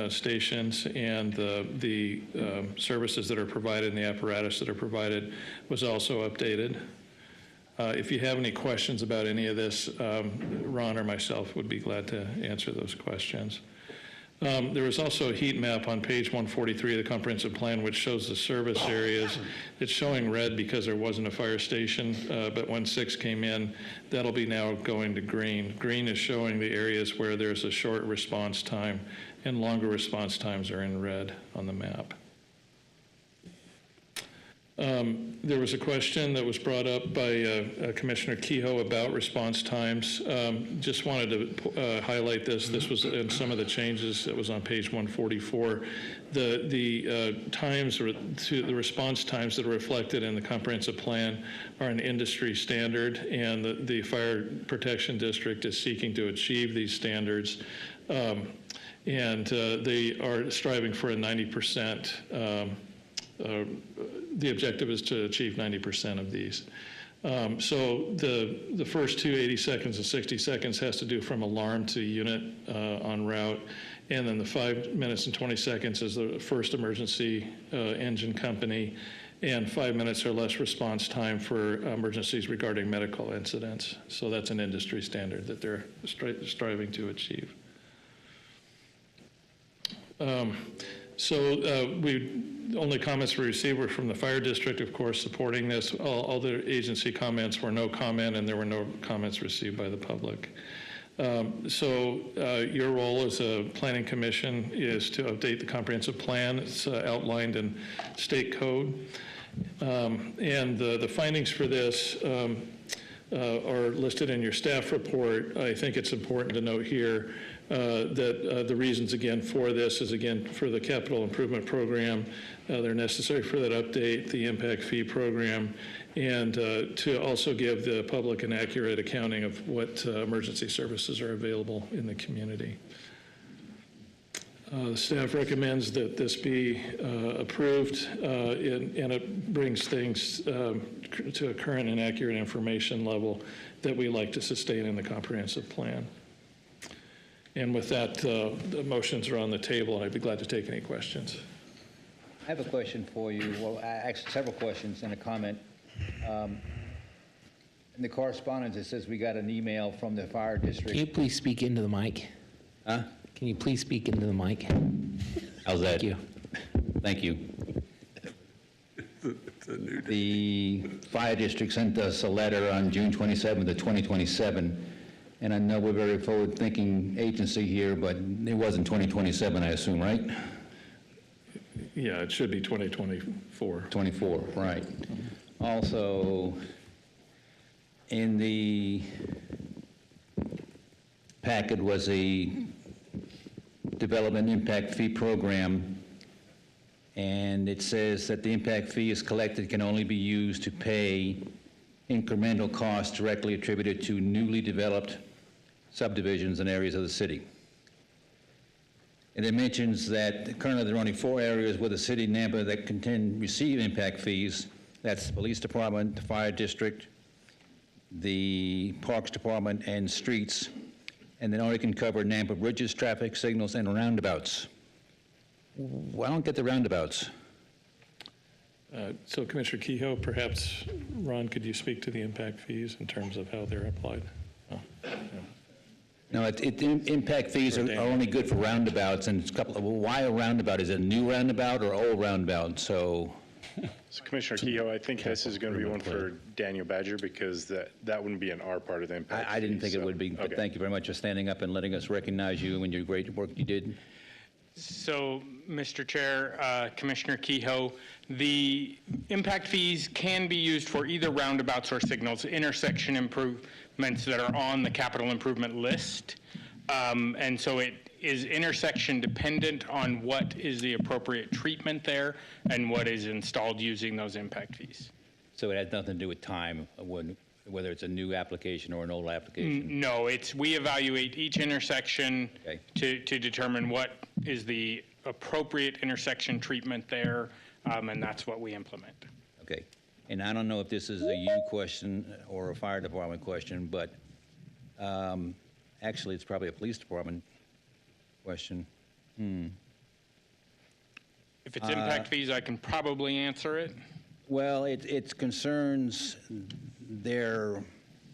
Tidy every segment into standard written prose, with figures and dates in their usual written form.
stations and the services that are provided and the apparatus that are provided was also updated. If you have any questions about any of this, Ron or myself would be glad to answer those questions. There was also a heat map on page 143 of the comprehensive plan which shows the service areas. It's showing red because there wasn't a fire station, but when 6 came in, that'll be now going to green. Green is showing the areas where there's a short response time, and longer response times are in red on the map. There was a question that was brought up by Commissioner Kehoe about response times. Just wanted to highlight this. This was in some of the changes that was on page 144. The times, or the response times that are reflected in the comprehensive plan are an industry standard, and the Fire Protection District is seeking to achieve these standards. And they are striving for a 90%. The objective is to achieve 90% of these. So the first two, 80 seconds and 60 seconds, has to do from alarm to unit on route. And then the 5 minutes and 20 seconds is the first emergency engine company, and 5 minutes or less response time for emergencies regarding medical incidents. So that's an industry standard that they're striving to achieve. The only comments we received were from the fire district, of course, supporting this. All the agency comments were no comment, and there were no comments received by the public. Your role as a planning commission is to update the comprehensive plan. It's outlined in state code. And the findings for this are listed in your staff report. I think it's important to note here that the reasons, again, for this is, again, for the capital improvement program. They're necessary for that update, the impact fee program, and to also give the public an accurate accounting of what emergency services are available in the community. The staff recommends that this be approved, and it brings things to a current and accurate information level that we like to sustain in the comprehensive plan. And with that, the motions are on the table, and I'd be glad to take any questions. I have a question for you. Well, actually, several questions and a comment. In the correspondence, it says we got an email from the fire district. Can you please speak into the mic? Huh? Can you please speak into the mic? How's that? Thank you. Thank you. The fire district sent us a letter on June 27th of 2027, and I know we're a very forward-thinking agency here, but it wasn't 2027, I assume, right? Yeah, it should be 2024. 24, right. Also, in the packet was a development impact fee program, and it says that the impact fee is collected can only be used to pay incremental costs directly attributed to newly developed subdivisions and areas of the city. And it mentions that currently there are only 4 areas where the city of Nampa that can receive impact fees. That's the police department, the fire district, the parks department, and streets. And then only can cover Nampa bridges, traffic signals, and roundabouts. Well, I don't get the roundabouts. So Commissioner Kehoe, perhaps, Ron, could you speak to the impact fees in terms of how they're applied? Oh, yeah. No, impact fees are only good for roundabouts, and it's a couple of, well, why a roundabout? Is it a new roundabout or old roundabout? So Commissioner Kehoe, I think this is going to be one for Daniel Badger, because that wouldn't be in our part of the impact. I didn't think it would be, but thank you very much for standing up and letting us recognize you and your great work you did. So, Mr. Chair, Commissioner Kehoe, the impact fees can be used for either roundabouts or signals, intersection improvements that are on the capital improvement list. And so it is intersection dependent on what is the appropriate treatment there and what is installed using those impact fees. So it has nothing to do with time, whether it's a new application or an old application? No, we evaluate each intersection to determine what is the appropriate intersection treatment there, and that's what we implement. Okay. And I don't know if this is a you question or a fire department question, but actually it's probably a police department question. If it's impact fees, I can probably answer it. Well, it concerns their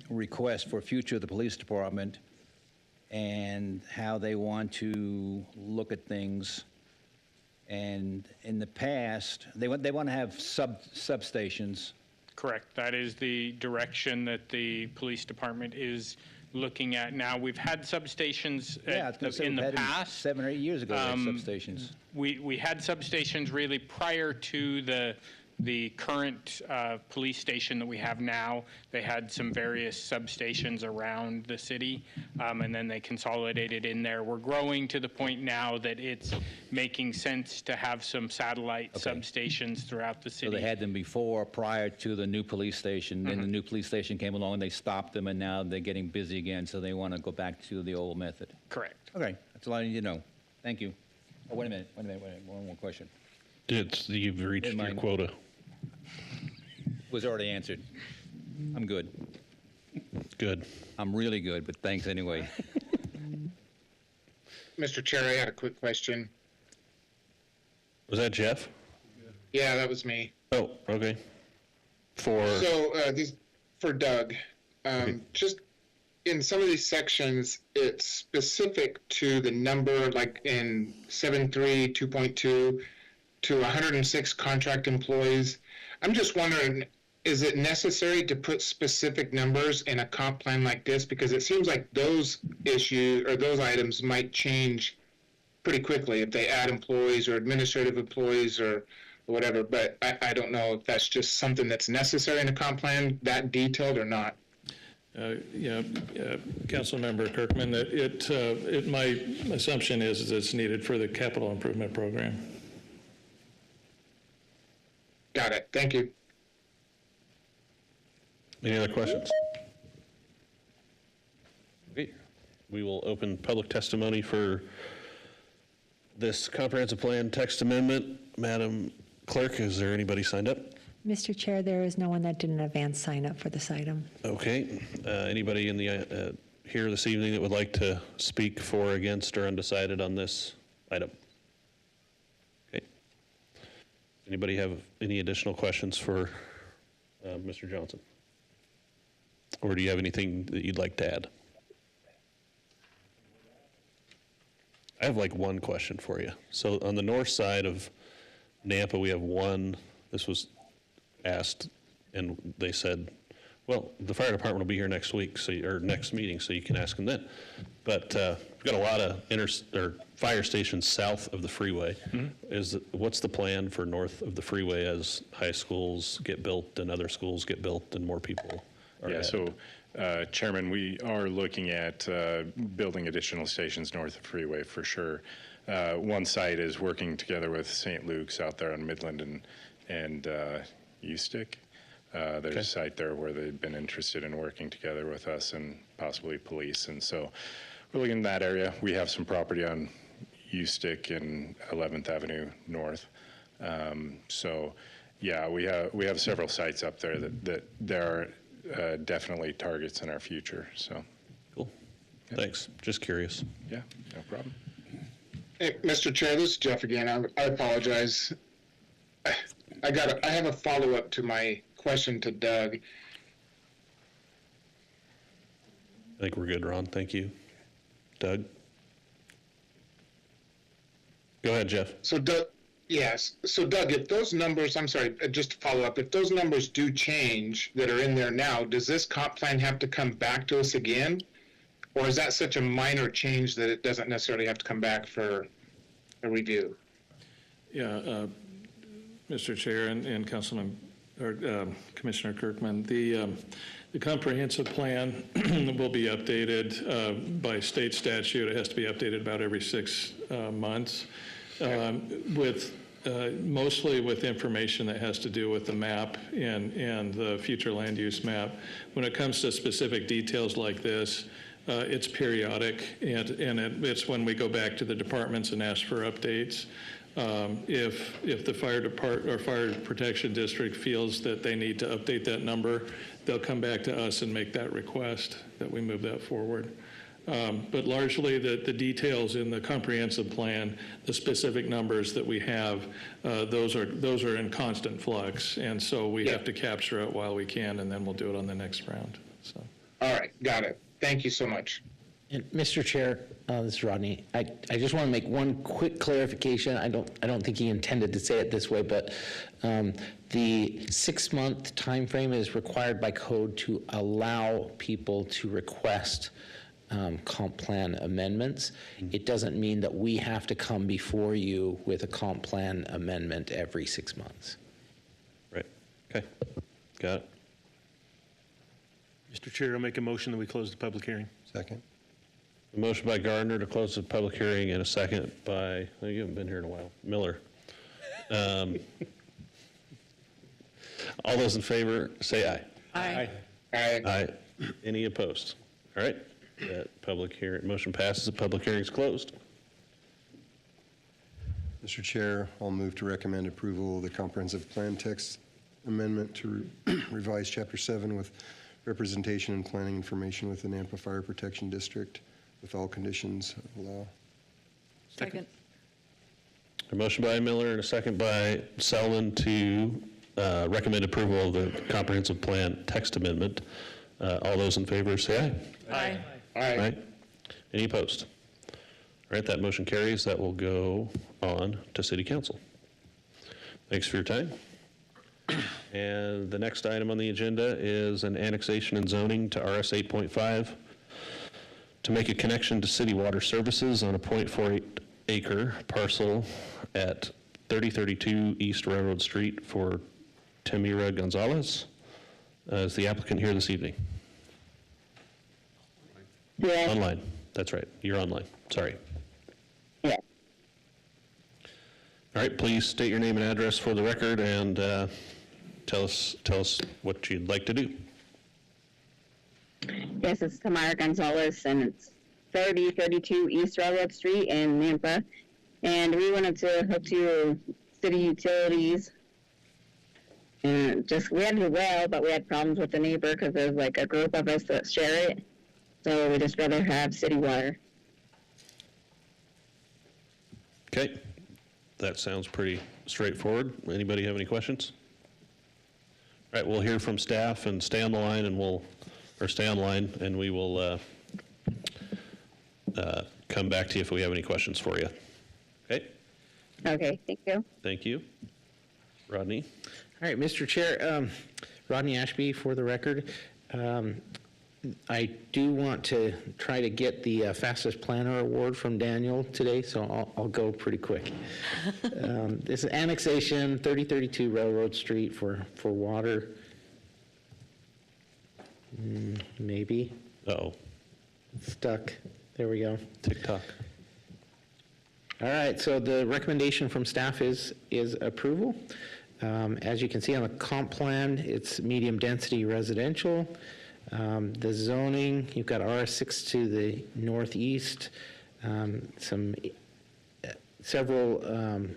request for future of the police department and how they want to look at things. And in the past, they want to have substations. Correct. That is the direction that the police department is looking at now. We've had substations Yeah, I was gonna say in we've the had them past. 7 or 8 years ago, they had substations. We had substations really prior to the current police station that we have now. They had some various substations around the city, and then they consolidated in there. We're growing to the point now that it's making sense to have some satellite substations throughout the So city. they had them before, prior to the new police station. Then the new police station came along, and they stopped them, and now they're getting busy again, so they want to go back to the old method. Correct. Okay, that's all I need to know. Thank you. Oh, wait a minute, one more question. You've reached In your mind. quota. Was already answered. I'm good. Good. I'm really good, but thanks anyway. Mr. Chair, I had a quick question. Was that Jeff? Yeah, that was me. Oh, okay. For, So these for Doug. Just in some of these sections, it's specific to the number, like in 7.3, 2.2, to 106 contract employees. I'm just wondering, is it necessary to put specific numbers in a comp plan like this? Because it seems like those issues or those items might change pretty quickly if they add employees or administrative employees or whatever. But I don't know if that's just something that's necessary in a comp plan, that detailed or not. Councilmember Kirkman, that my assumption is it's needed for the capital improvement program. Got it. Thank you. any other questions? Okay. We will open public testimony for this comprehensive plan text amendment. Madam Clerk, is there anybody signed up? Mr. Chair, there is no one that did an advance sign up for this item. Okay. Anybody in the here this evening that would like to speak for, against, or undecided on this item? Okay. Anybody have any additional questions for Mr. Johnson? Or do you have anything that you'd like to add? I have like one question for you. So on the north side of Nampa, we have one, this was asked, and they said, well, the fire department will be here next week, or next meeting, so you can ask them then. But we've got a lot of fire stations south of the freeway. What's the plan for north of the freeway as high schools get built and other schools get built and more people are Yeah, added? so, Chairman, we are looking at building additional stations north of Freeway for sure. One site is working together with St. Luke's out there on Midland and Ustick. There's a site there where they've been interested in working together with us and possibly police. And so we're looking in that area. We have some property on Ustick and 11th Avenue North. So, yeah, we have several sites up there that there are definitely targets in our future. So, Cool. Thanks. Just curious. yeah, no problem. Hey, Mr. Chair, this is Jeff again. I apologize. I have a follow-up to my question to Doug. I think we're good, Ron. Thank you. Doug? Go ahead, Jeff. So Doug, yes. So Doug, if those numbers, I'm sorry, just to follow up, if those numbers do change that are in there now, does this comp plan have to come back to us again? Or is that such a minor change that it doesn't necessarily have to come back for a review? Yeah, Mr. Chair and Councilman, or Commissioner Kirkman, the comprehensive plan will be updated by state statute. It has to be updated about every 6 months, mostly with information that has to do with the map and the future land use map. When it comes to specific details like this, it's periodic, and it's when we go back to the departments and ask for updates. If the fire department or fire protection district feels that they need to update that number, they'll come back to us and make that request that we move that forward. But largely, the details in the comprehensive plan, the specific numbers that we have, those are in constant flux. And so we have to capture it while we can, and then we'll do it on the next round. So. All right, got it. Thank you so much. And Mr. Chair, this is Rodney. I just want to make one quick clarification. I don't think he intended to say it this way, but the 6-month timeframe is required by code to allow people to request comp plan amendments. It doesn't mean that we have to come before you with a comp plan amendment every 6 months. Right, okay, got it. Mr. Chair, I'll make a motion that we close the public hearing. Second. A motion by Gardner to close the public hearing and a second by, oh, you haven't been here in a while, Miller. All those in favor, say aye. Aye. All right. Aye. Any opposed? All right, that public hearing, motion passes, the public hearing is closed. Mr. Chair, I'll move to recommend approval of the comprehensive plan text amendment to revise Chapter 7 with representation and planning information with the Nampa Fire Protection District with all conditions of law. Second. A motion by Miller and a second by Selman to recommend approval of the comprehensive plan text amendment. All those in favor say aye. Aye. All right. Aye. Any opposed? All right, that motion carries. That will go on to City Council. Thanks for your time. And the next item on the agenda is an annexation and zoning to RS 8.5 to make a connection to city water services on a .48 acre parcel at 3032 East Railroad Street for Tamira Gonzalez. Is the applicant here this evening? Yeah. Online, that's right, you're online, sorry. Yeah. All right, please state your name and address for the record and tell us what you'd like to do. Yes, it's Tamara Gonzalez, and it's 3032 East Railroad Street in Nampa. And we wanted to hook to city utilities. And we had a well, but we had problems with the neighbor because there's like a group of us that share it. So we just rather have city water. Okay, that sounds pretty straightforward. Anybody have any questions? All right, we'll hear from staff and stay on the line and stay online and we will come back to you if we have any questions for you. Okay, Okay, thank you. thank you. Rodney? All right, Mr. Chair, Rodney Ashby for the record. I do want to try to get the fastest planner award from Daniel today, so I'll go pretty quick. This is annexation 3032 Railroad Street for water. Maybe. Uh-oh, Stuck. There we go. TikTok. All right, so the recommendation from staff is approval. As you can see on the comp plan, it's medium density residential. The zoning, you've got RS6 to the northeast, several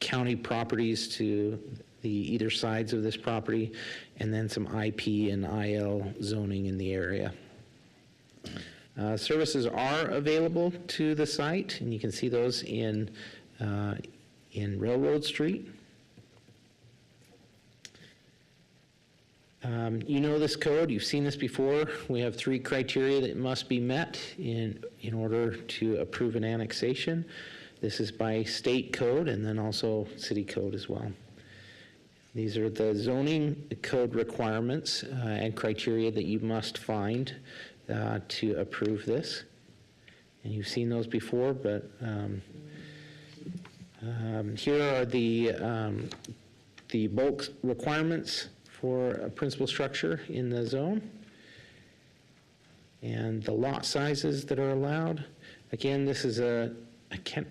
county properties to the either sides of this property, and then some IP and IL zoning in the area. Services are available to the site, and you can see those in Railroad Street. You know this code, you've seen this before. We have 3 criteria that must be met in order to approve an annexation. This is by state code and then also city code as well. These are the zoning code requirements and criteria that you must find to approve this. And you've seen those before, but here are the bulk requirements for a principal structure in the zone, and the lot sizes that are allowed. Again, this is I can't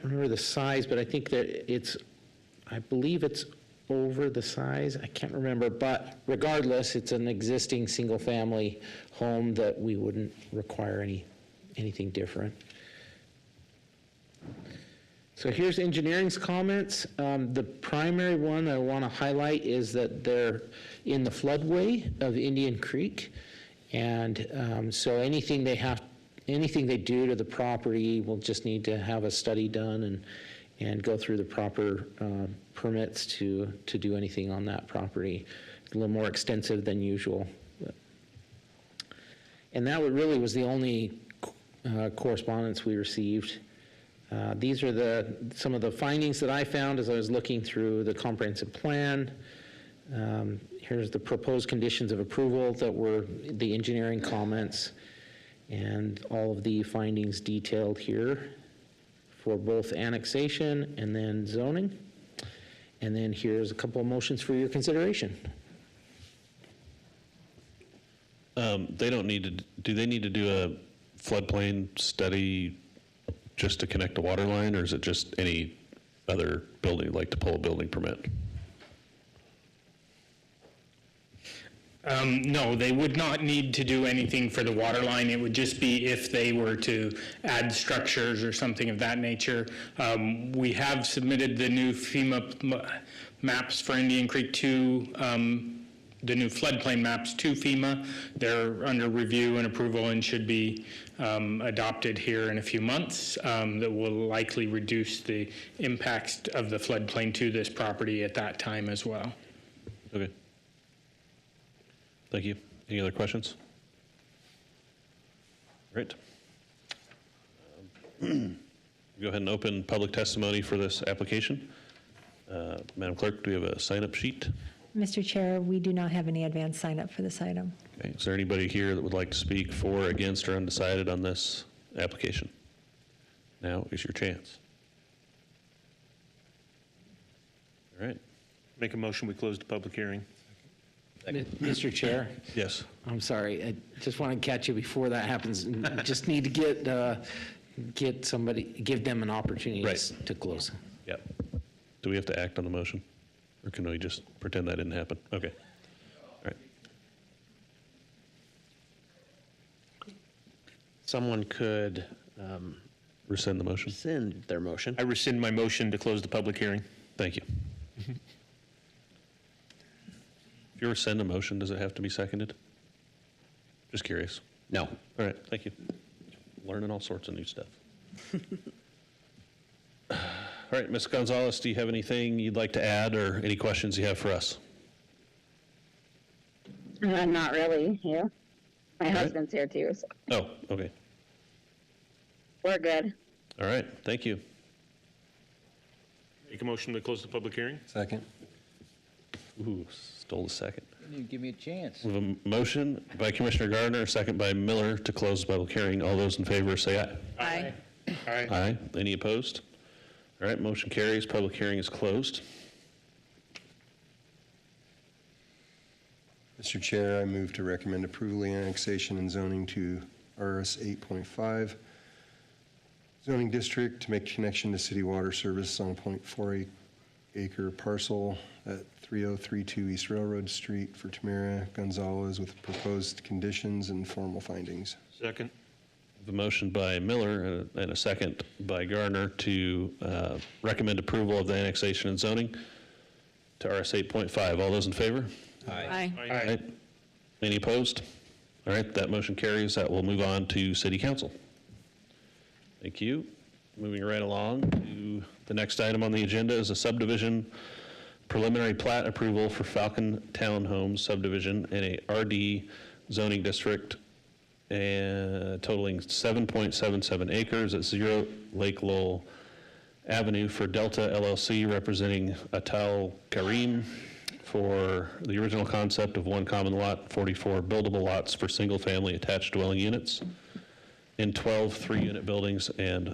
remember the size, but I think that I believe it's over the size. I can't remember, but regardless, it's an existing single-family home that we wouldn't require anything different. So here's engineering's comments. The primary one I want to highlight is that they're in the floodway of Indian Creek, And so anything they do to the property, will just need to have a study done and go through the proper permits to do anything on that property. A little more extensive than usual. And that really was the only correspondence we received. These are some of the findings that I found as I was looking through the comprehensive plan. Here's the proposed conditions of approval that were the engineering comments, and all of the findings detailed here for both annexation and then zoning. And then here's a couple of motions for your consideration. They don't need to, do they need to do a floodplain study just to connect the water line, or is it just any other building, like to pull a building permit? No, they would not need to do anything for the water line. It would just be if they were to add structures or something of that nature. We have submitted the new FEMA maps for Indian Creek to, the new floodplain maps to FEMA. They're under review and approval and should be adopted here in a few months. That will likely reduce the impacts of the floodplain to this property at that time as well. Okay. Thank you. Any other questions? Great. Go ahead and open public testimony for this application. Madam Clerk, do we have a sign-up sheet? Mr. Chair, we do not have any advance sign up for this item. Okay. Is there anybody here that would like to speak for, against, or undecided on this application? Now is your chance. All right. Make a motion, we close the public hearing. Mr. Chair, Yes. I'm sorry, I just want to catch you before that happens. Just need to get somebody, give them an opportunity Right. to close. Yep. Do we have to act on the motion? Or can we just pretend that didn't happen? Okay. All right. Someone could Rescind the motion. rescind their motion. I rescind my motion to close the public hearing. Thank you. If you rescind a motion, does it have to be seconded? Just curious. No. All right, thank you. Learning all sorts of new stuff. All right, Ms. Gonzalez, do you have anything you'd like to add or any questions you have for us? Not really, yeah. My right. husband's here too, so Oh, okay. we're good. All right, thank you. Make a motion to close the public hearing. Second. Ooh, stole a second. You didn't give me a chance. We have a motion by Commissioner Gardner, a second by Miller to close the public hearing. All those in favor say aye. Aye. Aye. Aye. Any opposed? All right, motion carries. Public hearing is closed. Mr. Chair, I move to recommend approval of the annexation and zoning to RS 8.5 zoning district to make connection to city water service on a 0.4 acre parcel at 3032 East Railroad Street for Tamara Gonzalez with proposed conditions and formal findings. Second. The motion by Miller and a second by Gardner to recommend approval of the annexation and zoning to RS 8.5. All those in favor? Aye. Aye. Any opposed? All right, that motion carries. That will move on to City Council. Thank you. Moving right along to the next item on the agenda is a subdivision preliminary plat approval for Falcon Townhomes subdivision in a RD zoning district totaling 7.77 acres at 0 Lake Lowell Avenue for Delta LLC representing Atal Karim for the original concept of 1 common lot, 44 buildable lots for single-family attached dwelling units in 12 3-unit buildings and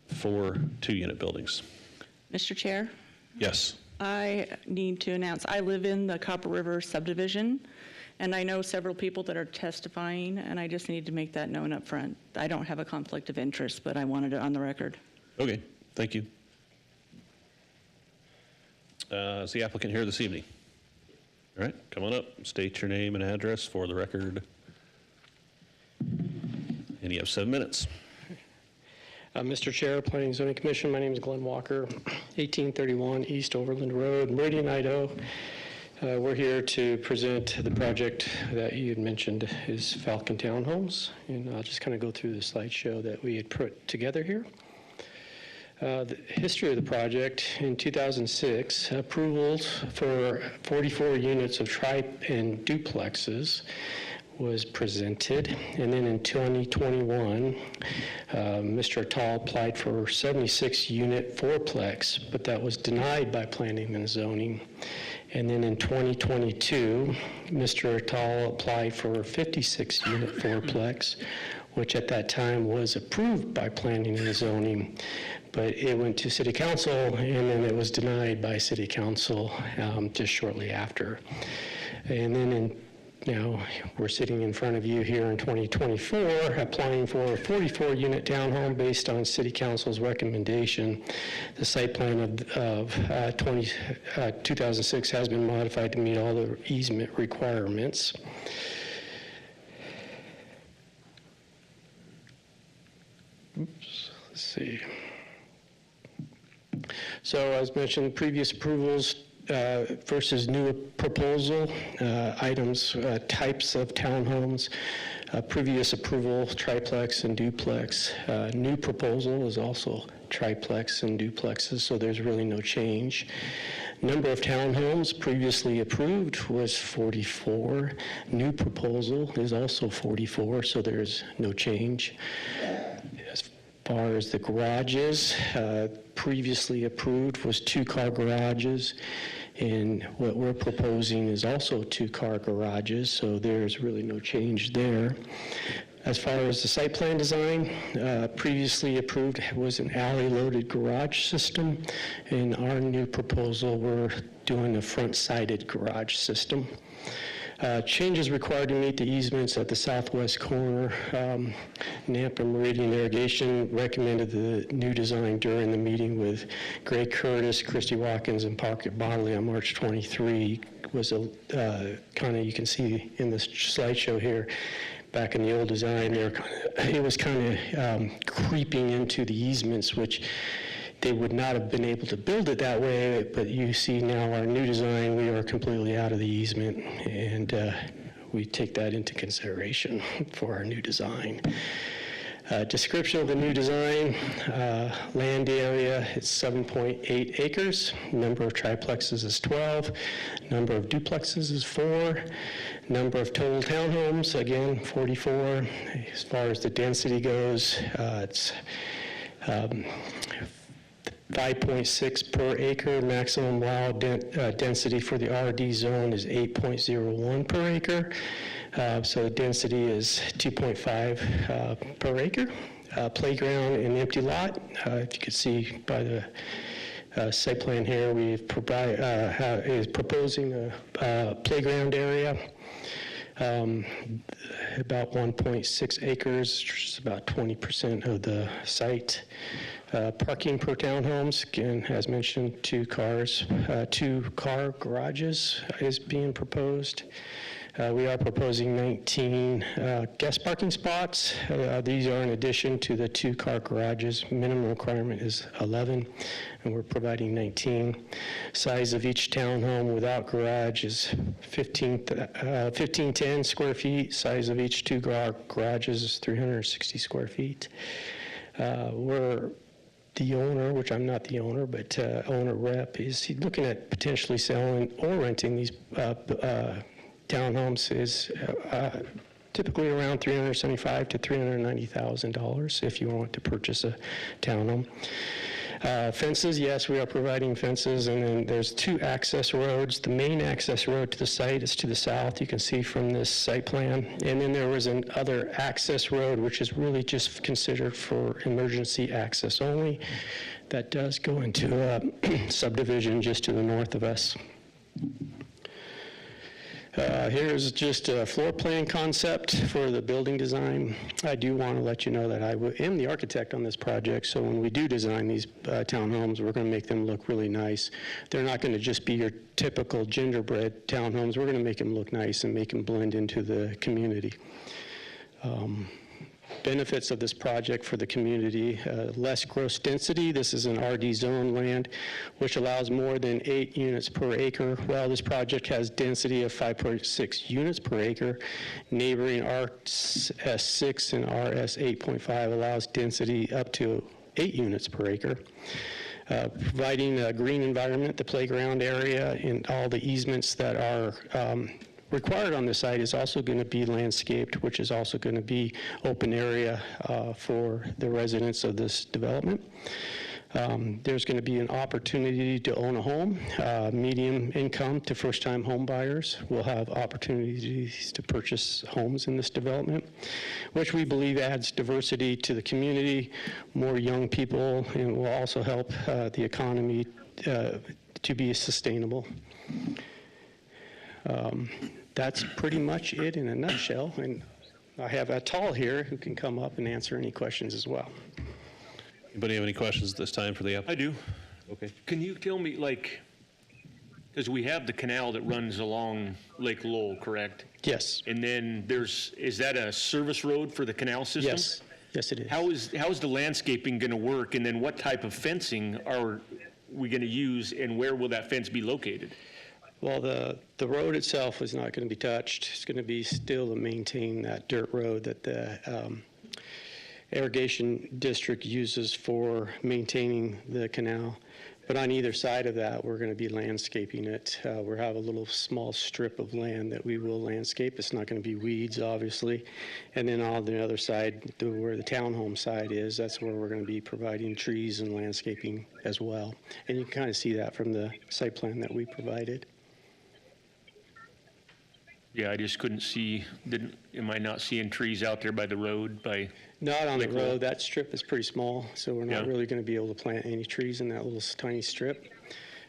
4 2-unit buildings. Mr. Chair, Yes. I need to announce, I live in the Copper River subdivision, and I know several people that are testifying, and I just need to make that known up front. I don't have a conflict of interest, but I wanted it on the record. Okay, thank you. Is the applicant here this evening? All right, come on up, state your name and address for the record. And you have 7 minutes. Mr. Chair, Planning and Zoning Commission, my name is Glenn Walker, 1831 East Overland Road, Meridian, Idaho. We're here to present the project that you had mentioned is Falcon Townhomes, and I'll just kind of go through the slideshow that we had put together here. The history of the project: in 2006, approvals for 44 units of and duplexes was presented, and then in 2021, Mr. Attal applied for 76-unit fourplex, but that was denied by Planning and Zoning. And then in 2022, Mr. Attal applied for a 56-unit fourplex, which at that time was approved by Planning and Zoning, but it went to City Council, and then it was denied by City Council just shortly after. And then now we're sitting in front of you here in 2024, applying for a 44-unit townhome based on City Council's recommendation. The site plan of 2006 has been modified to meet all the easement requirements. Oops, let's see. So as mentioned, previous approvals versus new proposal, items, types of townhomes, previous approval, triplex and duplex. New proposal is also triplex and duplexes, so there's really no change. Number of townhomes previously approved was 44. New proposal is also 44, so there's no change. As far as the garages, previously approved was 2-car garages, and what we're proposing is also 2-car garages, so there's really no change there. As far as the site plan design, previously approved was an alley-loaded garage system. In our new proposal, we're doing a front-sided garage system. Changes required to meet the easements at the southwest corner. Nampa Meridian Irrigation recommended the new design during the meeting with Greg Curtis, Christy Watkins, and Parker Bodley on March 23. Was a kind of, you can see in this slideshow here, back in the old design, it was kind of creeping into the easements, which they would not have been able to build it that way, but you see now our new design, we are completely out of the easement, and we take that into consideration for our new design. Description of the new design: land area is 7.8 acres. Number of triplexes is 12. Number of duplexes is 4. Number of total townhomes, again, 44. As far as the density goes, it's 5.6 per acre. Maximum allowed density for the RD zone is 8.01 per acre. So the density is 2.5 per acre. Playground and empty lot. If you can see by the site plan here, we is proposing a playground area. About 1.6 acres, which is about 20% of the site. Parking per townhomes, again, as mentioned, 2-car garages is being proposed. We are proposing 19 guest parking spots. These are in addition to the 2-car garages. Minimum requirement is 11, and we're providing 19. Size of each townhome without garage is 1510 square feet. Size of each 2-car garages is 360 square feet. We're the owner, which I'm not the owner, but owner rep, is looking at potentially selling or renting these townhomes is typically around $375,000 to $390,000 if you want to purchase a townhome. Fences, yes, we are providing fences, and then there's 2 access roads. The main access road to the site is to the south, you can see from this site plan, and then there was another access road, which is really just considered for emergency access only. That does go into a subdivision just to the north of us. Here's just a floor plan concept for the building design. I do want to let you know that I am the architect on this project, so when we do design these townhomes, we're going to make them look really nice. They're not going to just be your typical gingerbread townhomes. We're going to make them look nice and make them blend into the community. benefits of this project for the community. Less gross density. This is an RD zone land, which allows more than 8 units per acre. Well, this project has density of 5.6 units per acre. Neighboring RS6 and RS 8.5 allows density up to 8 units per acre. Providing a green environment, the playground area, and all the easements that are required on the site is also going to be landscaped, which is also going to be open area for the residents of this development. There's going to be an opportunity to own a home. Medium income to first-time home buyers will have opportunities to purchase homes in this development, which we believe adds diversity to the community, more young people, and will also help the economy to be sustainable. That's pretty much it in a nutshell, and I have Atal here who can come up and answer any questions as well. Anybody have any questions at this time for the I applicant? do. Okay. Can you tell me, like, because we have the canal that runs along Lake Lowell, correct? Yes. And then is that a service road for the canal system? Yes. Yes, it is. How is the landscaping going to work, and then what type of fencing are we going to use, and where will that fence be located? Well, the road itself is not going to be touched. It's going to be still to maintain that dirt road that the irrigation district uses for maintaining the canal. But on either side of that, we're going to be landscaping it. We have a little small strip of land that we will landscape. It's not going to be weeds, obviously. And then on the other side, where the townhome side is, that's where we're going to be providing trees and landscaping as well. And you can kind of see that from the site plan that we provided. Yeah, I just couldn't see, am I not seeing trees out there by the road, by? Not on the Lake Lowell? road. That strip is pretty small, so we're not Yeah. really going to be able to plant any trees in that little tiny strip.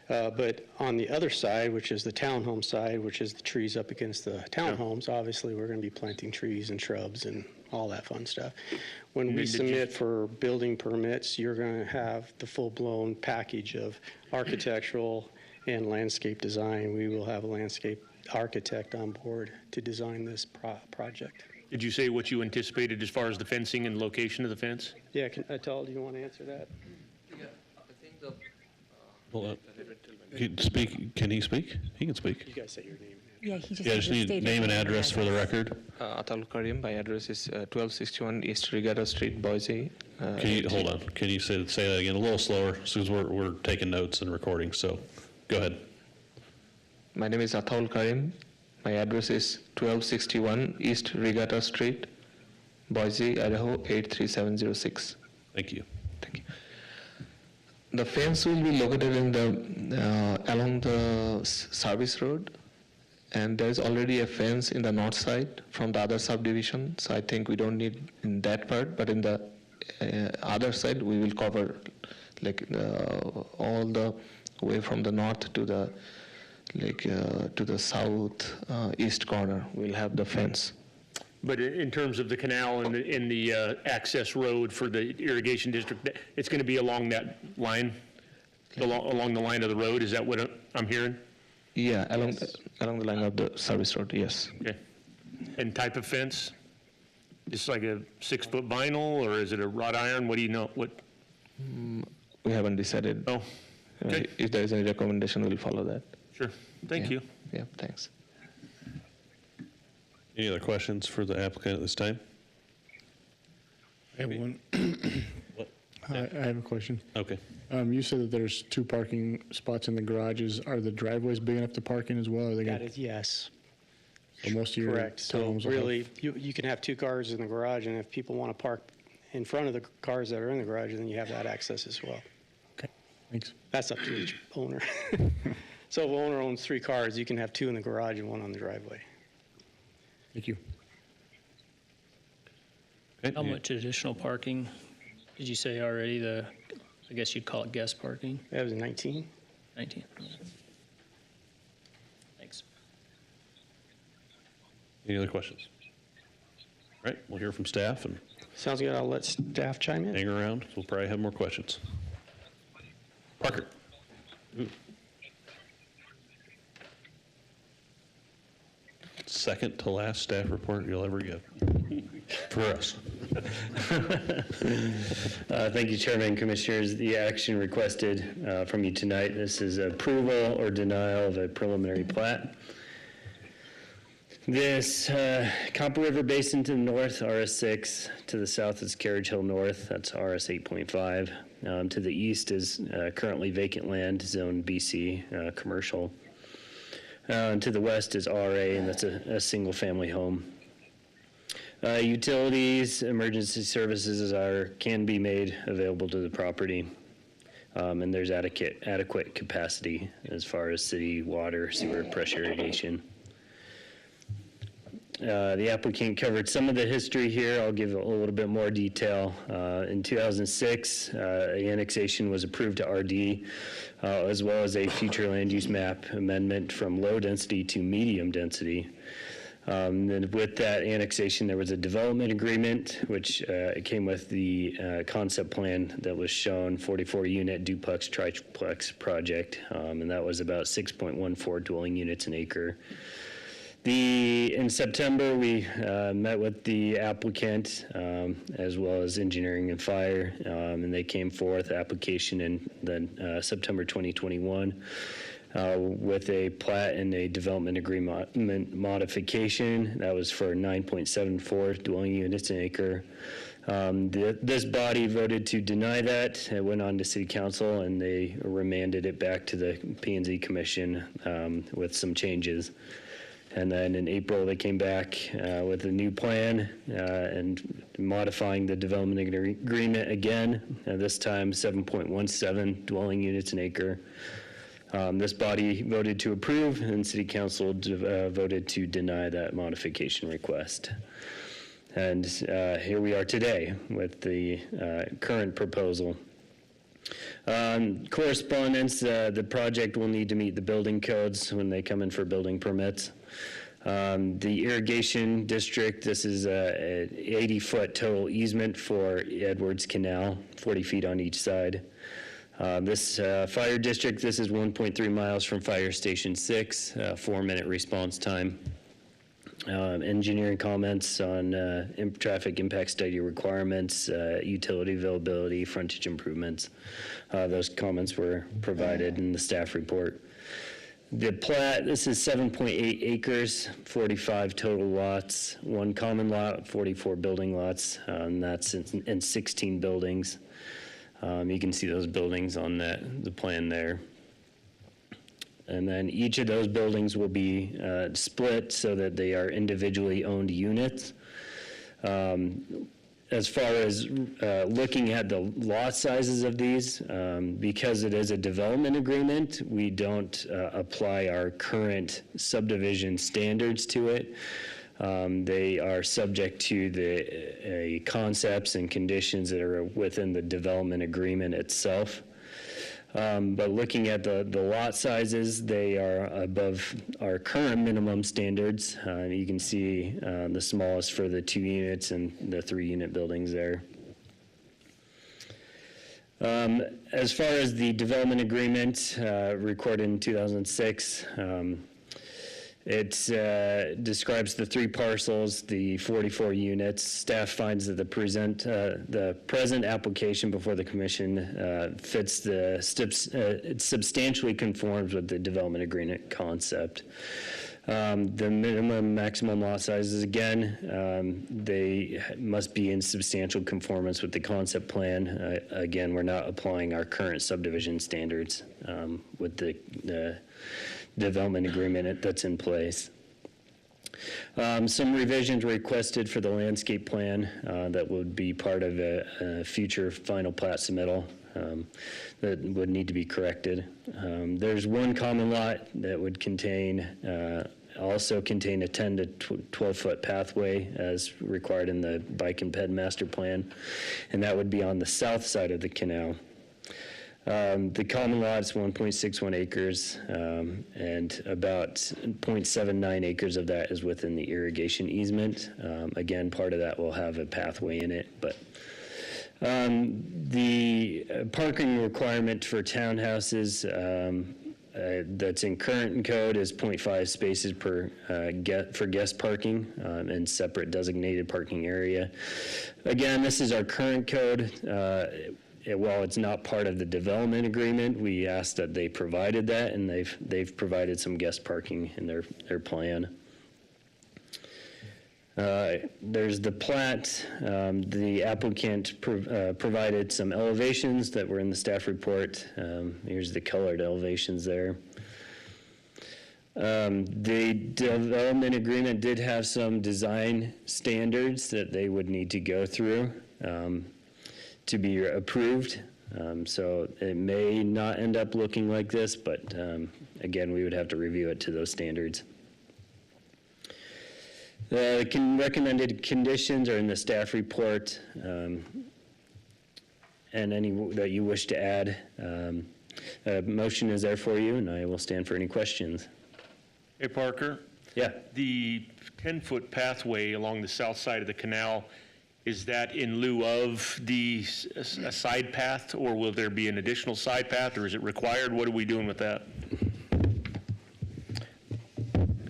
But on the other side, which is the townhome side, which is the trees up against the townhomes, obviously, we're going to be planting trees and shrubs and all that fun stuff. When we Did you- submit for building permits, you're going to have the full-blown package of architectural and landscape design. We will have a landscape architect on board to design this project. Did you say what you anticipated as far as the fencing and location of the fence? Yeah, Atal, do you want to answer that? Hold on. Can he speak? He can speak. You guys say your name. Yeah, he just Yeah, just need stated name and his address for the record. Atal Karim. My address is 1261 East Regatta Street, Boise. Hold on. Can you say that again a little slower? Because we're taking notes and recording, so go ahead. My name is Atal Karim. My address is 1261 East Regatta Street, Boise, Idaho 83706. Thank you. Thank you. The fence will be located in the along the service road, and there is already a fence in the north side from the other subdivision. So I think we don't need in that part, but in the other side we will cover like all the way from the north to the to the south east corner. We'll have the fence. But in terms of the canal and the access road for the irrigation district, it's going to be along that line, along the line of the road? Is that what I'm hearing? Yeah, along the line of the service road, yes. Okay. And type of fence? Just like a 6-foot vinyl, or is it a wrought iron? What do you know? What? We haven't decided. Oh, okay. If there is any recommendation, we'll follow that. Sure. Thank you. Yeah, thanks. Any other questions for the applicant at this time? I have one. I have a question. Okay. You said that there's 2 parking spots in the garages. Are the driveways big enough to park in as well? Are they That is yes. So most of your Correct. So townhomes will have- really, you can have 2 cars in the garage, and if people want to park in front of the cars that are in the garage, then you have that access as well. Okay, thanks. That's up to each owner. So if an owner owns 3 cars, you can have 2 in the garage and 1 on the driveway. Thank you. How much additional parking did you say already? I guess you'd call it guest parking? That was 19. 19. Thanks. Any other questions? All right, we'll hear from staff and Sounds good. I'll let staff chime in. hang around. We'll probably have more questions. Parker. Ooh. Second to last staff report you'll ever get for us. Thank you, Chairman and Commissioners. The action requested from you tonight, this is approval or denial of a preliminary plat. This Copper River Basin to the north, RS6. To the south is Carriage Hill North, that's RS 8.5. To the east is currently vacant land, zone BC, commercial. And to the west is RA, and that's a single-family home. Utilities, emergency services can be made available to the property, and there's adequate capacity as far as city water, sewer, pressure irrigation. The applicant covered some of the history here. I'll give a little bit more detail. In 2006, annexation was approved to RD, as well as a future land use map amendment from low density to medium density. Then with that annexation, there was a development agreement, which came with the concept plan that was shown, 44-unit duplex triplex project, and that was about 6.14 dwelling units an acre. In September, we met with the applicant as well as engineering and fire, and they came forth application in then September 2021 with a plat and a development agreement modification. That was for 9.74 dwelling units an acre. This body voted to deny that. It went on to City Council, and they remanded it back to the P&Z Commission with some changes. And then in April, they came back with a new plan and modifying the development agreement again, this time 7.17 dwelling units an acre. This body voted to approve, and City Council voted to deny that modification request. And here we are today with the current proposal. Correspondence, the project will need to meet the building codes when they come in for building permits. The irrigation district, this is an 80-foot total easement for Edwards Canal, 40 feet on each side. This fire district, this is 1.3 miles from Fire Station 6, 4-minute response time. Engineering comments on traffic impact study requirements, utility availability, frontage improvements. Those comments were provided in the staff report. The plat, this is 7.8 acres, 45 total lots, 1 common lot, 44 building lots, and that's in 16 buildings. You can see those buildings on the plan there. And then each of those buildings will be split so that they are individually owned units. As far as looking at the lot sizes of these, because it is a development agreement, we don't apply our current subdivision standards to it. They are subject to the concepts and conditions that are within the development agreement itself. But looking at the lot sizes, they are above our current minimum standards. You can see the smallest for the 2 units and the 3-unit buildings there. As far as the development agreement recorded in 2006, it describes the 3 parcels, the 44 units. Staff finds that the present application before the commission fits the steps, it substantially conforms with the development agreement concept. The minimum maximum lot sizes, again, they must be in substantial conformance with the concept plan. Again, we're not applying our current subdivision standards with the development agreement that's in place. Some revisions requested for the landscape plan that would be part of a future final plat submittal that would need to be corrected. There's 1 common lot that would also contain a 10 to 12-foot pathway as required in the bike and ped master plan, and that would be on the south side of the canal. The common lot is 1.61 acres, and about 0.79 acres of that is within the irrigation easement. Again, part of that will have a pathway in it, but the parking requirement for townhouses, that's in current code is 0.5 spaces per for guest parking and separate designated parking area. Again, this is our current code. While it's not part of the development agreement, we asked that they provided that, and they've provided some guest parking in their plan. There's the plat. The applicant provided some elevations that were in the staff report. Here's the colored elevations there. The development agreement did have some design standards that they would need to go through to be approved. So it may not end up looking like this, but again, we would have to review it to those standards. The recommended conditions are in the staff report, and any that you wish to add. A motion is there for you, and I will stand for any questions. Hey, Parker? Yeah. The 10-foot pathway along the south side of the canal, is that in lieu of a side path, or will there be an additional side path, or is it required? What are we doing with that?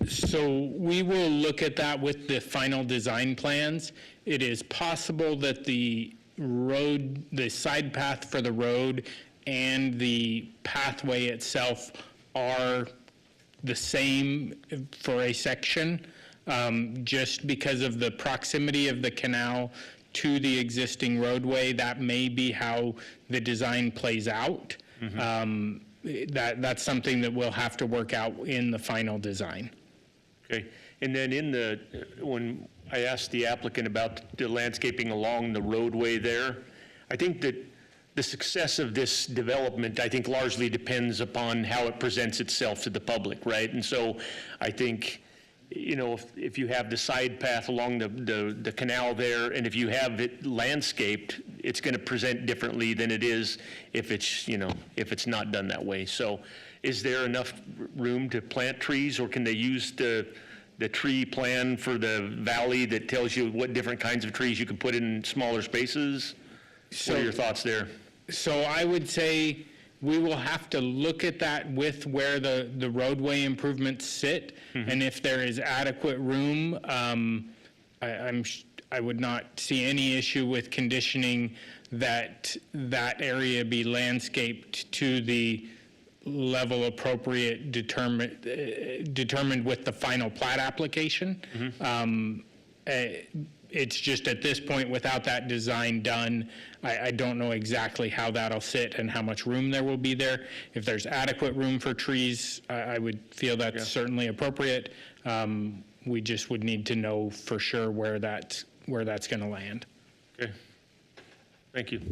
So we will look at that with the final design plans. It is possible that the road, the side path for the road and the pathway itself are the same for a section, just because of the proximity of the canal to the existing roadway. That may be how the design plays out. That's something that we'll have to work out in the final design. Okay, and then when I asked the applicant about the landscaping along the roadway there, I think that the success of this development, I think, largely depends upon how it presents itself to the public, right? And so I think, you know, if you have the side path along the canal there, and if you have it landscaped, it's going to present differently than it is if it's, you know, if it's not done that way. So is there enough room to plant trees, or can they use the tree plan for the valley that tells you what different kinds of trees you can put in smaller spaces? What are your thoughts there? So I would say we will have to look at that with where the roadway improvements sit, and if there is adequate room, I would not see any issue with conditioning that area be landscaped to the level appropriate determined with the final plat application. It's just at this point, without that design done, I don't know exactly how that'll sit and how much room there will be there. If there's adequate room for trees, I would feel that's certainly appropriate. We just would need to know for sure where that's going to land. Okay. Thank you.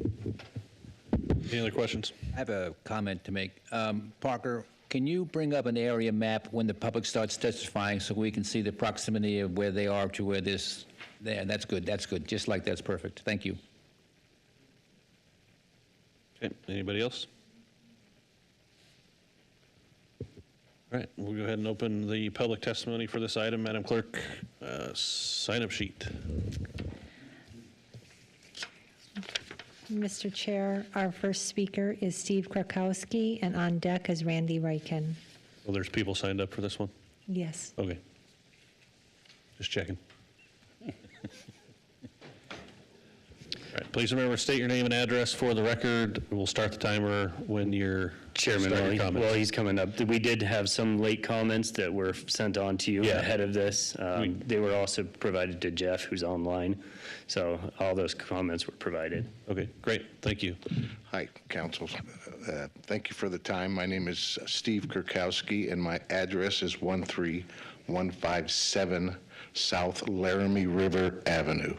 Any other questions? I have a comment to make. Parker, can you bring up an area map when the public starts testifying so we can see the proximity of where they are to where this, there, that's good, just like that's perfect. Thank you. Okay, anybody else? All right, we'll go ahead and open the public testimony for this item. Madam Clerk, sign-up sheet. Mr. Chair, our first speaker is Steve Krakowski, and on deck is Randy Ryken. Well, there's people signed up for this one? Yes. Okay. Just checking. All right, please remember to state your name and address for the record. We'll start the timer when you're Chairman, while he's coming up, we did have some late comments that were sent on to you ahead of this. They were also provided to Jeff, who's online. So all those comments were provided. Okay, great. Thank you. Hi, Council. Thank you for the time. My name is Steve Kurkowski, and my address is 13157 South Laramie River Avenue.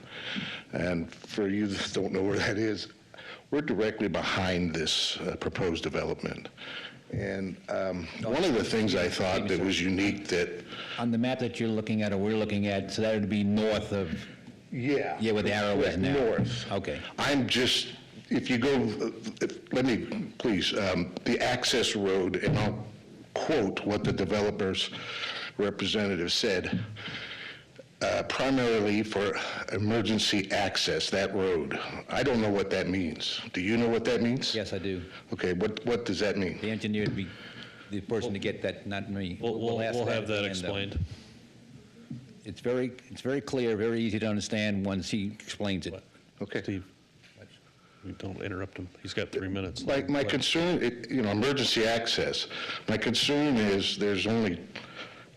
And for you that don't know where that is, we're directly behind this proposed development. And one of the things I thought that was unique that... On the map that you're looking at, or we're looking at, so that would be north of... Yeah. Yeah, where the arrow is now. North. Okay. I'm just, if you go, let me, please, the access road, and I'll quote what the developer's representative said, primarily for emergency access, that road. I don't know what that means. Do you know what that means? Yes, I do. Okay, what does that mean? The engineer would be the person to get that, not me. We'll ask have at the that end, though. explained. It's very clear, very easy to understand once he explains it. Okay. Steve, we don't interrupt him. He's got 3 minutes. My concern, emergency access, my concern is there's only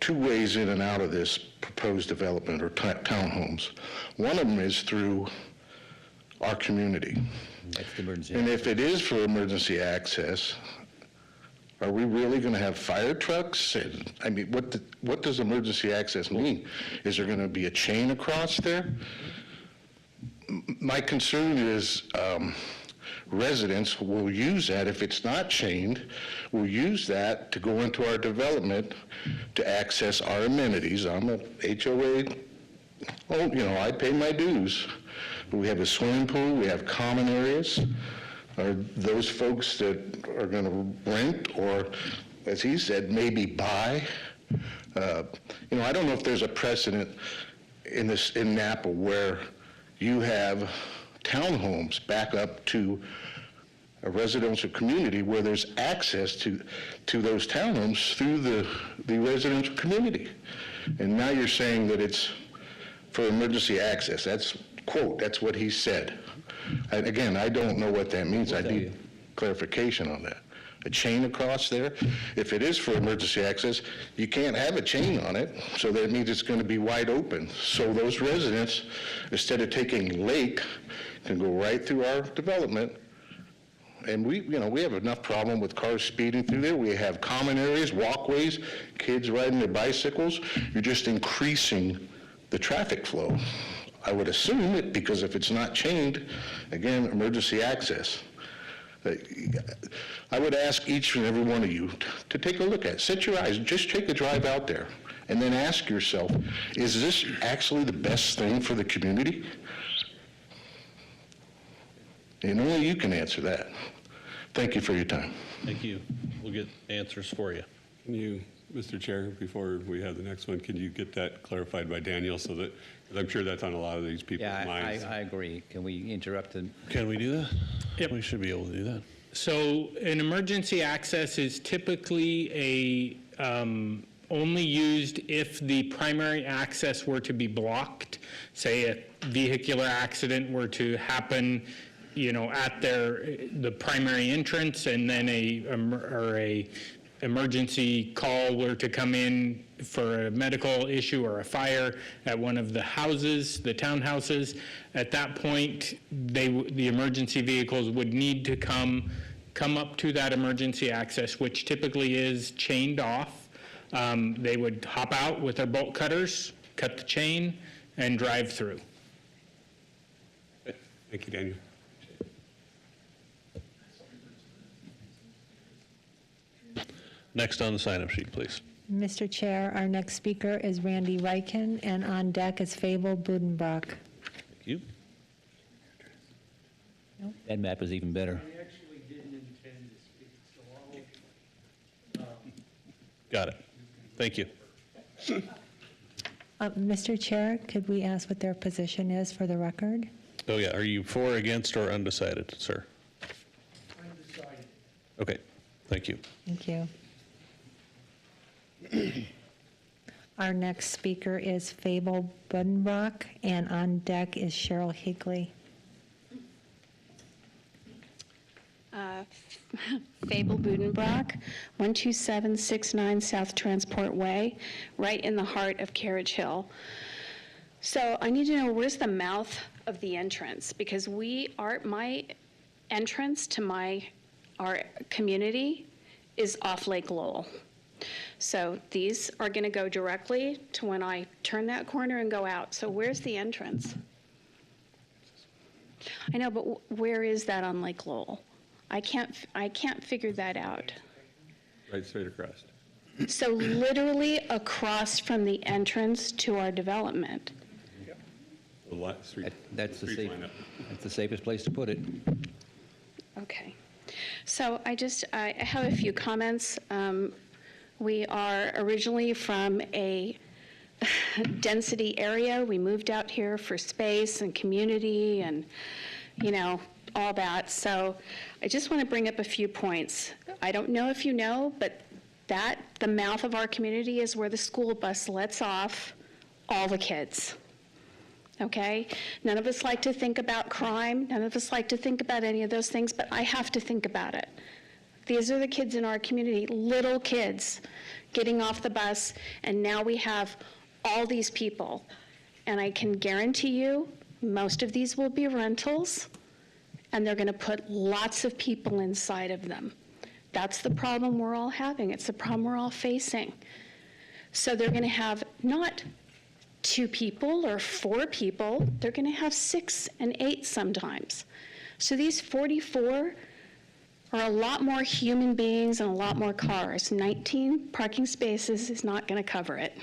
two ways in and out of this proposed development or townhomes. One of them is through our community. That's the emergency. And if it is for emergency access, are we really going to have fire trucks? And, I mean, what does emergency access mean? Is there going to be a chain across there? My concern is residents will use that, if it's not chained, will use that to go into our development to access our amenities. I'm a HOA, I pay my dues. We have a swimming pool, we have common areas. Are those folks that are going to rent or, as he said, maybe buy? I don't know if there's a precedent in Napa where you have townhomes back up to a residential community where there's access to those townhomes through the residential community. And now you're saying that it's for emergency access. That's, quote, that's what he said. And again, I don't know what that means. I need clarification on that. A chain across there? If it is for emergency access, you can't have a chain on it, so that means it's going to be wide open. So those residents, instead of taking Lake, can go right through our development. And we have enough problem with cars speeding through there. We have common areas, walkways, kids riding their bicycles. You're just increasing the traffic flow. I would assume it, because if it's not chained, again, emergency access. I would ask each and every one of you to take a look at it. Set your eyes, just take a drive out there, and then ask yourself, is this actually the best thing for the community? And only you can answer that. Thank you for your time. Thank you. We'll get answers for you. Can you, Mr. Chair, before we have the next one, can you get that clarified by Daniel so that, because I'm sure that's on a lot of these people's minds. I agree. Can we interrupt him? Can we do that? Yep. We should be able to do that. So an emergency access is typically only used if the primary access were to be blocked. Say a vehicular accident were to happen, at the primary entrance, and then a emergency call were to come in for a medical issue or a fire at one of the houses, the townhouses. At that point, the emergency vehicles would need to come up to that emergency access, which typically is chained off. They would hop out with their bolt cutters, cut the chain, and drive through. Thank you, Daniel. Next on the sign-up sheet, please. Mr. Chair, our next speaker is Randy Ryken, and on deck is Fable Budenbrock. Thank you. That map is even better. actually didn't intend to speak, so Got it. Thank you. Mr. Chair, could we ask what their position is for the record? Oh, yeah. Are you for, against, or undecided, sir? undecided. Okay. Thank you. Thank you. Our next speaker is Fable Budenbrock, and on deck is Cheryl Higley. Fable Budenbrock, 12769 South Transport Way, right in the heart of Carriage Hill. So I need to know, where's the mouth of the entrance? Because my entrance to our community is off Lake Lowell. So these are going to go directly to when I turn that corner and go out. So where's the entrance? I know, but where is that on Lake Lowell? I can't figure that out. Right straight across. So literally across from the entrance to our development. That's the safest place to put it. Okay. So I have a few comments. We are originally from a density area. We moved out here for space and community and, all that. So I just want to bring up a few points. I don't know if you know, but The mouth of our community is where the school bus lets off all the kids. Okay? None of us like to think about crime. None of us like to think about any of those things, but I have to think about it. These are the kids in our community, little kids getting off the bus, and now we have all these people. And I can guarantee you, most of these will be rentals, and they're going to put lots of people inside of them. That's the problem we're all having. It's the problem we're all facing. So they're going to have not 2 people or 4 people, they're going to have 6 and 8 sometimes. So these 44 are a lot more human beings and a lot more cars. 19 parking spaces is not going to cover it.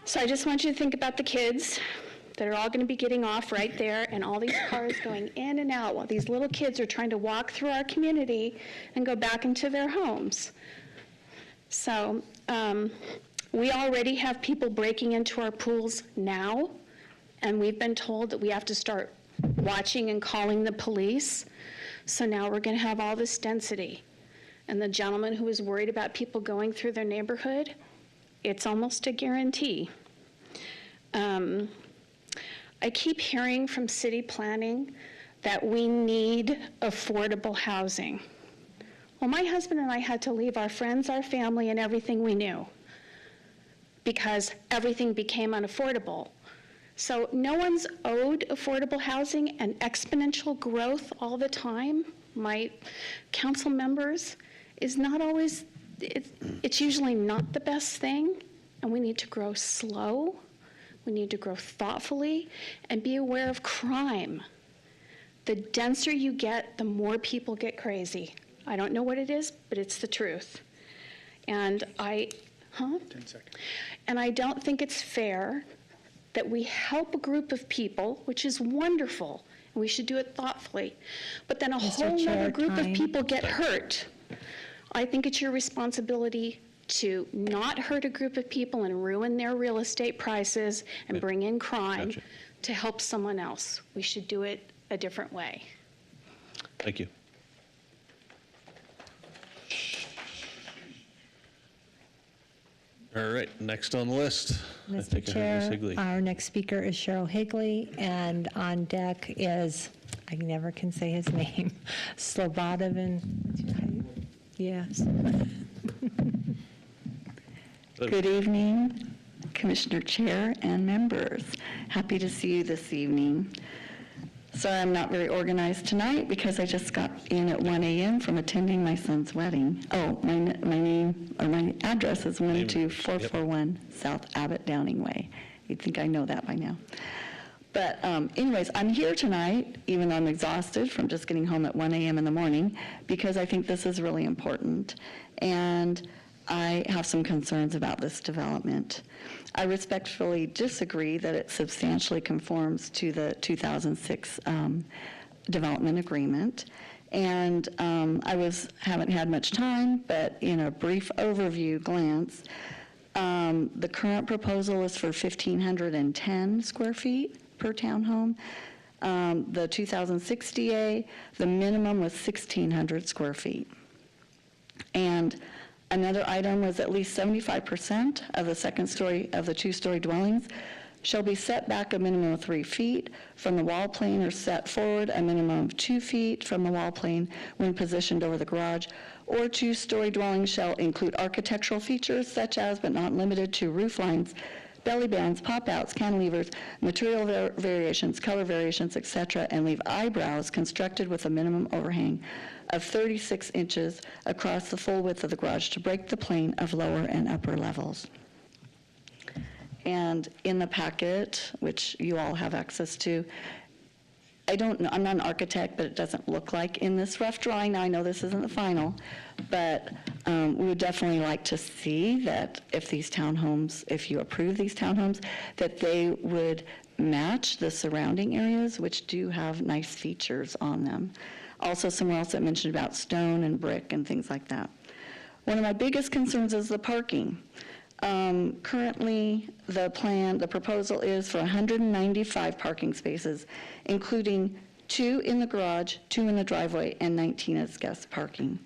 So I just want you to think about the kids that are all going to be getting off right there, and all these cars going in and out while these little kids are trying to walk through our community and go back into their homes. So we already have people breaking into our pools now, and we've been told that we have to start watching and calling the police. So now we're going to have all this density. And the gentleman who was worried about people going through their neighborhood, it's almost a guarantee. I keep hearing from city planning that we need affordable housing. Well, my husband and I had to leave our friends, our family, and everything we knew because everything became unaffordable. So no one's owed affordable housing and exponential growth all the time. My council members is not always, it's usually not the best thing, and we need to grow slow. We need to grow thoughtfully and be aware of crime. The denser you get, the more people get crazy. I don't know what it is, but it's the truth. And 10 seconds. And I don't think it's fair that we help a group of people, which is wonderful, and we should do it thoughtfully, but then a whole other group of people get hurt. I think it's your responsibility to not hurt a group of people and ruin their real estate prices and bring in crime to help someone else. We should do it a different way. Thank you. All right, next on the list. I Mr. think I heard Ms. Chair, Higley. our next speaker is Cheryl Higley, and on deck is, I never can say his name, Slobodan. Yes. Good evening, Commissioner Chair and members. Happy to see you this evening. Sorry I'm not very organized tonight because I just got in at 1 a.m. from attending my son's wedding. Oh, my name, or my address is 12441 South Abbott Downing Way. You'd think I know that by now. But anyways, I'm here tonight, even though I'm exhausted from just getting home at 1 a.m. in the morning, because I think this is really important. And I have some concerns about this development. I respectfully disagree that it substantially conforms to the 2006 development agreement. And haven't had much time, but in a brief overview glance, the current proposal is for 1,510 square feet per townhome. The 2006 DA, the minimum was 1,600 square feet. And another item was at least 75% of the second story of the 2-story dwellings shall be set back a minimum of 3 feet from the wall plane or set forward a minimum of 2 feet from the wall plane when positioned over the garage, or 2-story dwellings shall include architectural features such as, but not limited to, roof lines, belly bands, pop-outs, cantilevers, material variations, color variations, etc., and leave eyebrows constructed with a minimum overhang of 36 inches across the full width of the garage to break the plane of lower and upper levels. And in the packet, which you all have access to, I don't know, I'm not an architect, but it doesn't look like in this rough drawing, now I know this isn't the final, but we would definitely like to see that if these townhomes, if you approve these townhomes, that they would match the surrounding areas, which do have nice features on them. Also, somewhere else that mentioned about stone and brick and things like that. One of my biggest concerns is the parking. Currently, the proposal is for 195 parking spaces, including 2 in the garage, 2 in the driveway, and 19 as guest parking.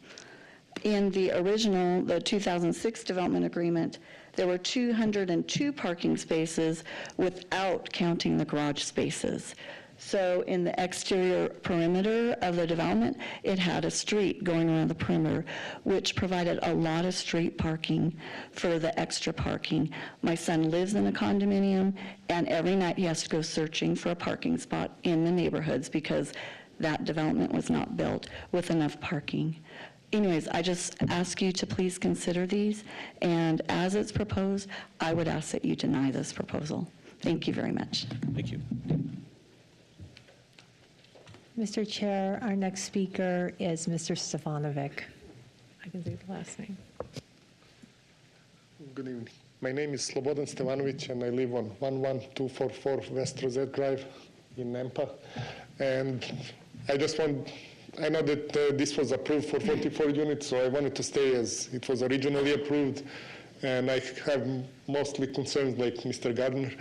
in the original, the 2006 development agreement, there were 202 parking spaces without counting the garage spaces. So in the exterior perimeter of the development, it had a street going around the perimeter, which provided a lot of street parking for the extra parking. My son lives in a condominium, and every night he has to go searching for a parking spot in the neighborhoods because that development was not built with enough parking. Anyways, I just ask you to please consider these, and as it's proposed, I would ask that you deny this proposal. Thank you very much. Thank you. Mr. Chair, our next speaker is Mr. Stefanovic. I can say the last name. Good evening. My name is Slobodan Stevanovic, and I live on 11244 West Rosette Drive in Nampa. And I know that this was approved for 44 units, so I wanted to stay as it was originally approved. And I have mostly concerns like Mr. Gardner.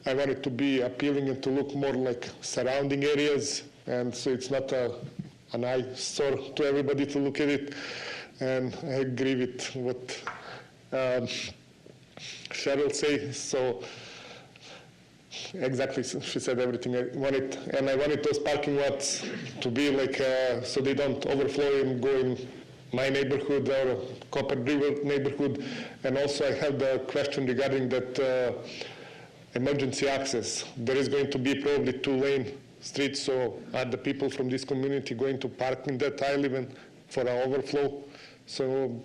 I want it to be appealing and to look more like surrounding areas, and so it's not an eyesore to everybody to look at it. And I agree with what Cheryl said. So exactly, she said everything I wanted, and I wanted those parking lots to be like so they don't overflow and go in my neighborhood or Copper River neighborhood. And also I have the question regarding that emergency access. There is going to be probably 2-lane streets, so are the people from this community going to park in that aisle even for an overflow? So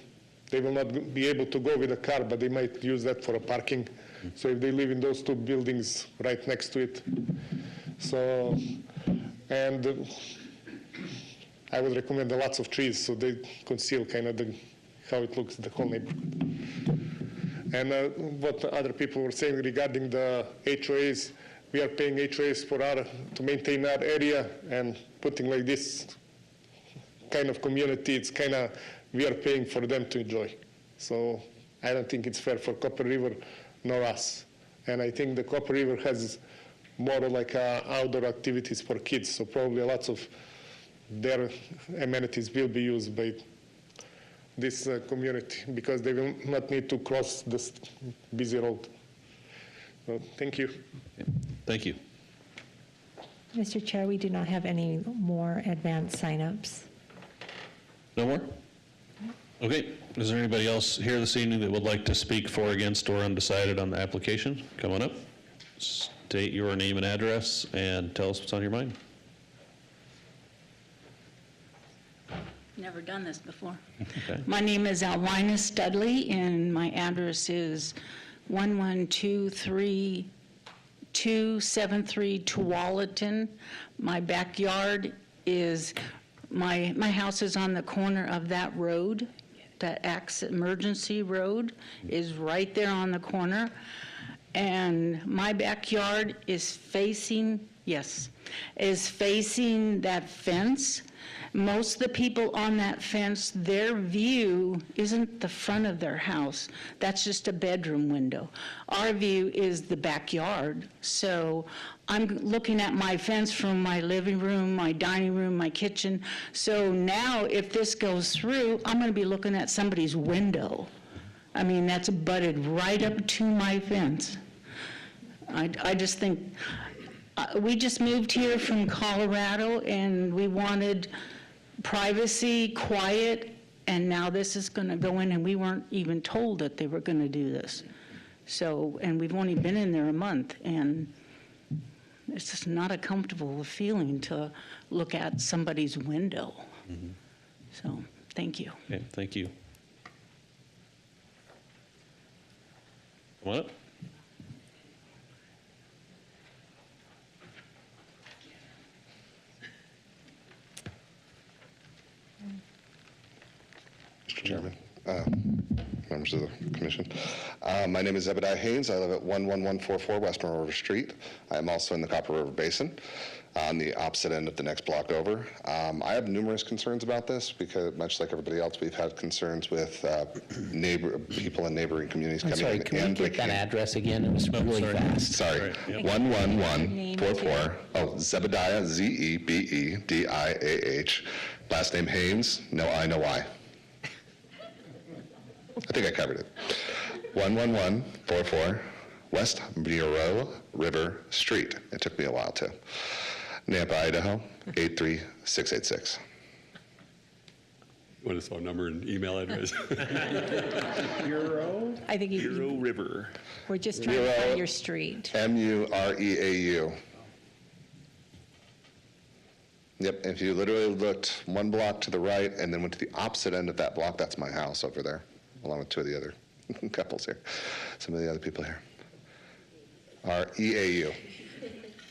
they will not be able to go with a car, but they might use that for a parking. So if they live in those two buildings right next to it. So, and I would recommend lots of trees so they conceal kind of how it looks, the whole neighborhood. And what other people were saying regarding the HOAs, we are paying HOAs to maintain our area, and putting like this kind of community, it's kind of, we are paying for them to enjoy. So I don't think it's fair for Copper River nor us. And I think the Copper River has more like outdoor activities for kids, so probably lots of their amenities will be used by this community because they will not need to cross this busy road. So, thank you. Thank you. Mr. Chair, we do not have any more advanced signups. No more? Okay. Is there anybody else here this evening that would like to speak for, against, or undecided on the application? Come on up. State your name and address and tell us what's on your mind. Never done this before. Okay. My name is Alwina Studley, and my address is 1123273 Tualatin. My backyard is, my house is on the corner of that road. That emergency road is right there on the corner. And my backyard is facing that fence. Most of the people on that fence, their view isn't the front of their house. That's just a bedroom window. Our view is the backyard. So I'm looking at my fence from my living room, my dining room, my kitchen. So now if this goes through, I'm going to be looking at somebody's window. I mean, that's butted right up to my fence. I just think, we just moved here from Colorado, and we wanted privacy, quiet, and now this is going to go in, and we weren't even told that they were going to do this. So, and we've only been in there a month, and it's just not a comfortable feeling to look at somebody's window. Mm-hmm. So, thank you. Okay, thank you. Come on up. Mr. Chairman, members of the commission. My name is Zebediah Haynes. I live at 11144 West Monroe River Street. I am also in the Copper River Basin on the opposite end of the next block over. I have numerous concerns about this because, much like everybody else, we've had concerns with people in neighboring communities I'm coming sorry, in. can we and get that address again? It was really fast. Sorry, 11144. Oh, Zebediah, Zebediah. Last name Haynes, no I, no I. I think I covered it. 11144 West Bureau River Street. It took me a while too. Nampa, Idaho, 83686. Want his phone number and email address? I think Bureau River. we're just trying to find your street. Mureau. Yep, if you literally looked one block to the right and then went to the opposite end of that block, that's my house over there, along with two of the other couples here, some of the other people here. REAU.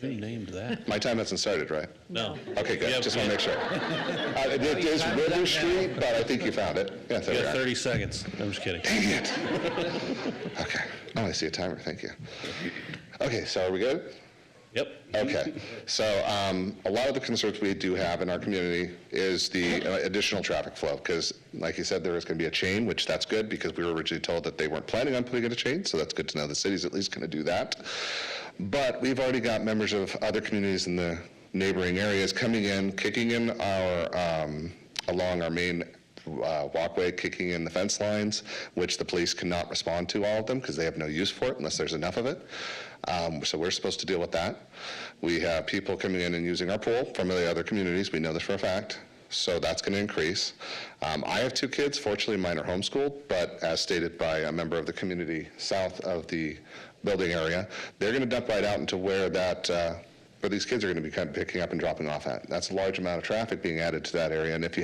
Who named that? My time hasn't started, right? No. Okay, good. Just want to make sure. It is River Street, but I think you found it. Yeah, there You we got are. 30 seconds. I'm just kidding. Dang it. Okay. Oh, I see a timer. Thank you. Okay, so are we good? Yep. Okay. So a lot of the concerns we do have in our community is the additional traffic flow, because like you said, there is going to be a chain, which that's good because we were originally told that they weren't planning on putting in a chain, so that's good to know the city's at least going to do that. But we've already got members of other communities in the neighboring areas coming in, kicking in our, along our main walkway, kicking in the fence lines, which the police cannot respond to all of them because they have no use for it unless there's enough of it. So we're supposed to deal with that. We have people coming in and using our pool from the other communities. We know this for a fact. So that's going to increase. I have two kids. Fortunately, mine are homeschooled, but as stated by a member of the community south of the building area, they're going to dump right out into where that where these kids are going to be kind of picking up and dropping off at. That's a large amount of traffic being added to that area. And if you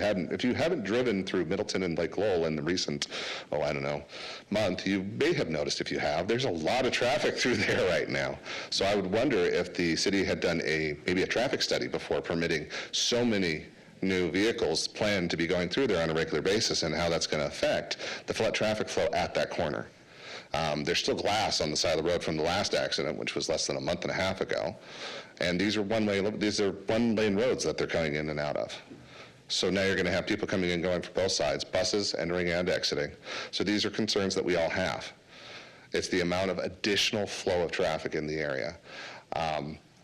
haven't driven through Middleton and Lake Lowell in the recent, month, you may have noticed, if you have, there's a lot of traffic through there right now. So I would wonder if the city had done maybe a traffic study before permitting so many new vehicles planned to be going through there on a regular basis and how that's going to affect the traffic flow at that corner. There's still glass on the side of the road from the last accident, which was less than a month and a half ago. And these are one-lane roads that they're coming in and out of. So now you're going to have people coming in going from both sides, buses entering and exiting. So these are concerns that we all have. It's the amount of additional flow of traffic in the area.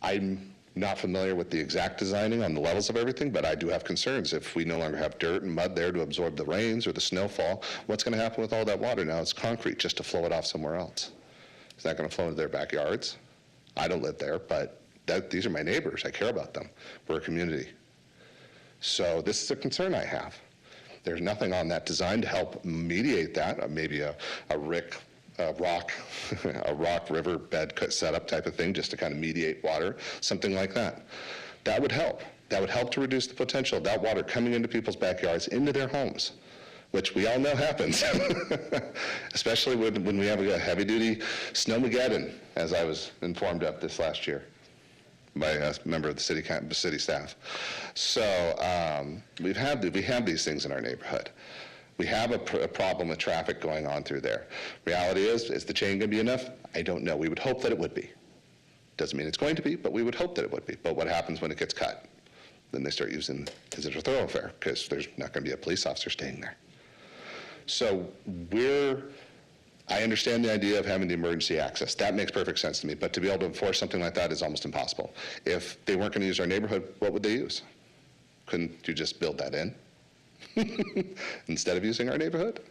I'm not familiar with the exact designing on the levels of everything, but I do have concerns. If we no longer have dirt and mud there to absorb the rains or the snowfall, what's going to happen with all that water? Now it's concrete just to flow it off somewhere else. Is that going to flow into their backyards? I don't live there, but these are my neighbors. I care about them. We're a community. So this is a concern I have. There's nothing on that design to help mediate that. Maybe a rock river bed setup type of thing, just to kind of mediate water, something like that. That would help. That would help to reduce the potential of that water coming into people's backyards, into their homes, which we all know happens, especially when we have a heavy-duty snowmageddon, as I was informed of this last year by a member of the city staff. So we have these things in our neighborhood. We have a problem with traffic going on through there. Reality is the chain going to be enough? I don't know. We would hope that it would be. Doesn't mean it's going to be, but we would hope that it would be. But what happens when it gets cut? Then they start using, is it a thoroughfare? Because there's not going to be a police officer staying there. So I understand the idea of having the emergency access. That makes perfect sense to me. But to be able to enforce something like that is almost impossible. If they weren't going to use our neighborhood, what would they use? Couldn't you just build that in? Instead of using our neighborhood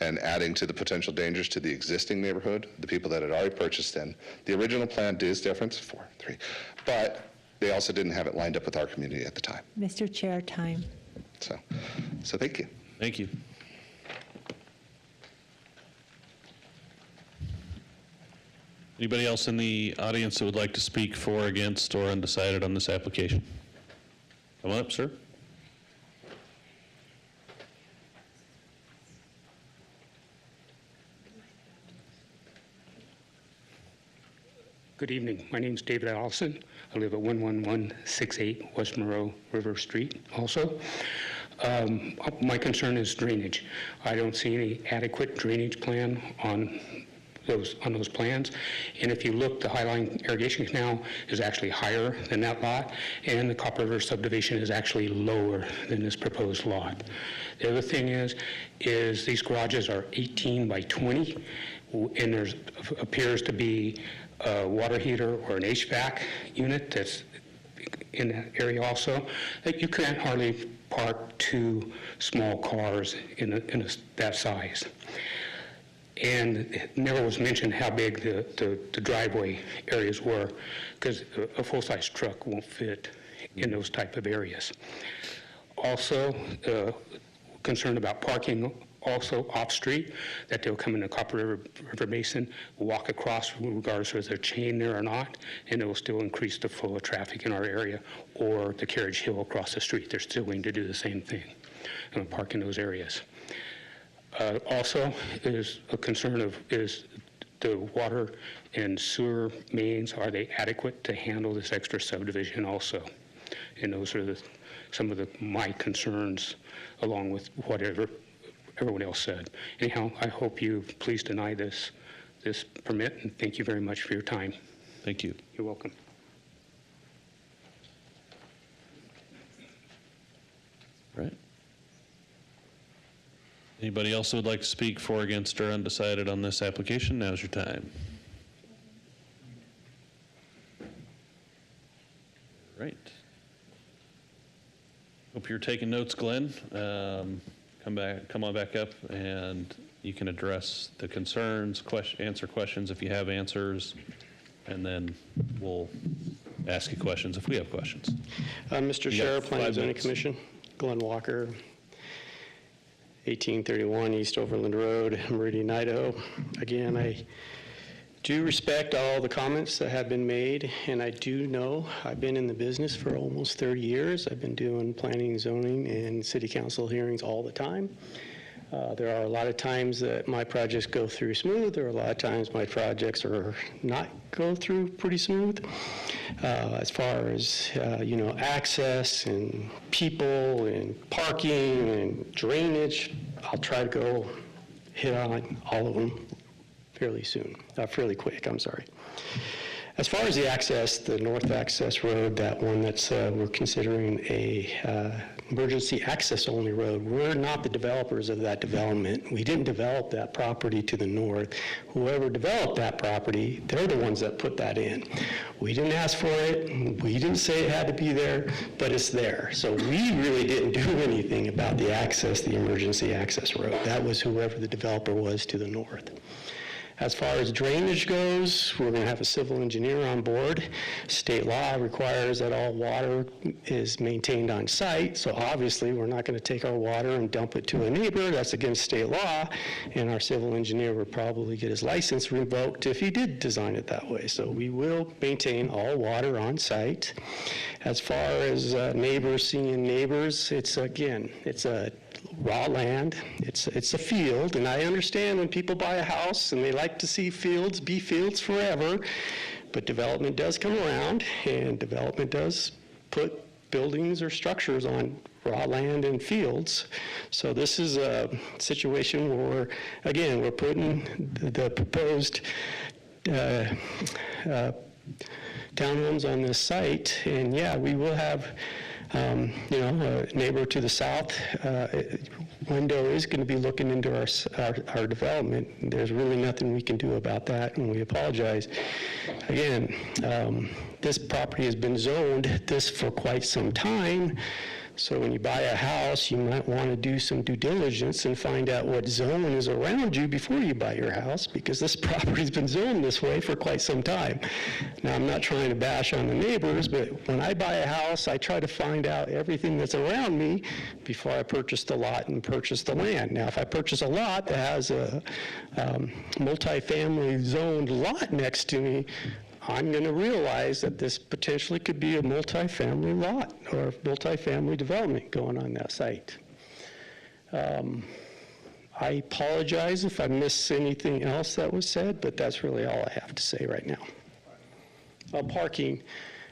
and adding to the potential dangers to the existing neighborhood, the people that had already purchased in. The original plan is different, 4, 3, but they also didn't have it lined up with our community at the time. Mr. Chair, time. So thank you. Thank you. Anybody else in the audience that would like to speak for, against, or undecided on this application? Come on up, sir. Good evening. My name is David Allison. I live at 11168 West Monroe River Street also. My concern is drainage. I don't see any adequate drainage plan on those plans. And if you look, the Highline Irrigation Canal is actually higher than that lot, and the Copper River subdivision is actually lower than this proposed lot. The other thing is these garages are 18 by 20, and there appears to be a water heater or an HVAC unit that's in that area also, that you can't hardly park 2 small cars in that size. And it never was mentioned how big the driveway areas were, because a full-size truck won't fit in those type of areas. Also, concerned about parking also off-street, that they'll come in the Copper River Basin, walk across regardless of their chain there or not, and it will still increase the flow of traffic in our area, or the Carriage Hill across the street. They're still going to do the same thing, park in those areas. Also, is a concern of is the water and sewer mains, are they adequate to handle this extra subdivision also? And those are some of my concerns, along with whatever everyone else said. Anyhow, I hope you please deny this permit, and thank you very much for your time. Thank you. You're welcome. Right. Anybody else who would like to speak for, against, or undecided on this application? Now's your time. Right. Hope you're taking notes, Glenn. Come on back up, and you can address the concerns, answer questions if you have answers, and then we'll ask you questions if we have questions. Mr. Chair, Planning and Zoning Commission, Glenn Walker, 1831 East Overland Road, Meridian, Idaho. Again, I do respect all the comments that have been made, and I do know I've been in the business for almost 30 years. I've been doing planning, zoning, and city council hearings all the time. There are a lot of times that my projects go through smooth. There are a lot of times my projects are not go through pretty smooth. As far as, access and people and parking and drainage, I'll try to go hit on all of them fairly quick, I'm sorry. As far as the access, the north access road, that one that's we're considering a emergency access only road, we're not the developers of that development. We didn't develop that property to the north. Whoever developed that property, they're the ones that put that in. We didn't ask for it. We didn't say it had to be there, but it's there. So we really didn't do anything about the access, the emergency access road. That was whoever the developer was to the north. As far as drainage goes, we're going to have a civil engineer on board. State law requires that all water is maintained on site, so obviously we're not going to take our water and dump it to a neighbor. That's against state law, and our civil engineer would probably get his license revoked if he did design it that way. So we will maintain all water on site. As far as neighbors seeing neighbors, it's a raw land. It's a field, and I understand when people buy a house and they like to see fields be fields forever, but development does come around, and development does put buildings or structures on raw land and fields. So this is a situation where, again, we're putting the proposed townhomes on this site, and yeah, we will have a neighbor to the south window is going to be looking into our development. There's really nothing we can do about that, and we apologize. Again, this property has been zoned this for quite some time. So when you buy a house, you might want to do some due diligence and find out what zone is around you before you buy your house, because this property's been zoned this way for quite some time. Now, I'm not trying to bash on the neighbors, but when I buy a house, I try to find out everything that's around me before I purchase the lot and purchase the land. Now, if I purchase a lot that has a multifamily zoned lot next to me, I'm going to realize that this potentially could be a multifamily lot or multifamily development going on that site. I apologize if I missed anything else that was said, but that's really all I have to say right now. Parking.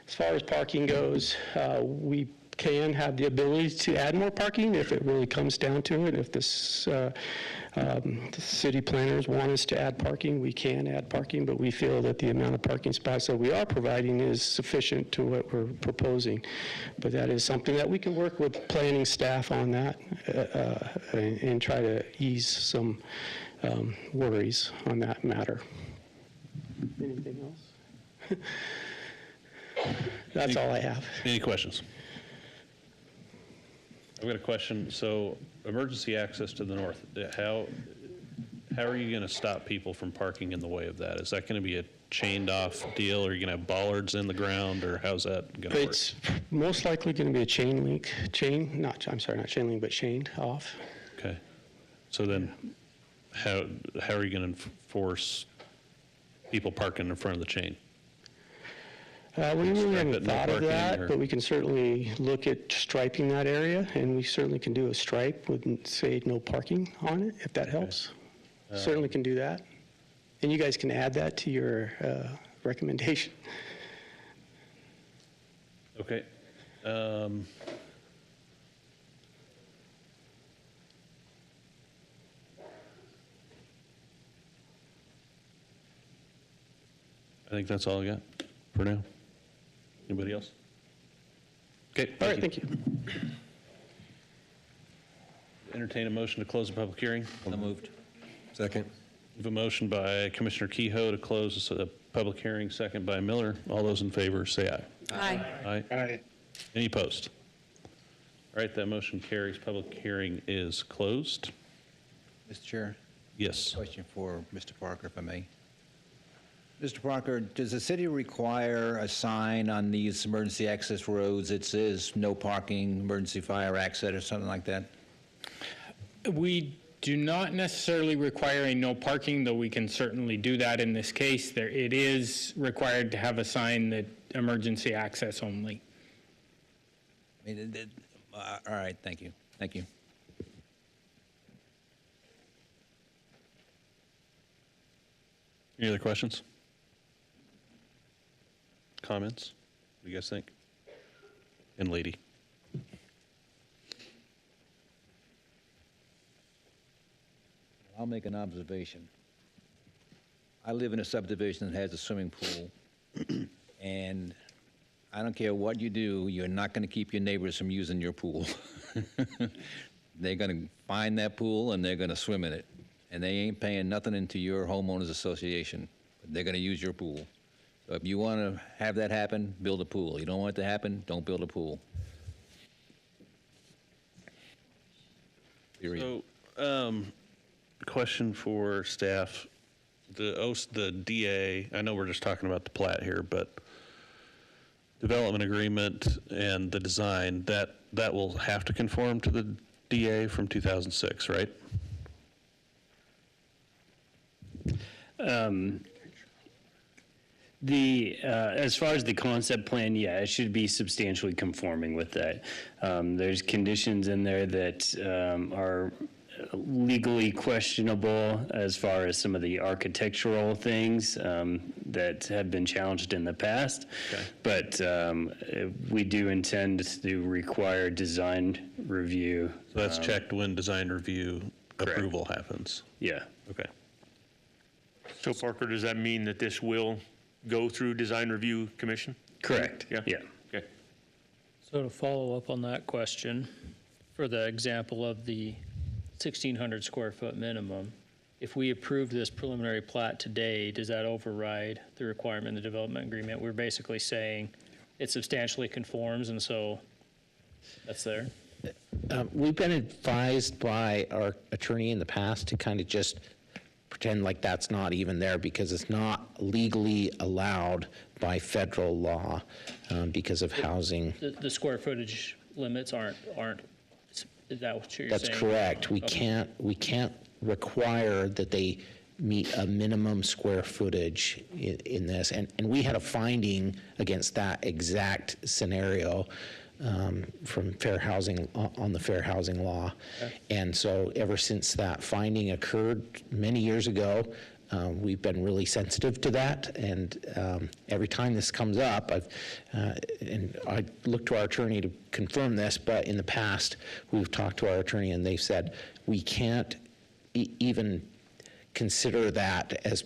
As far as parking goes, we can have the ability to add more parking if it really comes down to it. If the city planners want us to add parking, we can add parking, but we feel that the amount of parking spots that we are providing is sufficient to what we're proposing. But that is something that we can work with planning staff on that and try to ease some worries on that matter. Anything else? That's all I have. Any questions? I've got a question. So emergency access to the north, how are you going to stop people from parking in the way of that? Is that going to be a chained off deal? Or are you going to have bollards in the ground, or how's that going to work? It's most likely going to be a chain link, not chain link, but chained off. Okay. So then how are you going to enforce people parking in front of the chain? We really Stripe haven't it, no thought of parking, that, or- but we can certainly look at striping that area, and we certainly can do a stripe with, say, no parking on it, if that helps. Certainly can do that. And you guys can add that to your recommendation. Okay. I think that's all I got for now. Anybody else? Okay. All right, thank you. Entertain a motion to close the public hearing. So moved. Second. We have a motion by Commissioner Kehoe to close the public hearing, second by Miller. All those in favor, say aye. Aye. Aye. Any opposed? All right, that motion carries. Public hearing is closed. Mr. Chair, Yes. question for Mr. Parker, if I may. Mr. Parker, does the city require a sign on these emergency access roads that says no parking, emergency fire exit, or something like that? We do not necessarily require a no parking, though we can certainly do that in this case. It is required to have a sign that emergency access only. I mean, all right, thank you. Thank you. Any other questions? Comments? What do you guys think? And lady? I'll make an observation. I live in a subdivision that has a swimming pool, and I don't care what you do, you're not going to keep your neighbors from using your pool. They're going to find that pool and they're going to swim in it, and they ain't paying nothing into your homeowners association. They're going to use your pool. So if you want to have that happen, build a pool. You don't want it to happen, don't build a pool. Period. So, question for staff. The DA, I know we're just talking about the plat here, but development agreement and the design, that will have to conform to the DA from 2006, right? As far as the concept plan, yeah, it should be substantially conforming with that. There's conditions in there that are legally questionable as far as some of the architectural things that have been challenged in the past. Okay. But we do intend to require design review. So that's checked when design review approval happens. Yeah. Okay. So Parker, does that mean that this will go through Design Review Commission? Correct. Yeah? Yeah. Okay. So to follow up on that question, for the example of the 1,600 square foot minimum, if we approve this preliminary plat today, does that override the requirement in the development agreement? We're basically saying it substantially conforms, and so that's there. We've been advised by our attorney in the past to kind of just pretend like that's not even there because it's not legally allowed by federal law because of housing. The square footage limits aren't, is that what you're saying? That's correct. We Okay. can't require that they meet a minimum square footage in this. And we had a finding against that exact scenario from fair housing, on the fair housing law. Okay. And so ever since that finding occurred many years ago, we've been really sensitive to that. And every time this comes up, and I look to our attorney to confirm this, but in the past, we've talked to our attorney and they've said, we can't even consider that as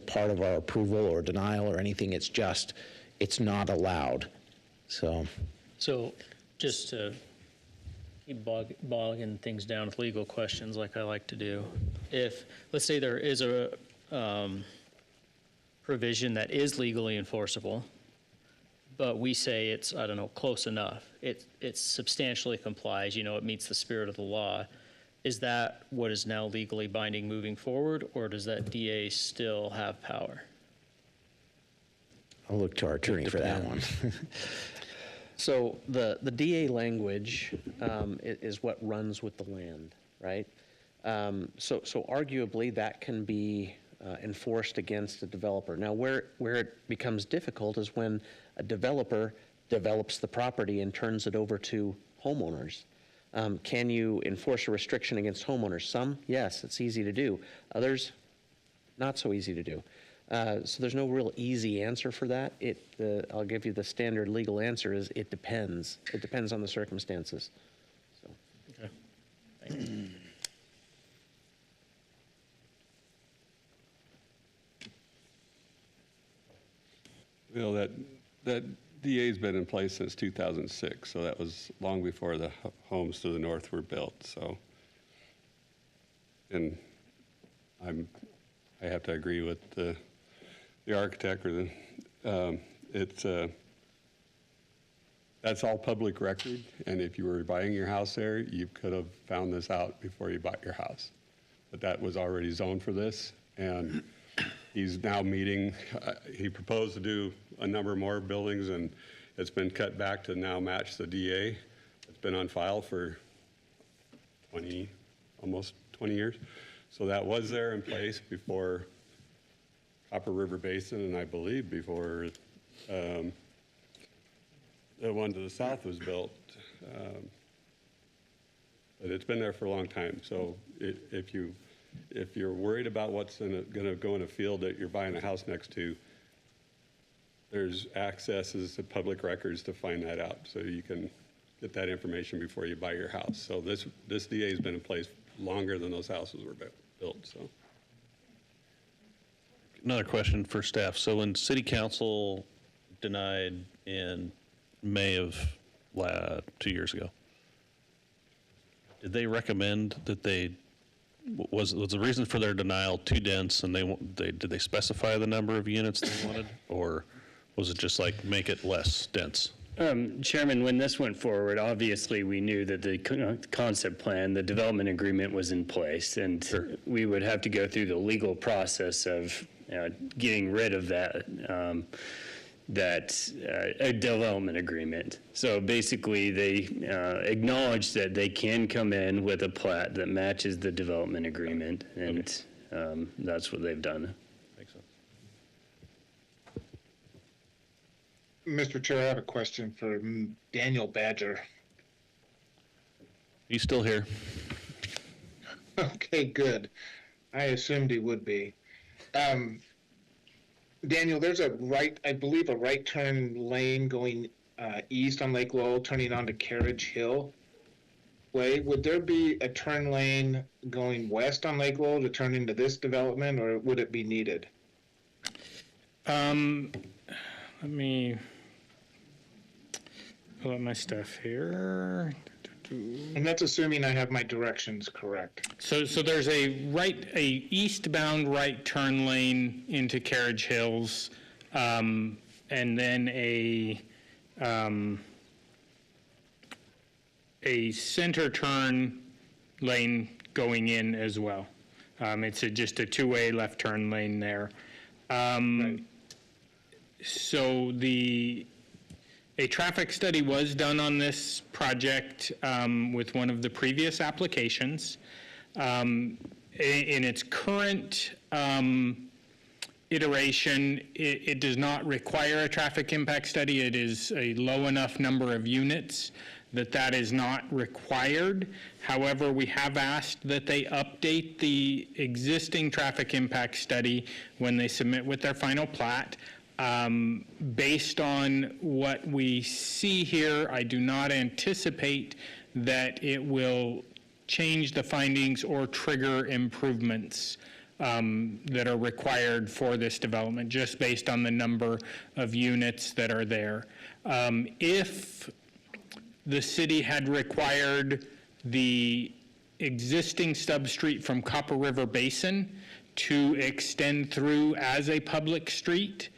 part of our approval or denial or anything. It's just, it's not allowed. So just to keep bogging things down with legal questions like I like to do, if, let's say there is a provision that is legally enforceable, but we say it's, I don't know, close enough. It substantially complies, it meets the spirit of the law. Is that what is now legally binding moving forward, or does that DA still have power? I'll look to our attorney for that one. So the DA language is what runs with the land, right? So arguably that can be enforced against a developer. Now where it becomes difficult is when a developer develops the property and turns it over to homeowners. Can you enforce a restriction against homeowners? Some, yes, it's easy to do. Others, not so easy to do. So there's no real easy answer for that. I'll give you the standard legal answer is it depends. It depends on the circumstances. So. Okay. Thank you. Well, that DA's been in place since 2006, so that was long before the homes to the north were built. So, and I have to agree with the architect or that's all public record. And if you were buying your house there, you could have found this out before you bought your house. But that was already zoned for this, and he's now meeting. He proposed to do a number more buildings, and it's been cut back to now match the DA. It's been on file for almost 20 years. So that was there in place before Copper River Basin, and I believe before the one to the south was built. But it's been there for a long time. So if you're worried about what's going to go in a field that you're buying a house next to, there's accesses to public records to find that out. So you can get that information before you buy your house. So this DA has been in place longer than those houses were built. So. Another question for staff. So when City Council denied in May of 2 years ago, did they recommend that was the reason for their denial too dense, and did they specify the number of units they wanted, or was it just like make it less dense? Chairman, when this went forward, obviously we knew that the concept plan, the development agreement was in place, and sure, we would have to go through the legal process of getting rid of that a development agreement. So basically they acknowledge that they can come in with a plat that matches the development agreement, and that's what they've done. Makes sense. Mr. Chair, I have a question for Daniel Badger. He's still here. Okay, good. I assumed he would be. Daniel, there's I believe a right turn lane going east on Lake Lowell, turning onto Carriage Hill Way. Would there be a turn lane going west on Lake Lowell to turn into this development, or would it be needed? Let me pull up my stuff here. And that's assuming I have my directions correct. So there's a eastbound right turn lane into Carriage Hills, and then a center turn lane going in as well. It's just a two-way left turn lane there. Right. So a traffic study was done on this project with one of the previous applications. In its current iteration, it does not require a traffic impact study. It is a low enough number of units that is not required. However, we have asked that they update the existing traffic impact study when they submit with their final plat. Based on what we see here, I do not anticipate that it will change the findings or trigger improvements that are required for this development, just based on the number of units that are there. If the city had required the existing substreet from Copper River Basin to extend through as a public street,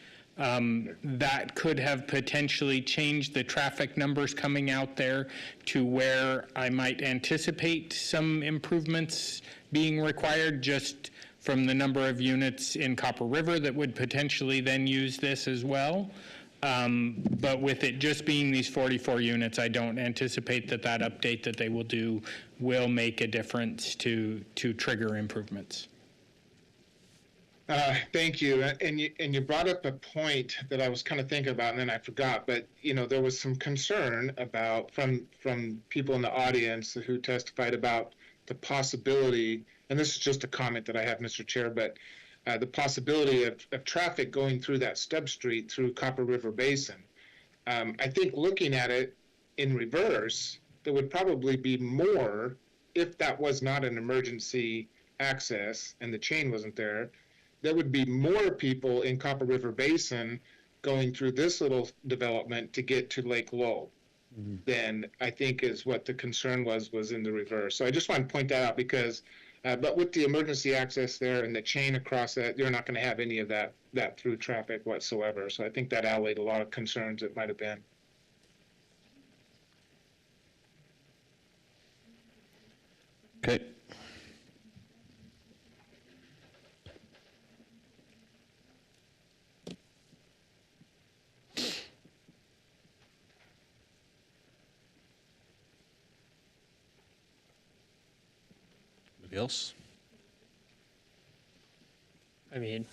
That could have potentially changed the traffic numbers coming out there to where I might anticipate some improvements being required just from the number of units in Copper River that would potentially then use this as well. But with it just being these 44 units, I don't anticipate that that update that they will do will make a difference to trigger improvements. Thank you. And you brought up a point that I was kind of thinking about, and then I forgot. But there was some concern about from people in the audience who testified about the possibility, and this is just a comment that I have, Mr. Chair, but the possibility of traffic going through that stub street through Copper River Basin. I think looking at it in reverse, there would probably be more if that was not an emergency access and the chain wasn't there. There would be more people in Copper River Basin going through this little development to get to Lake Lowell than I think is what the concern was in the reverse. So I just want to point that out because, but with the emergency access there and the chain across that, you're not going to have any of that through traffic whatsoever. So I think that allayed a lot of concerns that might have been. Okay. Anybody else? I mean,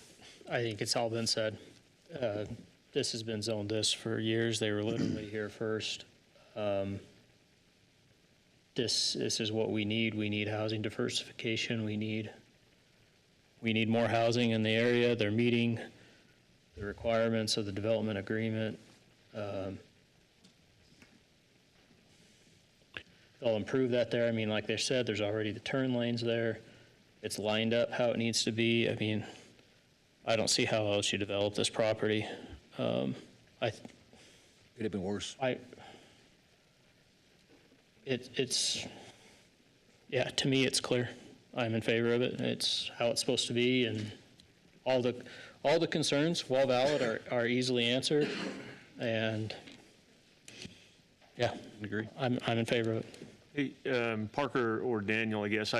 I think it's all been said. This has been zoned this for years. They were literally here first. This is what we need. We need housing diversification. We need more housing in the area. They're meeting the requirements of the development agreement. They'll improve that there. I mean, like they said, there's already the turn lanes there. It's lined up how it needs to be. I mean, I don't see how else you develop this property. Could have been worse. Yeah, to me, it's clear. I'm in favor of it. It's how it's supposed to be, and all the concerns, while valid, are easily answered. And yeah, agree. I'm in favor of it. Hey, Parker or Daniel, I guess,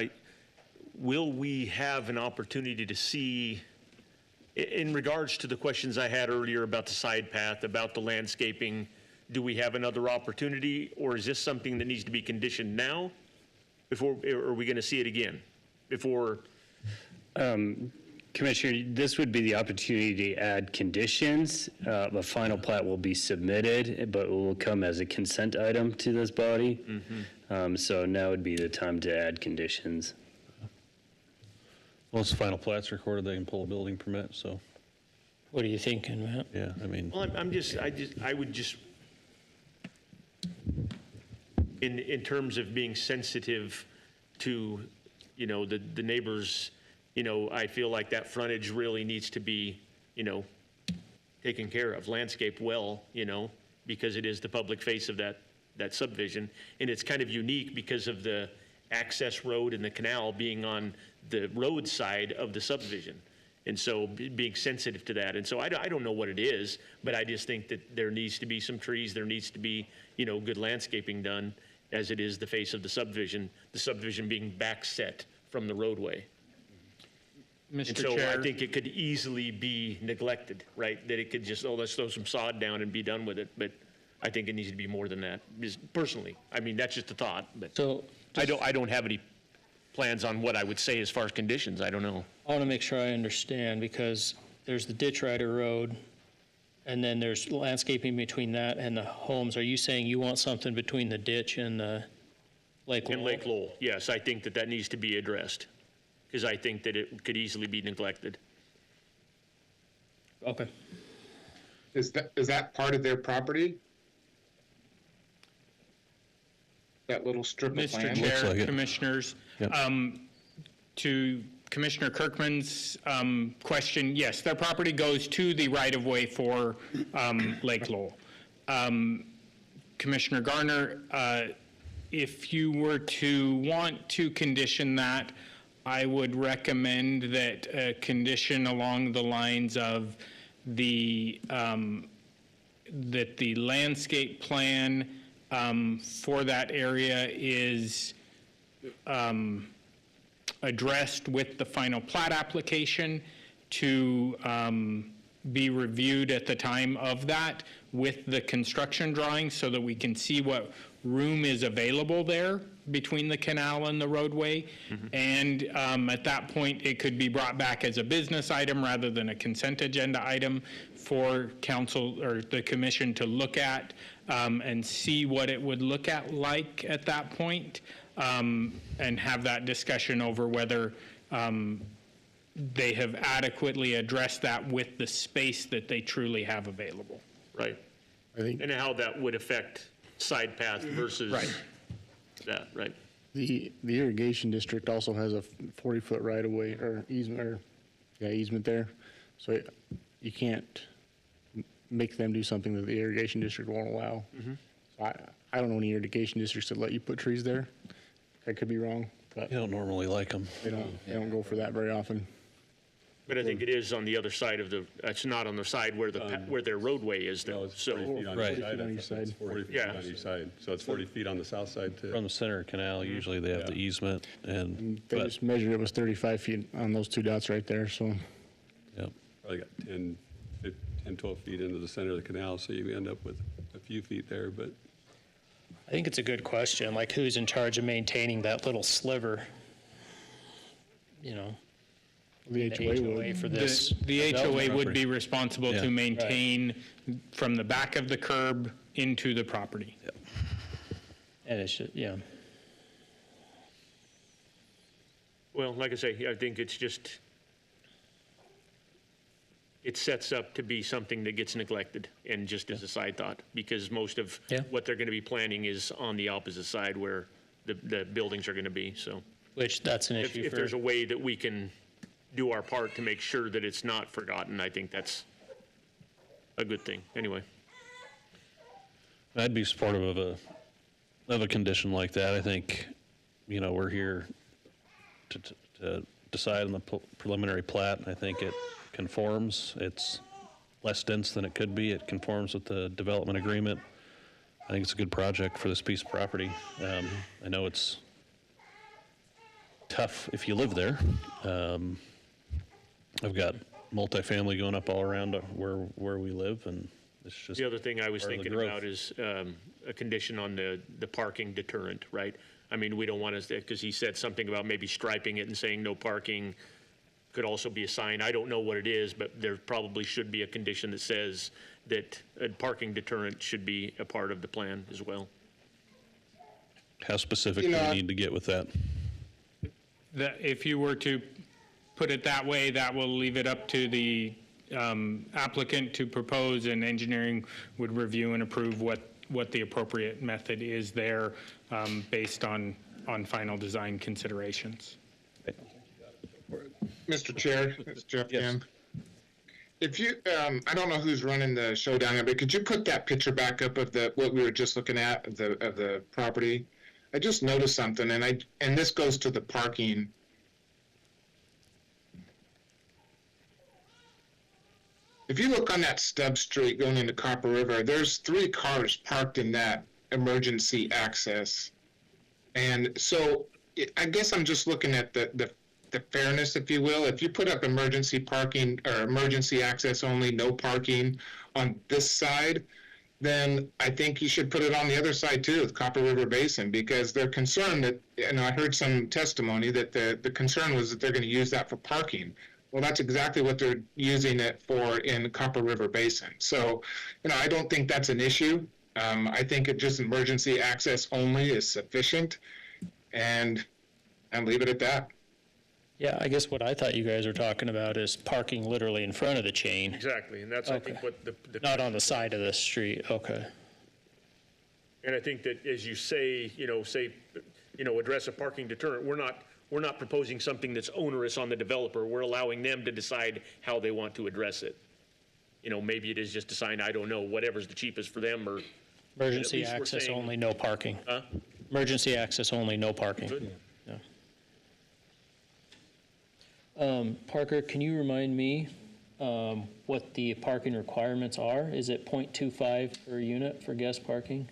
will we have an opportunity to see, in regards to the questions I had earlier about the side path, about the landscaping, do we have another opportunity, or is this something that needs to be conditioned now? Before, or are we going to see it again? Before? Commissioner, this would be the opportunity to add conditions. The final plat will be submitted, but it will come as a consent item to this body. So now would be the time to add conditions. Once the final plat's recorded, they can pull a building permit, so. What are you thinking, Matt? Yeah, I mean. Well, I would just, in terms of being sensitive to, the neighbors, I feel like that frontage really needs to be, taken care of, landscaped well, because it is the public face of that subdivision. And it's kind of unique because of the access road and the canal being on the road side of the subdivision. And so being sensitive to that. And so I don't know what it is, but I just think that there needs to be some trees, there needs to be, good landscaping done as it is the face of the subdivision being back set from the roadway. Mr. And so Chair. I think it could easily be neglected, right? That it could just, let's throw some sod down and be done with it. But I think it needs to be more than that, personally. I mean, that's just a thought, but So I don't have any plans on what I would say as far as conditions. I don't know. I want to make sure I understand, because there's the Ditch Rider Road, and then there's landscaping between that and the homes. Are you saying you want something between the ditch and the Lake Lowell? And Lake Lowell, yes, I think that needs to be addressed, because I think that it could easily be neglected. Okay. Is that part of their property? That little strip of Mr. land? Chair, Commissioners, to Commissioner Kirkman's question, yes, their property goes to the right-of-way for Lake Lowell. Commissioner Garner, if you were to want to condition that, I would recommend that a condition along the lines of that the landscape plan for that area is addressed with the final plat application to be reviewed at the time of that with the construction drawings so that we can see what room is available there between the canal and the roadway. And at that point, it could be brought back as a business item rather than a consent agenda item for council or the commission to look at and see what it would look like at that point, and have that discussion over whether they have adequately addressed that with the space that they truly have available. Right. And how that would affect side path versus that, right? The irrigation district also has a 40-foot right-of-way or easement there. So you can't make them do something that the irrigation district won't allow. So I don't know any irrigation districts that let you put trees there. I could be wrong, but You don't normally like them. they don't go for that very often. But I think it is on the other side of it's not on the side where where their roadway is though, It's 40 feet on Right. each side. On each side. It's 40 feet Yeah. on each side. So it's 40 feet on the south side too. From the center canal, usually they have the easement They but, just measured it was 35 feet on those two dots right there, so. yeah. Probably got 10, 12 feet into the center of the canal, so you end up with a few feet there, but I think it's a good question, like who's in charge of maintaining that little sliver? You know, The HOA would. for this. The HOA would property. be responsible Yeah. to maintain from the back of the curb into the property. And it should, yeah. Well, like I say, I think it's just, it sets up to be something that gets neglected, and just as a side thought, because most of what they're going to be planning is on the opposite side where the buildings are going to be, so. Which, that's an issue If there's a way that we can do our part to make sure that it's not forgotten, I think that's a good thing, anyway. I'd be supportive of a condition like that. I think, we're here to decide on the preliminary plat. I think it conforms. It's less dense than it could be. It conforms with the development agreement. I think it's a good project for this piece of property. I know it's tough if you live there. I've got multifamily going up all around where we live, and it's just The other thing I was part of the thinking growth. about is a condition on the parking deterrent, right? I mean, we don't want to, because he said something about maybe striping it and saying no parking. Could also be a sign. I don't know what it is, but there probably should be a condition that says that a parking deterrent should be a part of the plan as well. How specific do you need to get with that? That if you were to put it that way, that will leave it up to the applicant to propose, and engineering would review and approve what the appropriate method is there based on final design considerations. Mr. Chair, it's Jeff again. If you, I don't know who's running the show down there, but could you put that picture back up of what we were just looking at of the property? I just noticed something, and this goes to the parking. If you look on that stub street going into Copper River, there's 3 cars parked in that emergency access. And so I guess I'm just looking at the fairness, if you will. If you put up emergency parking or emergency access only, no parking on this side, then I think you should put it on the other side too, with Copper River Basin, because they're concerned that, and I heard some testimony that the concern was that they're going to use that for parking. Well, that's exactly what they're using it for in Copper River Basin. So, I don't think that's an issue. I think it just emergency access only is sufficient, and leave it at that. Yeah, I guess what I thought you guys were talking about is parking literally in front of the chain. Exactly, and that's, I think, what the Not on the side of the street, okay. And I think that as you say, address a parking deterrent, we're not proposing something that's onerous on the developer. We're allowing them to decide how they want to address it. Maybe it is just a sign, I don't know, whatever's the cheapest for them, or. Emergency at least we're access saying- only, no parking. Huh? Emergency access only, no parking. Good. Yeah. Parker, can you remind me, what the parking requirements are? Is it 0.25 per unit for guest parking?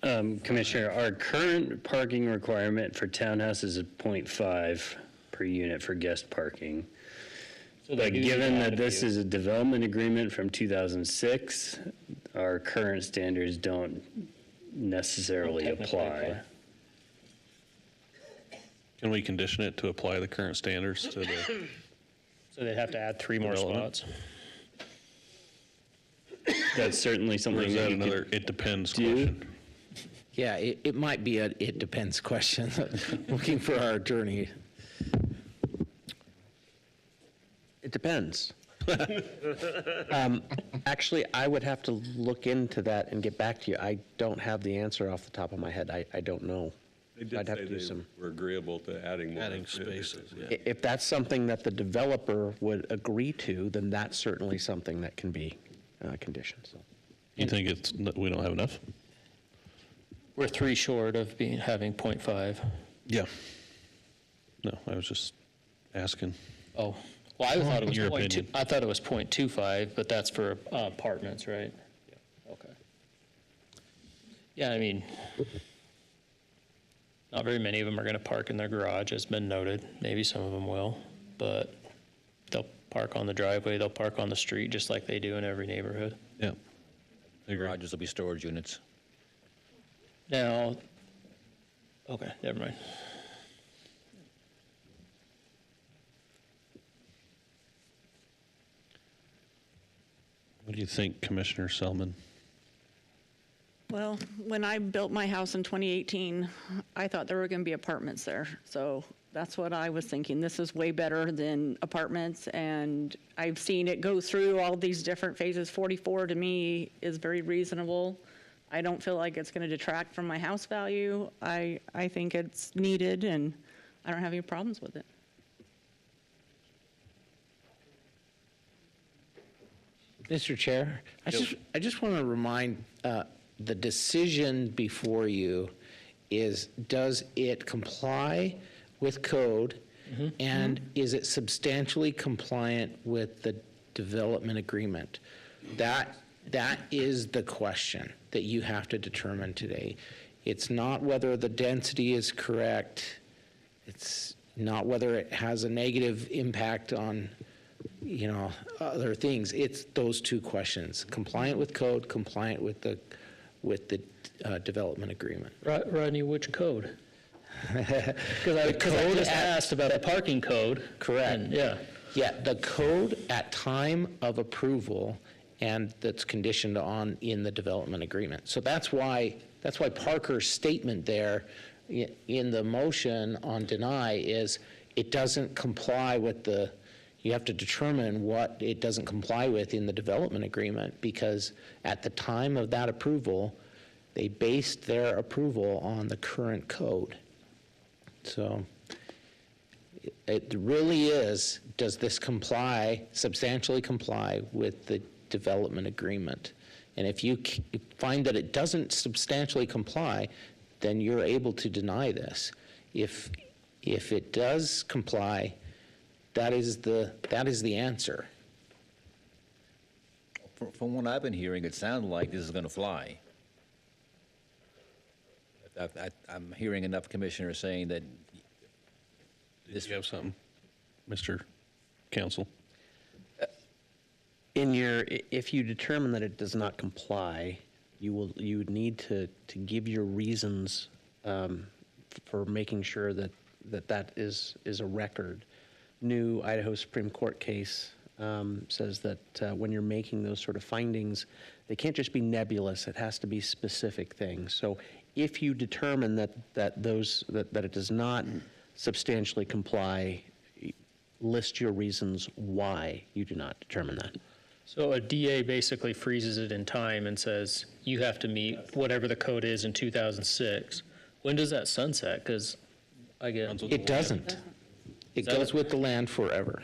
Commissioner, our current parking requirement for townhouses is 0.5 per unit for guest parking. So they But do given need to that add a this few. is a development agreement from 2006, our current standards don't necessarily Technically apply. Can we condition it to apply the current standards to the, So they'd have to add 3 more Development. spots. That's certainly or something is that that you could another it depends do. question? Yeah, it might be a it depends question, looking for our attorney. It depends. Actually, I would have to look into that and get back to you. I don't have the answer off the top of my head. I don't know. They did I'd have say to do they some. were agreeable to adding more. Adding spaces, yeah. If that's something that the developer would agree to, then that's certainly something that can be conditioned, so. You think we don't have enough? We're 3 short of having 0.5. Yeah. No, I was just asking. Oh, well, I thought it was Your 0.2. opinion. I thought it was 0.25, but that's for apartments, right? Okay. Yeah, I mean, not very many of them are going to park in their garage, as been noted. Maybe some of them will, but they'll park on the driveway, they'll park on the street, just like they do in every neighborhood. Yeah. Garages will be storage units. Now, okay, never mind. What do you think, Commissioner Selman? Well, when I built my house in 2018, I thought there were going to be apartments there. So that's what I was thinking. This is way better than apartments, and I've seen it go through all these different phases. 44 to me is very reasonable. I don't feel like it's going to detract from my house value. I think it's needed, and I don't have any problems with it. Mr. Chair, I just want to remind, the decision before you is, does it comply with code? And is it substantially compliant with the development agreement? That is the question that you have to determine today. It's not whether the density is correct. It's not whether it has a negative impact on, other things. It's those two questions: compliant with code, compliant with the development agreement. Rodney, which code? Because I just asked about the parking code. Correct. Yeah. Yeah, the code at time of approval, and that's conditioned on in the development agreement. So that's why Parker's statement there in the motion on deny is it doesn't comply with you have to determine what it doesn't comply with in the development agreement, because at the time of that approval, they based their approval on the current code. So it really is, does this substantially comply with the development agreement? And if you find that it doesn't substantially comply, then you're able to deny this. If it does comply, that is the answer. From what I've been hearing, it sounds like this is going to fly. I'm hearing enough commissioners saying that Did you have something, Mr. Counsel? If you determine that it does not comply, you would need to give your reasons for making sure that is a record. New Idaho Supreme Court case says that when you're making those sort of findings, they can't just be nebulous. It has to be specific things. So if you determine that it does not substantially comply, list your reasons why you do not determine that. So a DA basically freezes it in time and says, you have to meet whatever the code is in 2006. When does that sunset? Because I get. It doesn't. It goes with the land forever.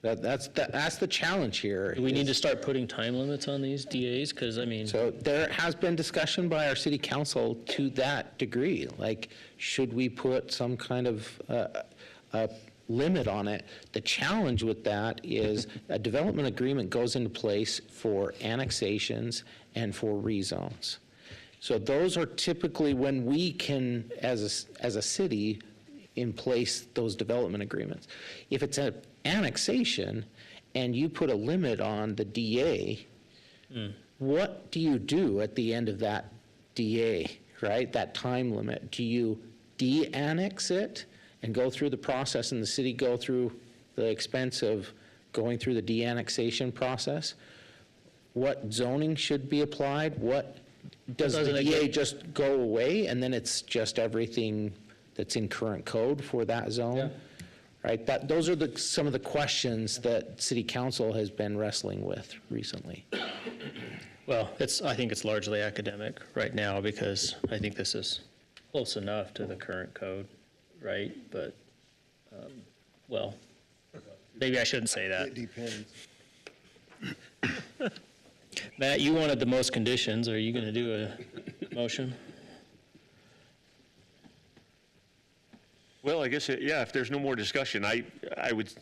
That's the challenge here. Do we need to start putting time limits on these DAs? Because, I mean. So there has been discussion by our city council to that degree. Like, should we put some kind of limit on it. The challenge with that is a development agreement goes into place for annexations and for rezones. So those are typically when we can, as a city, in place those development agreements. If it's an annexation and you put a limit on the DA, what do you do at the end of that DA, right? That time limit? Do you de-annex it and go through the process and the city go through the expense of going through the de-annexation process? What zoning should be applied? What, does the DA just go away and then it's just everything that's in current code for that zone? Right, those are some of the questions that City Council has been wrestling with recently. Well, I think it's largely academic right now because I think this is close enough to the current code, right? But, well, maybe I shouldn't say that. It depends. Matt, you wanted the most conditions. Are you going to do a motion? Well, I guess, yeah, if there's no more discussion, I would,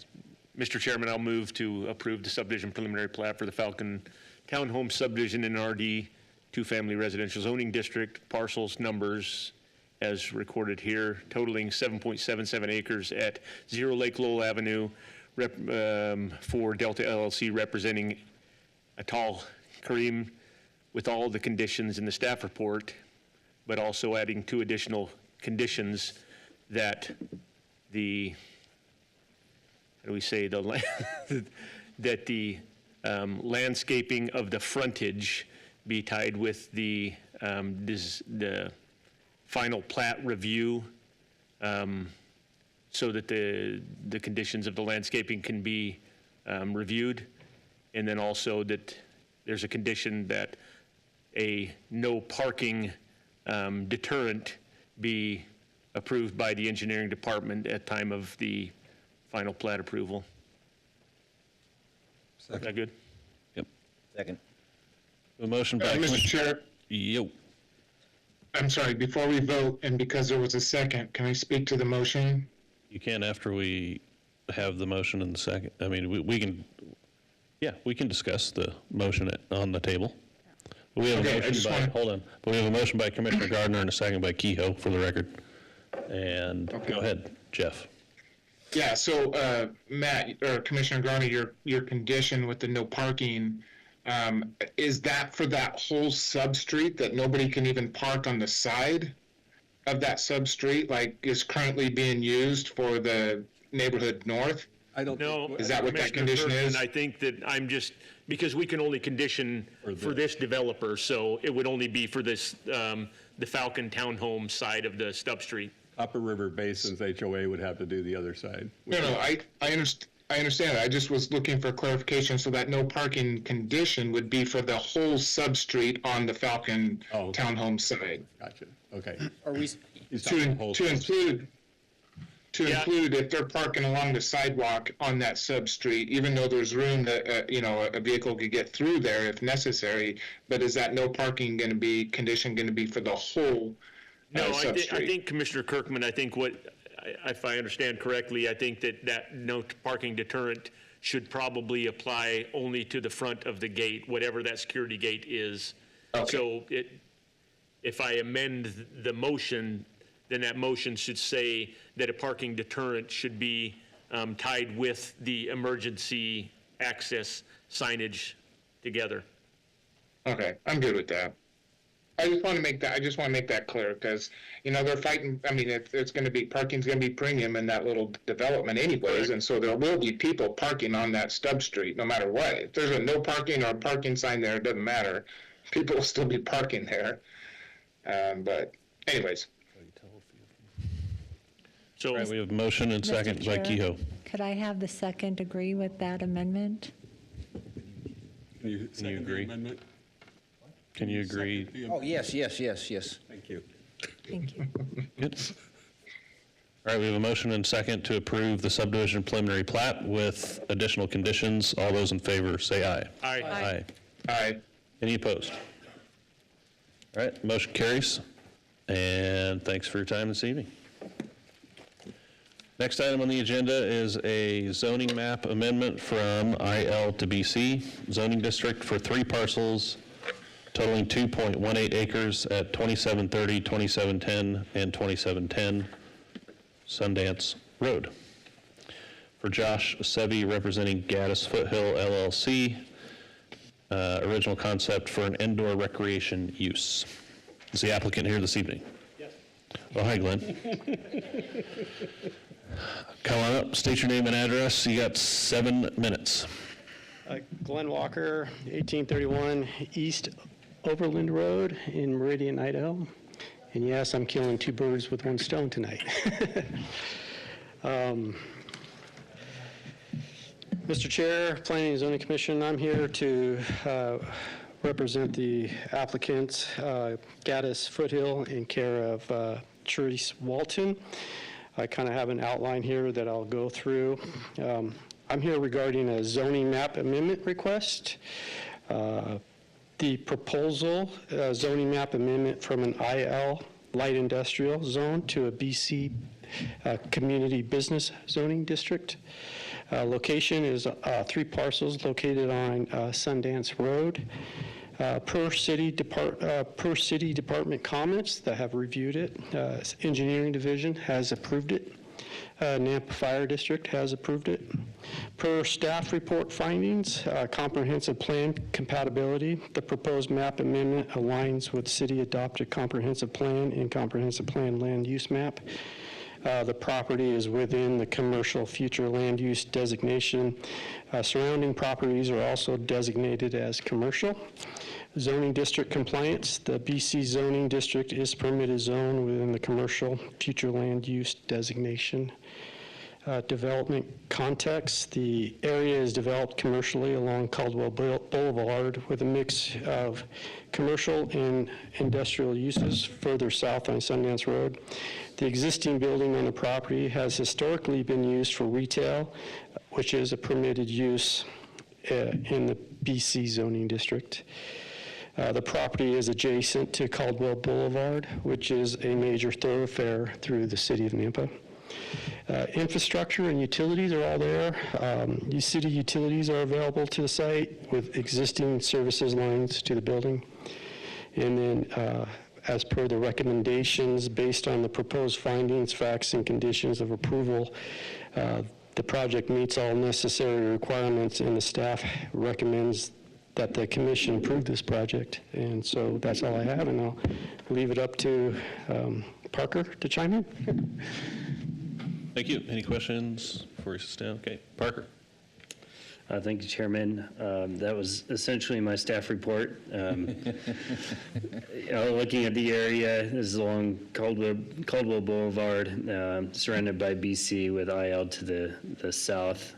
Mr. Chairman, I'll move to approve the subdivision preliminary plat for the Falcon Townhome subdivision in RD, two-family residential zoning district, parcels numbers as recorded here, totaling 7.77 acres at 0 Lake Lowell Avenue for Delta LLC representing Atal Kareem with all the conditions in the staff report, but also adding 2 additional conditions that the, how do we say, that the landscaping of the frontage be tied with the final plat review, so that the conditions of the landscaping can be reviewed, and then also that there's a condition that a no parking deterrent be approved by the engineering department at time of the final plat approval. Is that good? Yep. Second. A motion by Mr. Chair, Yo. I'm sorry, before we vote, and because there was a second, can I speak to the motion? You can after we have the motion in the second. I mean, we can, yeah, we can discuss the motion on the table. But we have a motion by, hold on, but we have a motion by Commissioner Gardner and a second by Kehoe for the record. And go ahead, Jeff. Yeah, so Matt, or Commissioner Garner, your condition with the no parking, is that for that whole substreet that nobody can even park on the side of that substreet, like is currently being used for the neighborhood north? I don't know. Is that what that condition is? I think that I'm just, because we can only condition for this developer, so it would only be for this, the Falcon Townhome side of the Stub Street. Upper River Basin's HOA would have to do the other side. No, I understand. I just was looking for clarification so that no parking condition would be for the whole substreet on the Falcon Townhome side. Gotcha. Okay. Are we? To include if they're parking along the sidewalk on that substreet, even though there's room that a vehicle could get through there if necessary. But is that no parking going to be condition going to be for the whole? No, I think Commissioner Kirkman, I think if I understand correctly, I think that no parking deterrent should probably apply only to the front of the gate, whatever that security gate is. Okay. So if I amend the motion, then that motion should say that a parking deterrent should be tied with the emergency access signage together. Okay, I'm good with that. I just want to make that clear because, they're fighting. I mean, it's going to be parking's going to be premium in that little development anyways. Correct. And so there will be people parking on that stub street no matter what. If there's a no parking or a parking sign there, it doesn't matter. People will still be parking there. But anyways. So we have a motion and second by Kehoe. Could I have the second agree with that amendment? Can you agree? Can you agree? Oh, yes. Thank you. Thank you. Good. All right, we have a motion and second to approve the subdivision preliminary plat with additional conditions. All those in favor say aye. Aye. Aye. Aye. Any opposed? All right, motion carries. And thanks for your time this evening. Next item on the agenda is a zoning map amendment from IL to BC zoning district for 3 parcels totaling 2.18 acres at 2730, 2710, and 2710 Sundance Road. For Josh Sevi, representing Gaddis Foothill LLC, original concept for an indoor recreation use. Is the applicant here this evening? Yes. Oh, hi, Glenn. Come on up, state your name and address. You got 7 minutes. Glenn Walker, 1831 East Overland Road in Meridian, Idaho. And yes, I'm killing 2 birds with 1 stone tonight. Mr. Chair, Planning and Zoning Commission, I'm here to represent the applicant, Gaddis Foothill, in care of Therese Walton. I kind of have an outline here that I'll go through. I'm here regarding a zoning map amendment request. The proposal, zoning map amendment from an IL light industrial zone to a BC community business zoning district. Location is 3 parcels located on Sundance Road. Per city department comments that have reviewed it, engineering division has approved it. Nampa Fire District has approved it. Per staff report findings, comprehensive plan compatibility, the proposed map amendment aligns with city adopted comprehensive plan and comprehensive plan land use map. The property is within the commercial future land use designation. Surrounding properties are also designated as commercial. Zoning district compliance, the BC zoning district is permitted zone within the commercial future land use designation. Development context, the area is developed commercially along Caldwell Boulevard with a mix of commercial and industrial uses further south on Sundance Road. The existing building on the property has historically been used for retail, which is a permitted use in the BC zoning district. The property is adjacent to Caldwell Boulevard, which is a major thoroughfare through the city of Nampa. Infrastructure and utilities are all there. City utilities are available to the site with existing services lines to the building. And then as per the recommendations based on the proposed findings, facts, and conditions of approval, the project meets all necessary requirements, and the staff recommends that the commission approve this project. And so that's all I have, and I'll leave it up to Parker to chime in. Thank you. Any questions before we sit down? Okay, Parker. Thank you, Chairman. That was essentially my staff report. Looking at the area, this is along Caldwell Boulevard, surrounded by BC with IL to the south.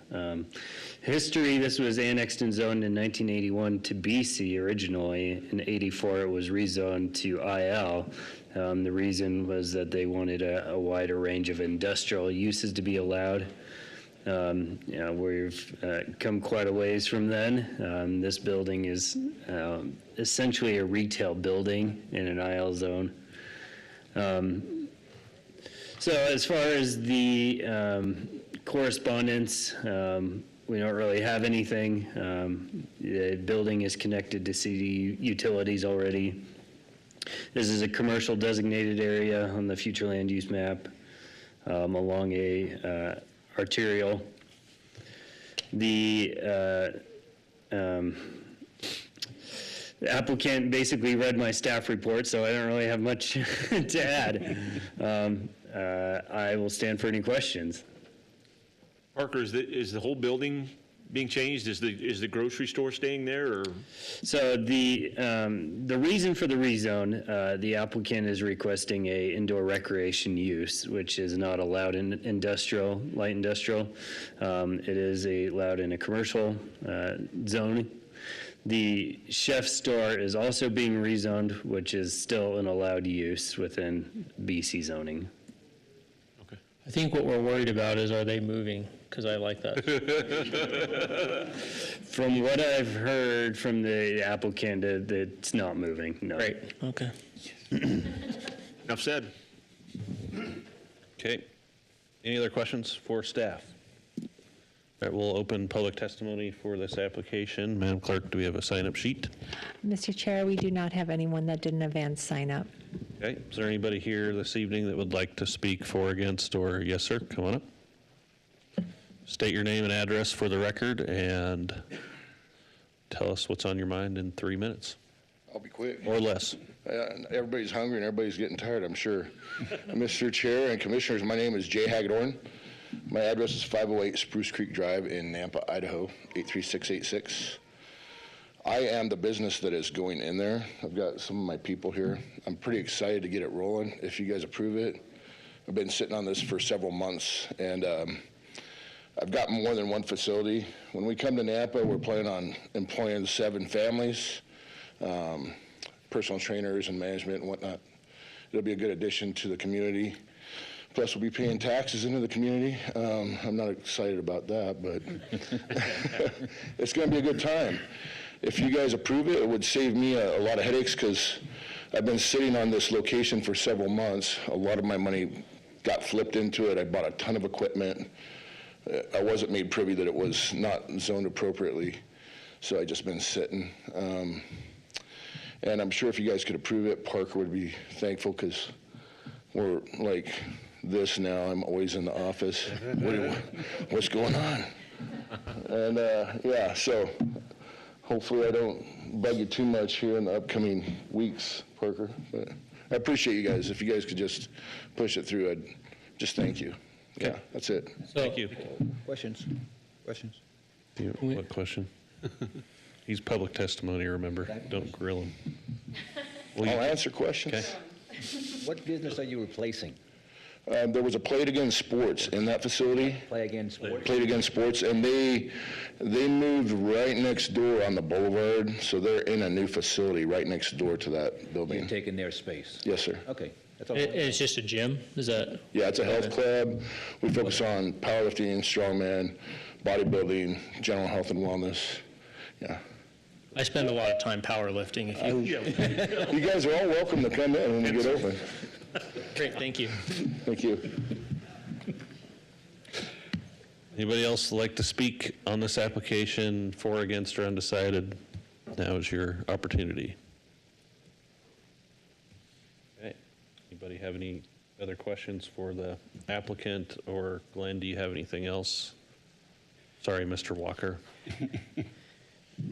History, this was annexed and zoned in 1981 to BC originally. In 84, it was rezoned to IL. The reason was that they wanted a wider range of industrial uses to be allowed. We've come quite a ways from then. This building is essentially a retail building in an IL zone. So as far as the correspondence, we don't really have anything. The building is connected to city utilities already. This is a commercial designated area on the future land use map along a arterial. The applicant basically read my staff report, so I don't really have much to add. I will stand for any questions. Parker, is the whole building being changed? Is the grocery store staying there, or? So the reason for the rezone, the applicant is requesting a indoor recreation use, which is not allowed in industrial, light industrial. It is allowed in a commercial zone. The chef store is also being rezoned, which is still an allowed use within BC zoning. I think what we're worried about is, are they moving? Because I like that. From what I've heard from the applicant, it's not moving, no. Great, okay. Enough said. Okay. Any other questions for staff? All right, we'll open public testimony for this application. Madam Clerk, do we have a sign-up sheet? Mr. Chair, we do not have anyone that did an advance sign up. Okay, is there anybody here this evening that would like to speak for, against, or yes, sir? Come on up. State your name and address for the record and tell us what's on your mind in 3 minutes. I'll be quick. Or less. Everybody's hungry and everybody's getting tired, I'm sure. Mr. Chair and Commissioners, my name is Jay Hagedorn. My address is 508 Spruce Creek Drive in Nampa, Idaho, 83686. I am the business that is going in there. I've got some of my people here. I'm pretty excited to get it rolling if you guys approve it. I've been sitting on this for several months, and I've got more than one facility. When we come to Nampa, we're planning on employing 7 families, personal trainers and management and whatnot. It'll be a good addition to the community. Plus, we'll be paying taxes into the community. I'm not excited about that, but it's going to be a good time. If you guys approve it, it would save me a lot of headaches because I've been sitting on this location for several months. A lot of my money got flipped into it. I bought a ton of equipment. I wasn't made privy that it was not zoned appropriately, so I just been sitting. And I'm sure if you guys could approve it, Parker would be thankful because we're like this now. I'm always in the office. What's going on? And yeah, so hopefully I don't bug you too much here in the upcoming weeks, Parker. But I appreciate you guys. If you guys could just push it through, I'd just thank you. Yeah, that's it. Thank you. Questions? Questions? What question? He's public testimony, remember? Don't grill him. I'll answer questions. Okay. What business are you replacing? There was a Play It Again Sports in that facility. Play Again Sports? Play It Again Sports, and they moved right next door on the boulevard, so they're in a new facility right next door to that building. You're taking their space? Yes, sir. Okay. That's all. It's just a gym? Is that? Yeah, it's a health club. We focus on powerlifting, strongman, bodybuilding, general health and wellness. Yeah. I spend a lot of time powerlifting. If You guys are all welcome to come in when we get open. Great, thank you. Thank you. Anybody else like to speak on this application, for, against, or undecided? Now is your opportunity. Okay. Anybody have any other questions for the applicant, or Glenn, do you have anything else? Sorry, Mr. Walker.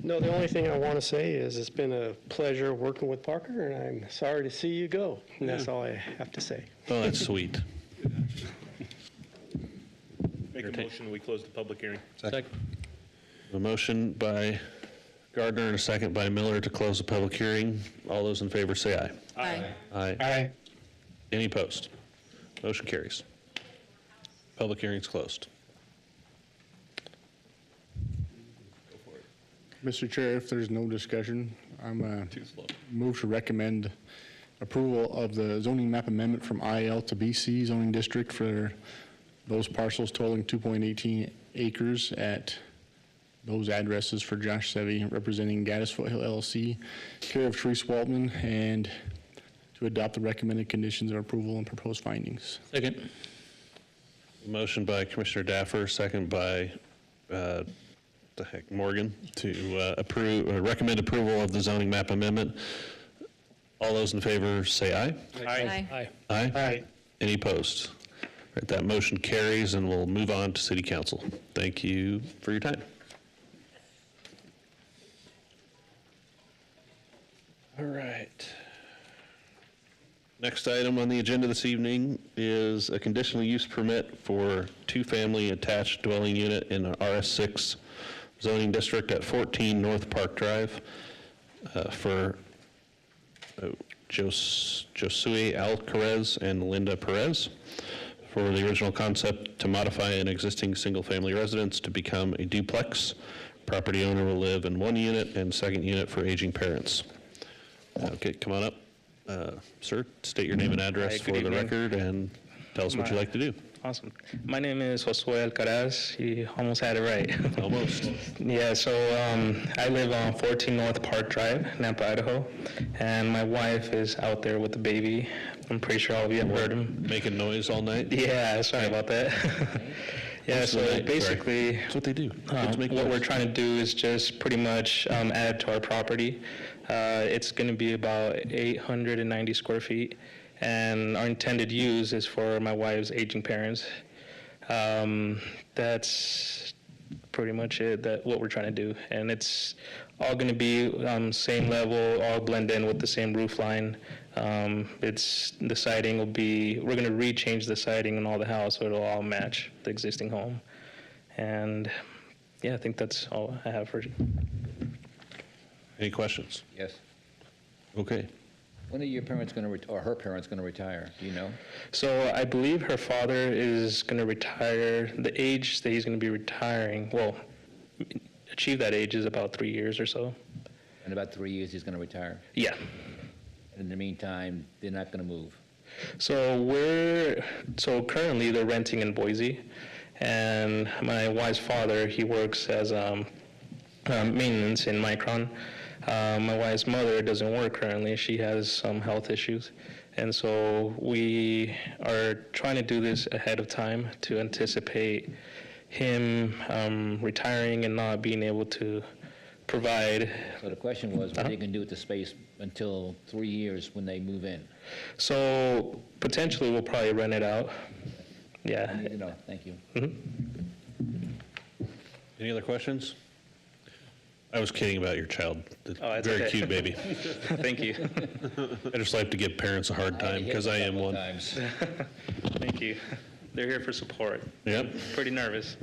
No, the only thing I want to say is it's been a pleasure working with Parker, and I'm sorry to see you go. And that's all I have to say. Oh, that's sweet. Make a motion, we close the public hearing. Second. A motion by Gardner and a second by Miller to close the public hearing. All those in favor say aye. Aye. Aye. Aye. Any opposed? Motion carries. Public hearing's closed. Mr. Chair, if there's no discussion, I'm Too slow. move to recommend approval of the zoning map amendment from IL to BC zoning district for those parcels totaling 2.18 acres at those addresses for Josh Sevy, representing Gaddis Foothill LLC, care of Therese Waldman, and to adopt the recommended conditions of approval and proposed findings. Second. Motion by Commissioner Daffer, second by Morgan to recommend approval of the zoning map amendment. All those in favor say aye. Aye. Aye. Aye. Aye. Any opposed? Right, that motion carries, and we'll move on to City Council. Thank you for your time. All right. Next item on the agenda this evening is a conditional use permit for two-family attached dwelling unit in an RS6 zoning district at 14 North Park Drive for Josue Alcarez and Linda Perez for the original concept to modify an existing single-family residence to become a duplex. Property owner will live in one unit and second unit for aging parents. Okay, come on up. Sir, state your name and address Hi, for good the evening. record and tell us what you'd like to do. Awesome. My name is Josue Alcaraz. You almost had it right. Almost. Yeah, so I live on 14 North Park Drive, Nampa, Idaho, and my wife is out there with the baby. I'm pretty sure all of you have heard him. Making noise all night? Yeah, sorry about that. Yeah, Most of so the night, basically, That's what they do. what we're trying to do is just pretty much add to our property. It's going to be about 890 square feet, and our intended use is for my wife's aging parents. That's pretty much it, what we're trying to do. And it's all going to be same level, all blend in with the same roof line. The siding will be, we're going to rechange the siding in all the house so it'll all match the existing home. And yeah, I think that's all I have for you. Any questions? Yes. Okay. When are your parents going to, or her parents going to retire? Do you know? So I believe her father is going to retire, the age that he's going to be retiring, well, achieve that age is about 3 years or so. In about 3 years, he's going to retire? Yeah. In the meantime, they're not going to move? So currently they're renting in Boise, and my wife's father, he works as maintenance in Micron. My wife's mother doesn't work currently. She has some health issues. And so we are trying to do this ahead of time to anticipate him retiring and not being able to provide. So the question was, what are you going to do with the space until 3 years when they move in? So potentially we'll probably rent it out. Yeah. I need to know. Thank you. Any other questions? I was kidding about your child. That's Very okay. cute baby. Thank you. I just like to give parents a hard time because I am one. Thank you. They're here for support. Yep. Pretty nervous.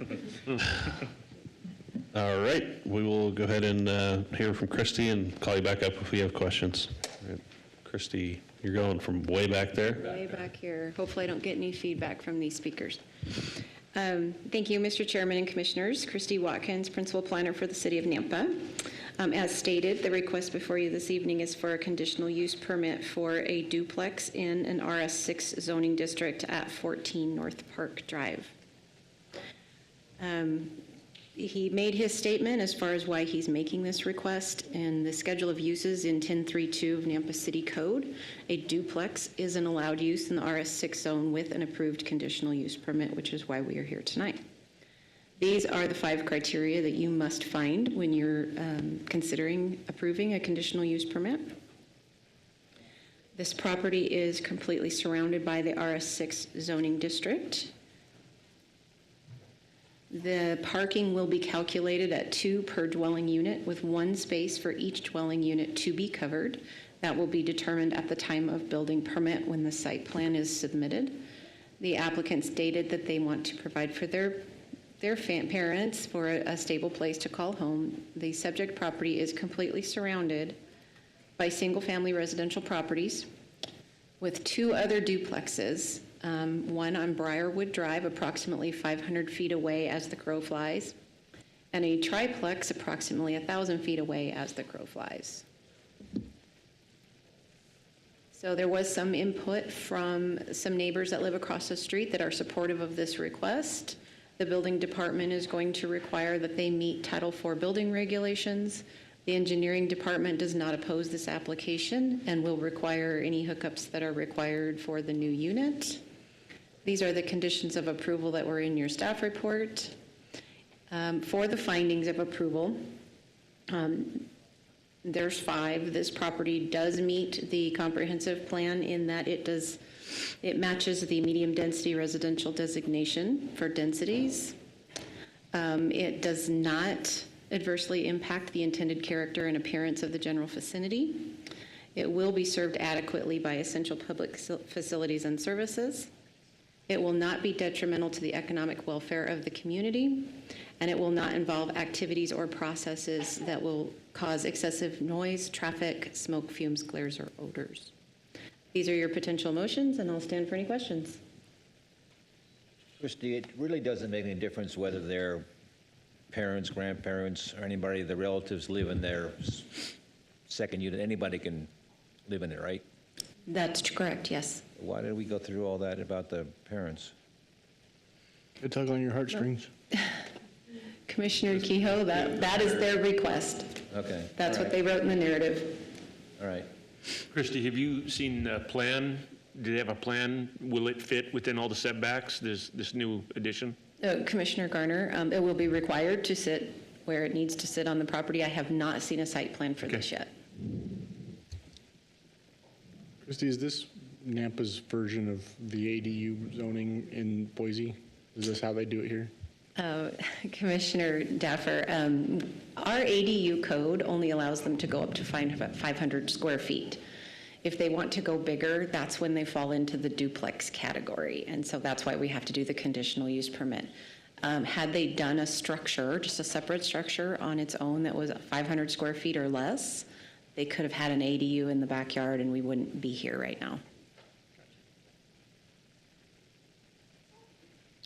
All right, we will go ahead and hear from Christy and call you back up if we have questions. All right. Christy, you're going from way back there. Way back here. Hopefully I don't get any feedback from these speakers. Thank you, Mr. Chairman and Commissioners. Christy Watkins, Principal Planner for the City of Nampa. As stated, the request before you this evening is for a conditional use permit for a duplex in an RS6 zoning district at 14 North Park Drive. He made his statement as far as why he's making this request. In the schedule of uses in 1032 of Nampa City Code, a duplex is an allowed use in the RS6 zone with an approved conditional use permit, which is why we are here tonight. These are the 5 criteria that you must find when you're considering approving a conditional use permit. This property is completely surrounded by the RS6 zoning district. The parking will be calculated at 2 per dwelling unit with 1 space for each dwelling unit to be covered. That will be determined at the time of building permit when the site plan is submitted. The applicant stated that they want to provide for their parents for a stable place to call home. The subject property is completely surrounded by single-family residential properties with 2 other duplexes. One on Briarwood Drive, approximately 500 feet away as the crow flies, and a triplex approximately 1,000 feet away as the crow flies. So there was some input from some neighbors that live across the street that are supportive of this request. The building department is going to require that they meet Title IV building regulations. The engineering department does not oppose this application and will require any hookups that are required for the new unit. These are the conditions of approval that were in your staff report. For the findings of approval, there's 5. This property does meet the comprehensive plan in that it matches the medium density residential designation for densities. It does not adversely impact the intended character and appearance of the general vicinity. It will be served adequately by essential public facilities and services. It will not be detrimental to the economic welfare of the community, and it will not involve activities or processes that will cause excessive noise, traffic, smoke, fumes, glares, or odors. These are your potential motions, and I'll stand for any questions. Christy, it really doesn't make any difference whether their parents, grandparents, or anybody, the relatives live in their second unit. Anybody can live in it, right? That's correct, yes. Why did we go through all that about the parents? Good tug on your heartstrings. Commissioner Kehoe, that is their request. Okay. That's all what right. they wrote in the narrative. All right. Christie, have you seen the plan? Do they have a plan? Will it fit within all the setbacks, this new addition? Commissioner Garner, it will be required to sit where it needs to sit on the property. I have not seen a site plan for this yet. Christie, is this Nampa's version of the ADU zoning in Boise? Is this how they do it here? Commissioner Daffer, our ADU code only allows them to go up to 500 square feet. If they want to go bigger, that's when they fall into the duplex category. And so that's why we have to do the conditional use permit. Had they done a structure, just a separate structure on its own that was 500 square feet or less, they could have had an ADU in the backyard and we wouldn't be here right now.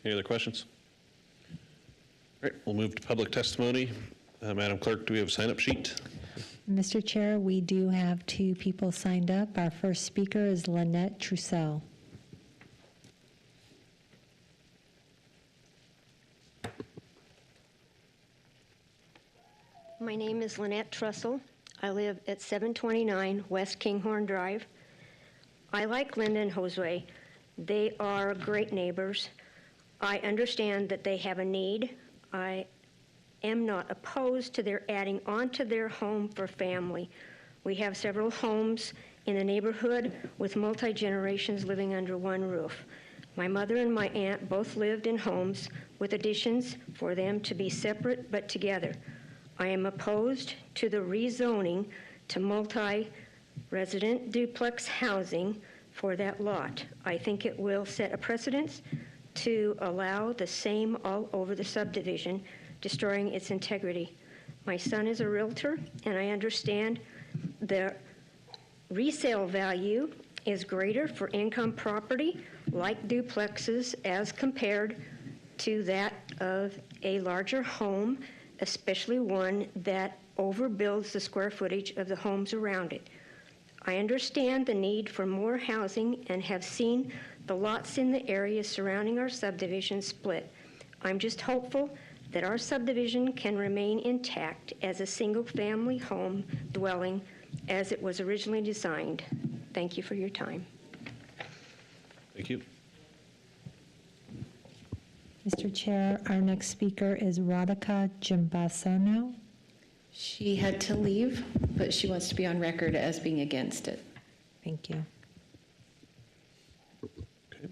Any other questions? All right, we'll move to public testimony. Madam Clerk, do we have a sign-up sheet? Mr. Chair, we do have 2 people signed up. Our first speaker is Lynette Troussel. My name is Lynette Trussell. I live at 729 West Kinghorn Drive. I like Linda and Josue. They are great neighbors. I understand that they have a need. I am not opposed to their adding onto their home for family. We have several homes in the neighborhood with multi-generations living under one roof. My mother and my aunt both lived in homes with additions for them to be separate but together. I am opposed to the rezoning to multi-resident duplex housing for that lot. I think it will set a precedence to allow the same all over the subdivision, destroying its integrity. My son is a realtor, and I understand the resale value is greater for income property like duplexes as compared to that of a larger home, especially one that overbuilds the square footage of the homes around it. I understand the need for more housing and have seen the lots in the area surrounding our subdivision split. I'm just hopeful that our subdivision can remain intact as a single-family home dwelling as it was originally designed. Thank you for your time. Thank you. Mr. Chair, our next speaker is Radhika Jimbasono. She had to leave, but she wants to be on record as being against it. Thank you. Okay. Is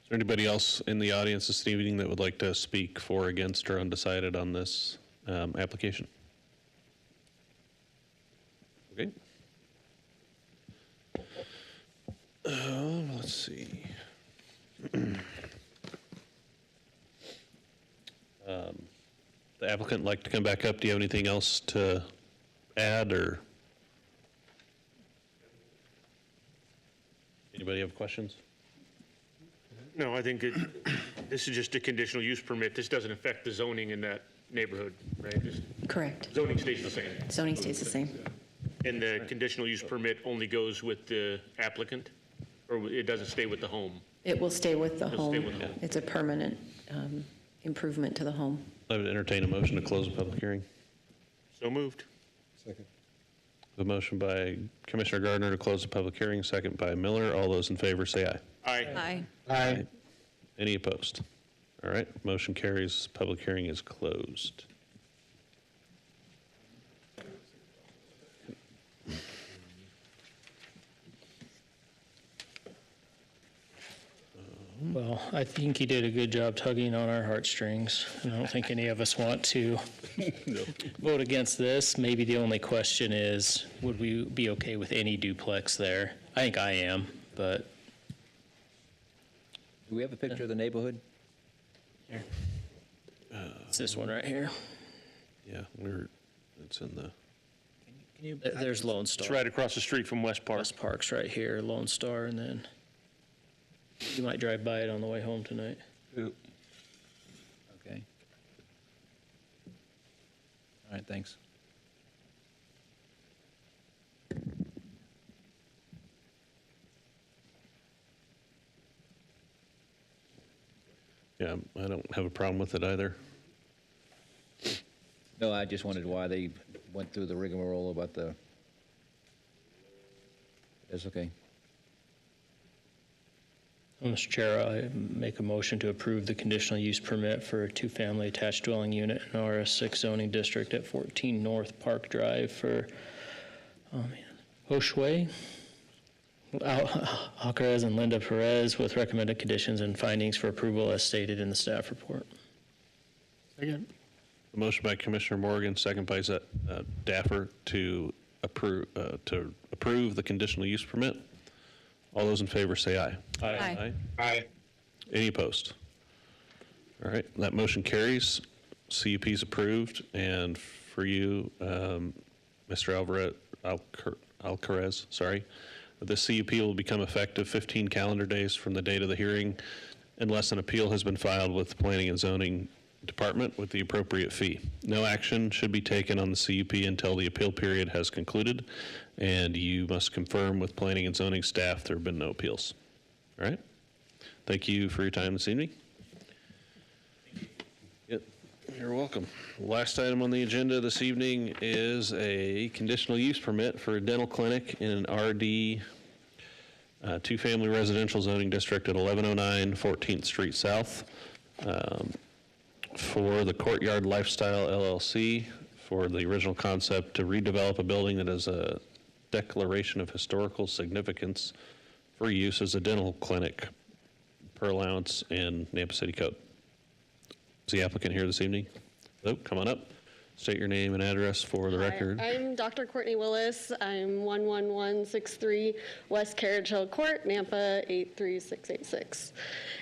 there anybody else in the audience this evening that would like to speak for, against, or undecided on this application? Okay. Let's see. The applicant like to come back up. Do you have anything else to add, or anybody have questions? No, I think this is just a conditional use permit. This doesn't affect the zoning in that neighborhood, right? Correct. Zoning stays the same. Zoning stays the same. And the conditional use permit only goes with the applicant, or it doesn't stay with the home? It will stay with the It'll stay home. with the home. It's a permanent improvement to the home. I would entertain a motion to close the public hearing. So moved. Second. The motion by Commissioner Gardner to close the public hearing, second by Miller. All those in favor say aye. Aye. Aye. Any opposed? All right, motion carries. Public hearing is closed. Well, I think he did a good job tugging on our heartstrings. I don't think any of us want to vote against this. Maybe the only question is, would we be okay with any duplex there? I think I am, but Do we have a picture of the neighborhood? it's this one right here. Yeah, it's in the, There's Lone Star. It's right across the street from West Park. West Park's right here, Lone Star, and then you might drive by it on the way home tonight. Okay. All right, thanks. Yeah, I don't have a problem with it either. No, I just wondered why they went through the rigmarole about the, that's okay. Mr. Chair, I make a motion to approve the conditional use permit for a two-family attached dwelling unit in RS6 zoning district at 14 North Park Drive for, Hoshway, Alcarez and Linda Perez with recommended conditions and findings for approval as stated in the staff report. Second. A motion by Commissioner Morgan, second by Daffer to approve the conditional use permit. All those in favor say aye. Aye. Aye. Any opposed? All right, that motion carries. CUP is approved, and for you, Mr. Alcarez, sorry, the CUP will become effective 15 calendar days from the date of the hearing unless an appeal has been filed with the Planning and Zoning Department with the appropriate fee. No action should be taken on the CUP until the appeal period has concluded, and you must confirm with Planning and Zoning staff there have been no appeals. All right? Thank you for your time this evening. Yep, you're welcome. Last item on the agenda this evening is a conditional use permit for a dental clinic in an RD two-family residential zoning district at 1109 14th Street South. For the Courtyard Lifestyle LLC, for the original concept to redevelop a building that is a declaration of historical significance for use as a dental clinic per allowance in Nampa City Code. Is the applicant here this evening? Hello, come on up. State your name and address for the record. I'm Dr. Courtney Willis. I'm 11163 West Carriage Hill Court, Nampa 83686.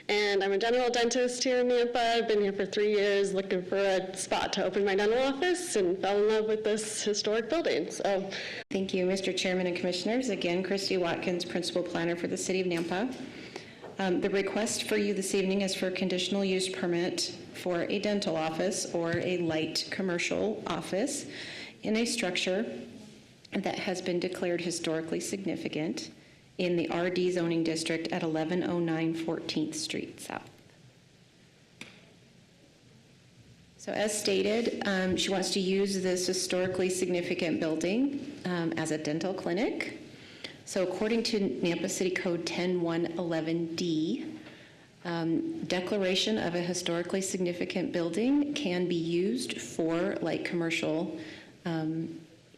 And I'm a general dentist here in Nampa. I've been here for 3 years looking for a spot to open my dental office and fell in love with this historic building. So, Thank you, Mr. Chairman and Commissioners. Again, Christy Watkins, Principal Planner for the City of Nampa. The request for you this evening is for a conditional use permit for a dental office or a light commercial office in a structure that has been declared historically significant in the RD zoning district at 1109 14th Street South. So as stated, she wants to use this historically significant building as a dental clinic. So according to Nampa City Code 10111D, declaration of a historically significant building can be used for light commercial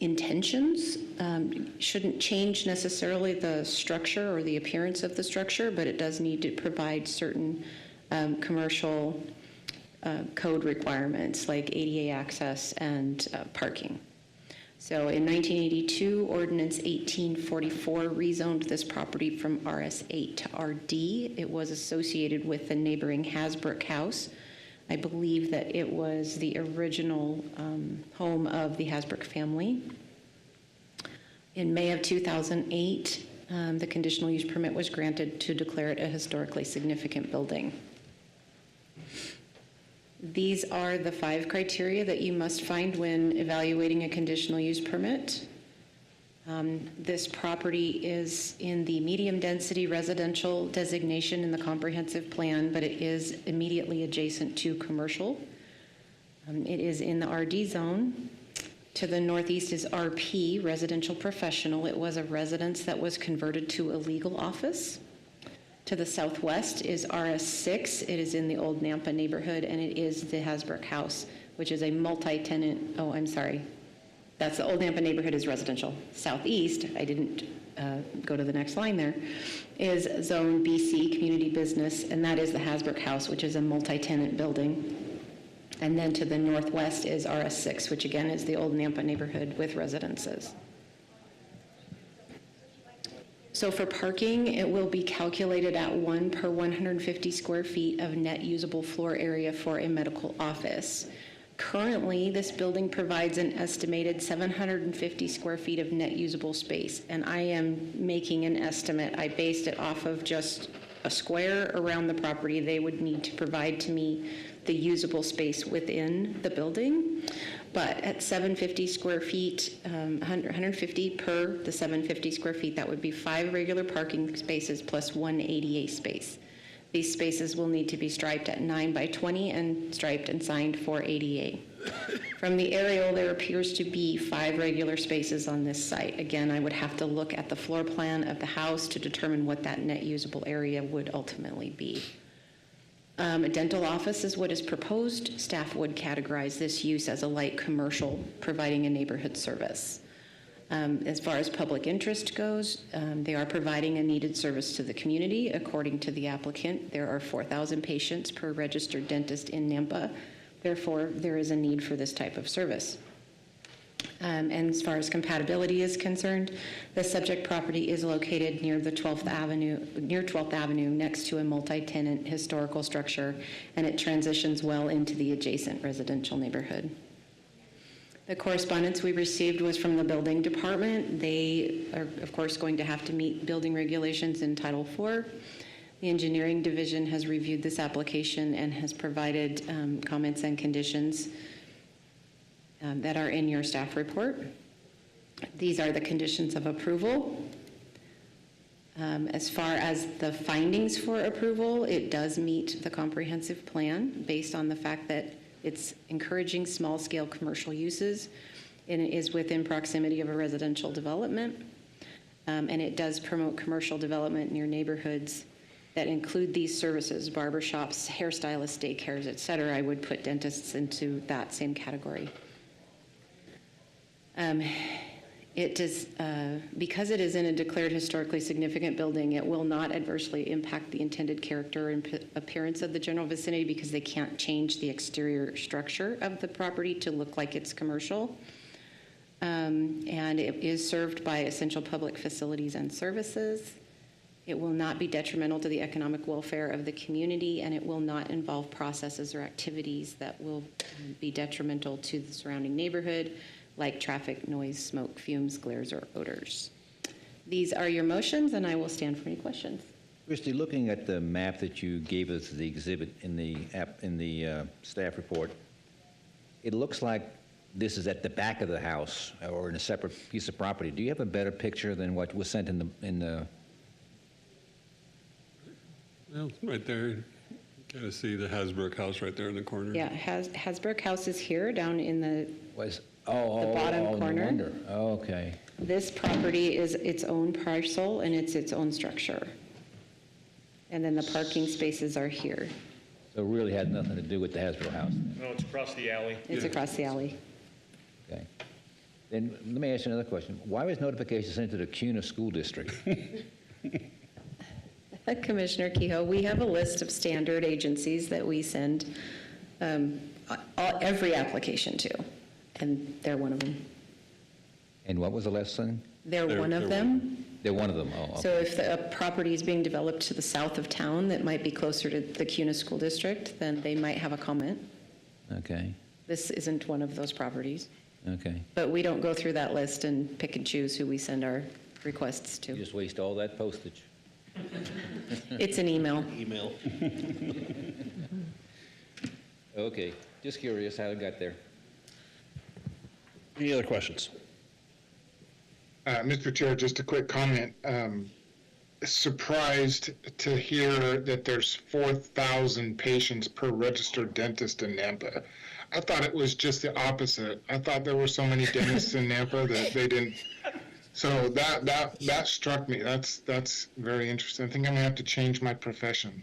intentions. Shouldn't change necessarily the structure or the appearance of the structure, but it does need to provide certain commercial code requirements like ADA access and parking. So in 1982, Ordinance 1844 rezoned this property from RS8 to RD. It was associated with the neighboring Hasbrook House. I believe that it was the original home of the Hasbrook family. In May of 2008, the conditional use permit was granted to declare it a historically significant building. These are the 5 criteria that you must find when evaluating a conditional use permit. This property is in the medium density residential designation in the comprehensive plan, but it is immediately adjacent to commercial. It is in the RD zone. To the northeast is RP, residential professional. It was a residence that was converted to a legal office. To the southwest is RS6. It is in the old Nampa neighborhood, and it is the Hasbrook House, which is a multi-tenant, oh, I'm sorry. That's the old Nampa neighborhood is residential. Southeast, I didn't go to the next line there, is Zone BC, community business, and that is the Hasbrook House, which is a multi-tenant building. And then to the northwest is RS6, which again is the old Nampa neighborhood with residences. So for parking, it will be calculated at 1 per 150 square feet of net usable floor area for a medical office. Currently, this building provides an estimated 750 square feet of net usable space, and I am making an estimate. I based it off of just a square around the property they would need to provide to me the usable space within the building. But at 750 square feet, 150 per the 750 square feet, that would be 5 regular parking spaces plus 1 ADA space. These spaces will need to be striped at 9 by 20 and striped and signed for ADA. From the aerial, there appears to be 5 regular spaces on this site. Again, I would have to look at the floor plan of the house to determine what that net usable area would ultimately be. A dental office is what is proposed. Staff would categorize this use as a light commercial, providing a neighborhood service. As far as public interest goes, they are providing a needed service to the community. According to the applicant, there are 4,000 patients per registered dentist in Nampa. Therefore, there is a need for this type of service. And as far as compatibility is concerned, the subject property is located near 12th Avenue, next to a multi-tenant historical structure, and it transitions well into the adjacent residential neighborhood. The correspondence we received was from the building department. They are, of course, going to have to meet building regulations in Title IV. The engineering division has reviewed this application and has provided comments and conditions that are in your staff report. These are the conditions of approval. As far as the findings for approval, it does meet the comprehensive plan based on the fact that it's encouraging small-scale commercial uses, and it is within proximity of a residential development, and it does promote commercial development near neighborhoods that include these services: barbershops, hairstylists, daycares, et cetera. I would put dentists into that same category. It does, because it is in a declared historically significant building, it will not adversely impact the intended character and appearance of the general vicinity because they can't change the exterior structure of the property to look like it's commercial. And it is served by essential public facilities and services. It will not be detrimental to the economic welfare of the community, and it will not involve processes or activities that will be detrimental to the surrounding neighborhood, like traffic, noise, smoke, fumes, glares, or odors. These are your motions, and I will stand for any questions. Christy, looking at the map that you gave us, the exhibit in the staff report, it looks like this is at the back of the house or in a separate piece of property. Do you have a better picture than what was sent in the? Well, right there, you kind of see the Hasbrook house right there in the corner. Yeah, Hasbrook House is here, down in the bottom no corner. wonder. Oh, okay. This property is its own parcel, and it's its own structure. And then the parking spaces are here. So it really had nothing to do with the Hasbro house? No, it's across the alley. It's across the alley. Okay. Then let me ask you another question. Why was notification sent to the CUNA School District? Commissioner Kehoe, we have a list of standard agencies that we send every application to, and they're one of them. And what was the last thing? They're one of them. They're one of them, oh, okay. So if a property is being developed to the south of town that might be closer to the CUNA School District, then they might have a comment. Okay, This isn't one of those properties. okay. But we don't go through that list and pick and choose who we send our requests to. You just waste all that postage. It's an email. Email. Okay, just curious how it got there. Any other questions? Mr. Chair, just a quick comment. Surprised to hear that there's 4,000 patients per registered dentist in Nampa. I thought it was just the opposite. I thought there were so many dentists in Nampa that they didn't. So that struck me. That's very interesting. I think I'm gonna have to change my profession.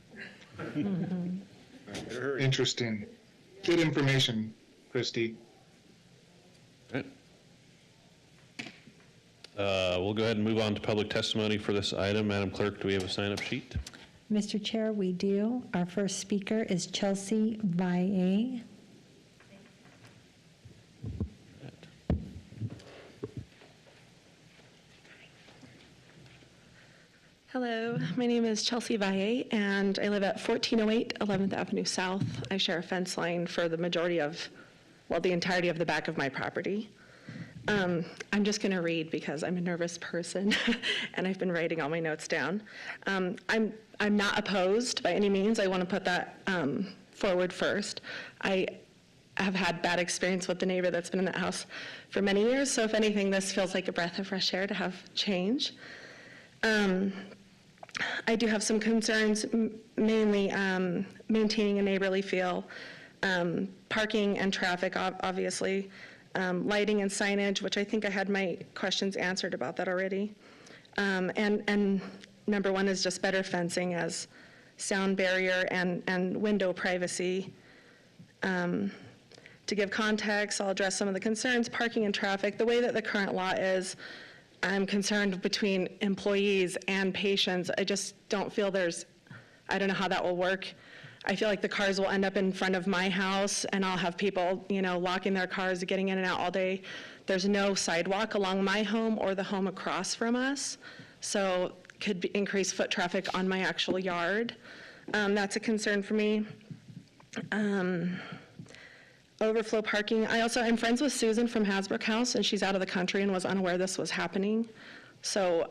Interesting. Good information, Christy. We'll go ahead and move on to public testimony for this item. Madam Clerk, do we have a sign-up sheet? Mr. Chair, we do. Our first speaker is Chelsea Valle. Hello, my name is Chelsea Valle, and I live at 1408 11th Avenue South. I share a fence line for the the entirety of the back of my property. I'm just going to read because I'm a nervous person, and I've been writing all my notes down. I'm not opposed by any means. I want to put that forward first. I have had bad experience with the neighbor that's been in that house for many years, so if anything, this feels like a breath of fresh air to have change. I do have some concerns, mainly maintaining a neighborly feel, parking and traffic, obviously, lighting and signage, which I think I had my questions answered about that already. And number one is just better fencing as sound barrier and window privacy. To give context, I'll address some of the concerns, parking and traffic. The way that the current law is, I'm concerned between employees and patients. I just don't feel I don't know how that will work. I feel like the cars will end up in front of my house and I'll have people, locking their cars, getting in and out all day. There's no sidewalk along my home or the home across from us. So could increase foot traffic on my actual yard. That's a concern for me. Overflow parking. I'm friends with Susan from Hasbrook House, and she's out of the country and was unaware this was happening. So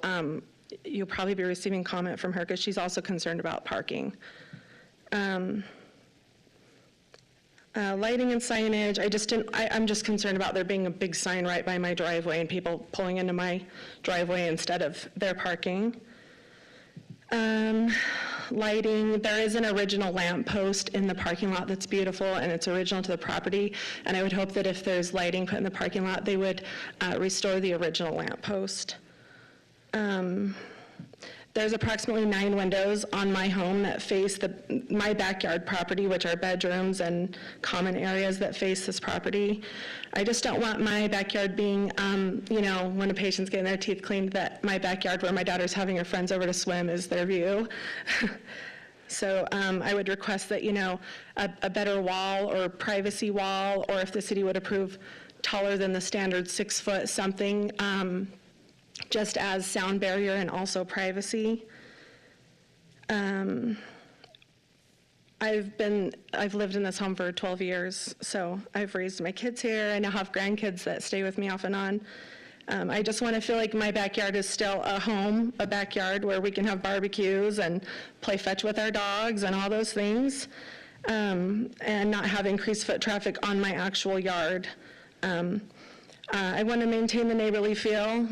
you'll probably be receiving comment from her because she's also concerned about parking. Lighting and signage. I'm just concerned about there being a big sign right by my driveway and people pulling into my driveway instead of their parking. Lighting, there is an original lamp post in the parking lot that's beautiful and it's original to the property, and I would hope that if there's lighting put in the parking lot, they would restore the original lamp post. There's approximately 9 windows on my home that face my backyard property, which are bedrooms and common areas that face this property. I just don't want my backyard being, when a patient's getting their teeth cleaned, that my backyard where my daughter's having her friends over to swim is their view. So I would request that, a better wall or privacy wall, or if the city would approve taller than the standard 6 foot something, just as sound barrier and also privacy. I've lived in this home for 12 years, so I've raised my kids here. I now have grandkids that stay with me off and on. I just want to feel like my backyard is still a home, a backyard where we can have barbecues and play fetch with our dogs and all those things, and not have increased foot traffic on my actual yard. I want to maintain the neighborly feel.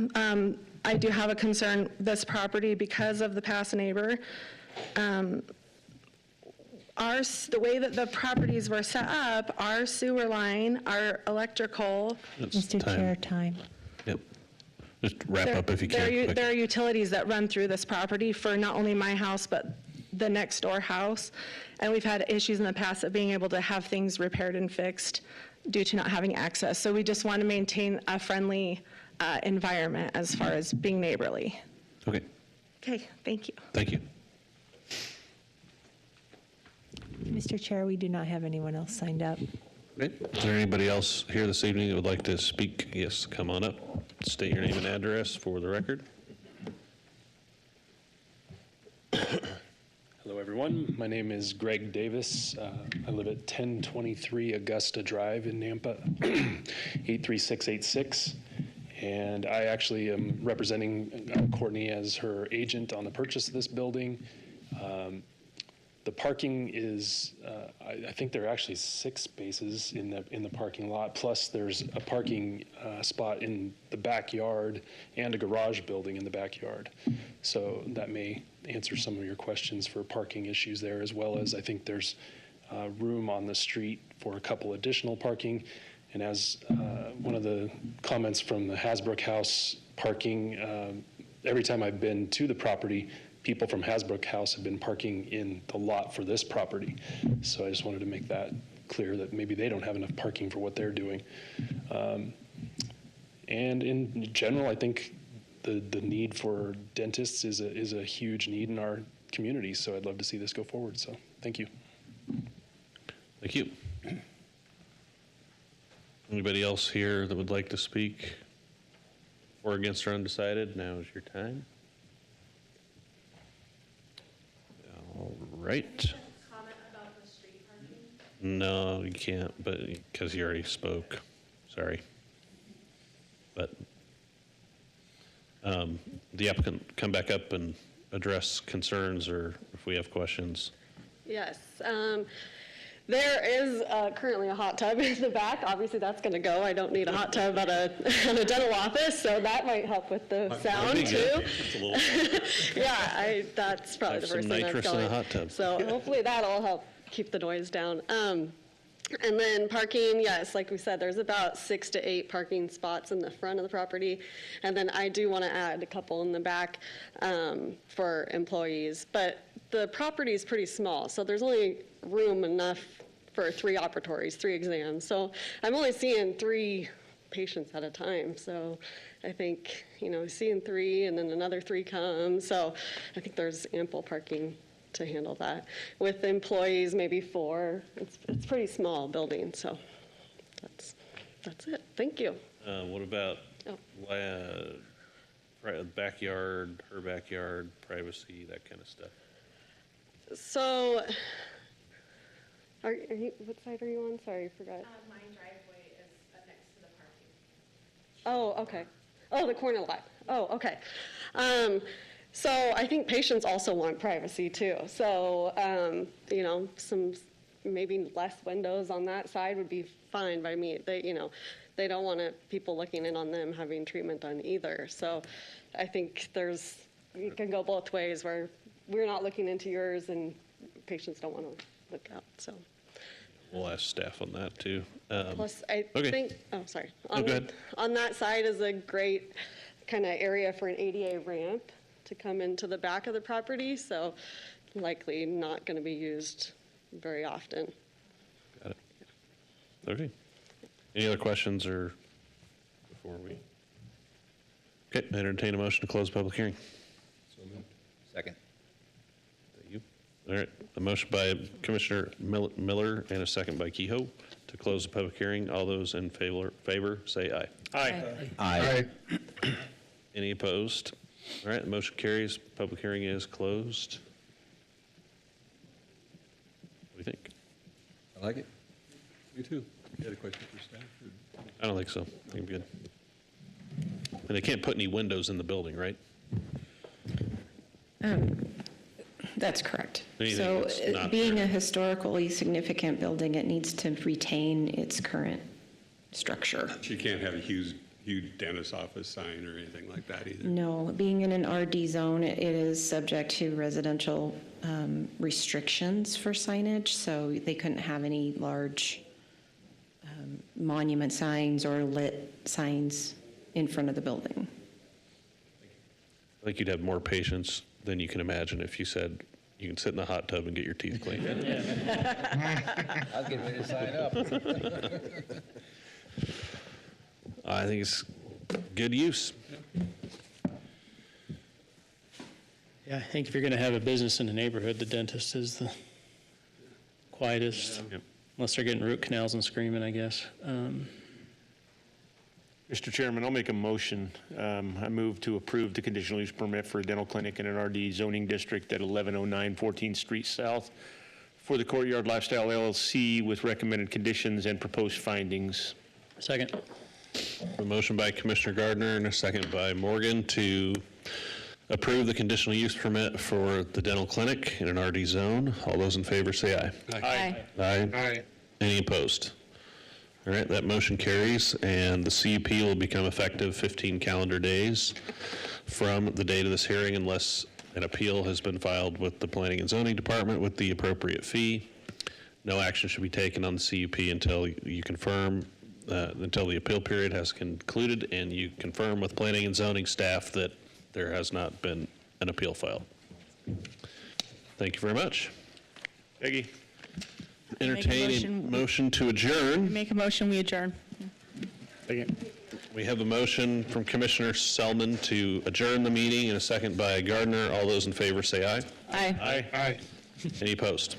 I do have a concern, this property, because of the past neighbor. The way that the properties were set up, our sewer line, our electrical. Mr. Chair, time. Yep. Just wrap up if you can. There are utilities that run through this property for not only my house, but the next door house. And we've had issues in the past of being able to have things repaired and fixed due to not having access. So we just want to maintain a friendly environment as far as being neighborly. Okay. Okay, thank you. Thank you. Mr. Chair, we do not have anyone else signed up. Okay. Is there anybody else here this evening that would like to speak? Yes, come on up. State your name and address for the record. Hello, everyone. My name is Greg Davis. I live at 1023 Augusta Drive in Nampa, 83686. And I actually am representing Courtney as her agent on the purchase of this building. The parking is, I think there are actually 6 spaces in the parking lot, plus there's a parking spot in the backyard and a garage building in the backyard. So that may answer some of your questions for parking issues there, as well as I think there's room on the street for a couple additional parking. And as one of the comments from the Hasbrook House parking, every time I've been to the property, people from Hasbrook House have been parking in the lot for this property. So I just wanted to make that clear that maybe they don't have enough parking for what they're doing. And in general, I think the need for dentists is a huge need in our community. So I'd love to see this go forward. So thank you. Thank you. Anybody else here that would like to speak for, against, or undecided? Now is your time. All right. No, you can't, but because you already spoke. Sorry. But the applicant come back up and address concerns, or if we have questions. Yes. There is currently a hot tub in the back. Obviously, that's going to go. I don't need a hot tub at a dental office, so that might help with the sound too. Yeah, that's probably the Have first some thing that's nitrous in a going. hot tub. So hopefully that'll help keep the noise down. And then parking, yes, like we said, there's about 6 to 8 parking spots in the front of the property. And then I do want to add a couple in the back for employees. But the property is pretty small, so there's only room enough for 3 operatories, 3 exams. So I'm only seeing 3 patients at a time. So I think, seeing 3 and then another 3 come. So I think there's ample parking to handle that. With employees, maybe 4. It's pretty small building, so that's it. Thank you. What about backyard, her backyard, privacy, that kind of stuff? So, are you, what side are you on? Sorry, I forgot. My driveway is next to the parking. Oh, okay. Oh, the corner lot. Oh, okay. So I think patients also want privacy too. So, some maybe less windows on that side would be fine by me. They don't want people looking in on them having treatment done either. So I think you can go both ways where we're not looking into yours and patients don't want to look out, so. We'll ask staff on that too. Plus, I okay. think, oh, sorry. Go ahead. On that side is a great kind of area for an ADA ramp to come into the back of the property, so likely not going to be used very often. Got it. Okay. Any other questions or before we? Okay, entertain a motion to close the public hearing. Second. You. All right, a motion by Commissioner Miller and a second by Kehoe to close the public hearing. All those in favor say aye. Aye. Aye. Any opposed? All right, the motion carries. Public hearing is closed. What do you think? I like it. Me too. You had a question for staff? I don't think so. I think I'm good. And they can't put any windows in the building, right? That's correct. Anything So that's not being a historically significant building, it needs to retain its current structure. You can't have a huge dentist office sign or anything like that either. No, being in an RD zone, it is subject to residential restrictions for signage, so they couldn't have any large monument signs or lit signs in front of the building. I think you'd have more patience than you can imagine if you said you can sit in the hot tub and get your teeth cleaned. I'll get ready to sign up. I think it's good use. Yeah, I think if you're going to have a business in the neighborhood, the dentist is the quietest, unless they're getting root canals and screaming, I guess. Mr. Chairman, I'll make a motion. I move to approve the conditional use permit for a dental clinic in an RD zoning district at 1109 14th Street South for the Courtyard Lifestyle LLC with recommended conditions and proposed findings. Second. A motion by Commissioner Gardner and a second by Morgan to approve the conditional use permit for the dental clinic in an RD zone. All those in favor say aye. Aye. Aye. Aye. Any opposed? All right, that motion carries, and the CUP will become effective 15 calendar days from the date of this hearing unless an appeal has been filed with the Planning and Zoning Department with the appropriate fee. No action should be taken on the CUP until you confirm, until the appeal period has concluded and you confirm with Planning and Zoning staff that there has not been an appeal filed. Thank you very much. Peggy? Entertain a motion to adjourn. Make a motion, we adjourn. We have a motion from Commissioner Selman to adjourn the meeting and a second by Gardner. All those in favor say aye. Aye. Aye. Any opposed?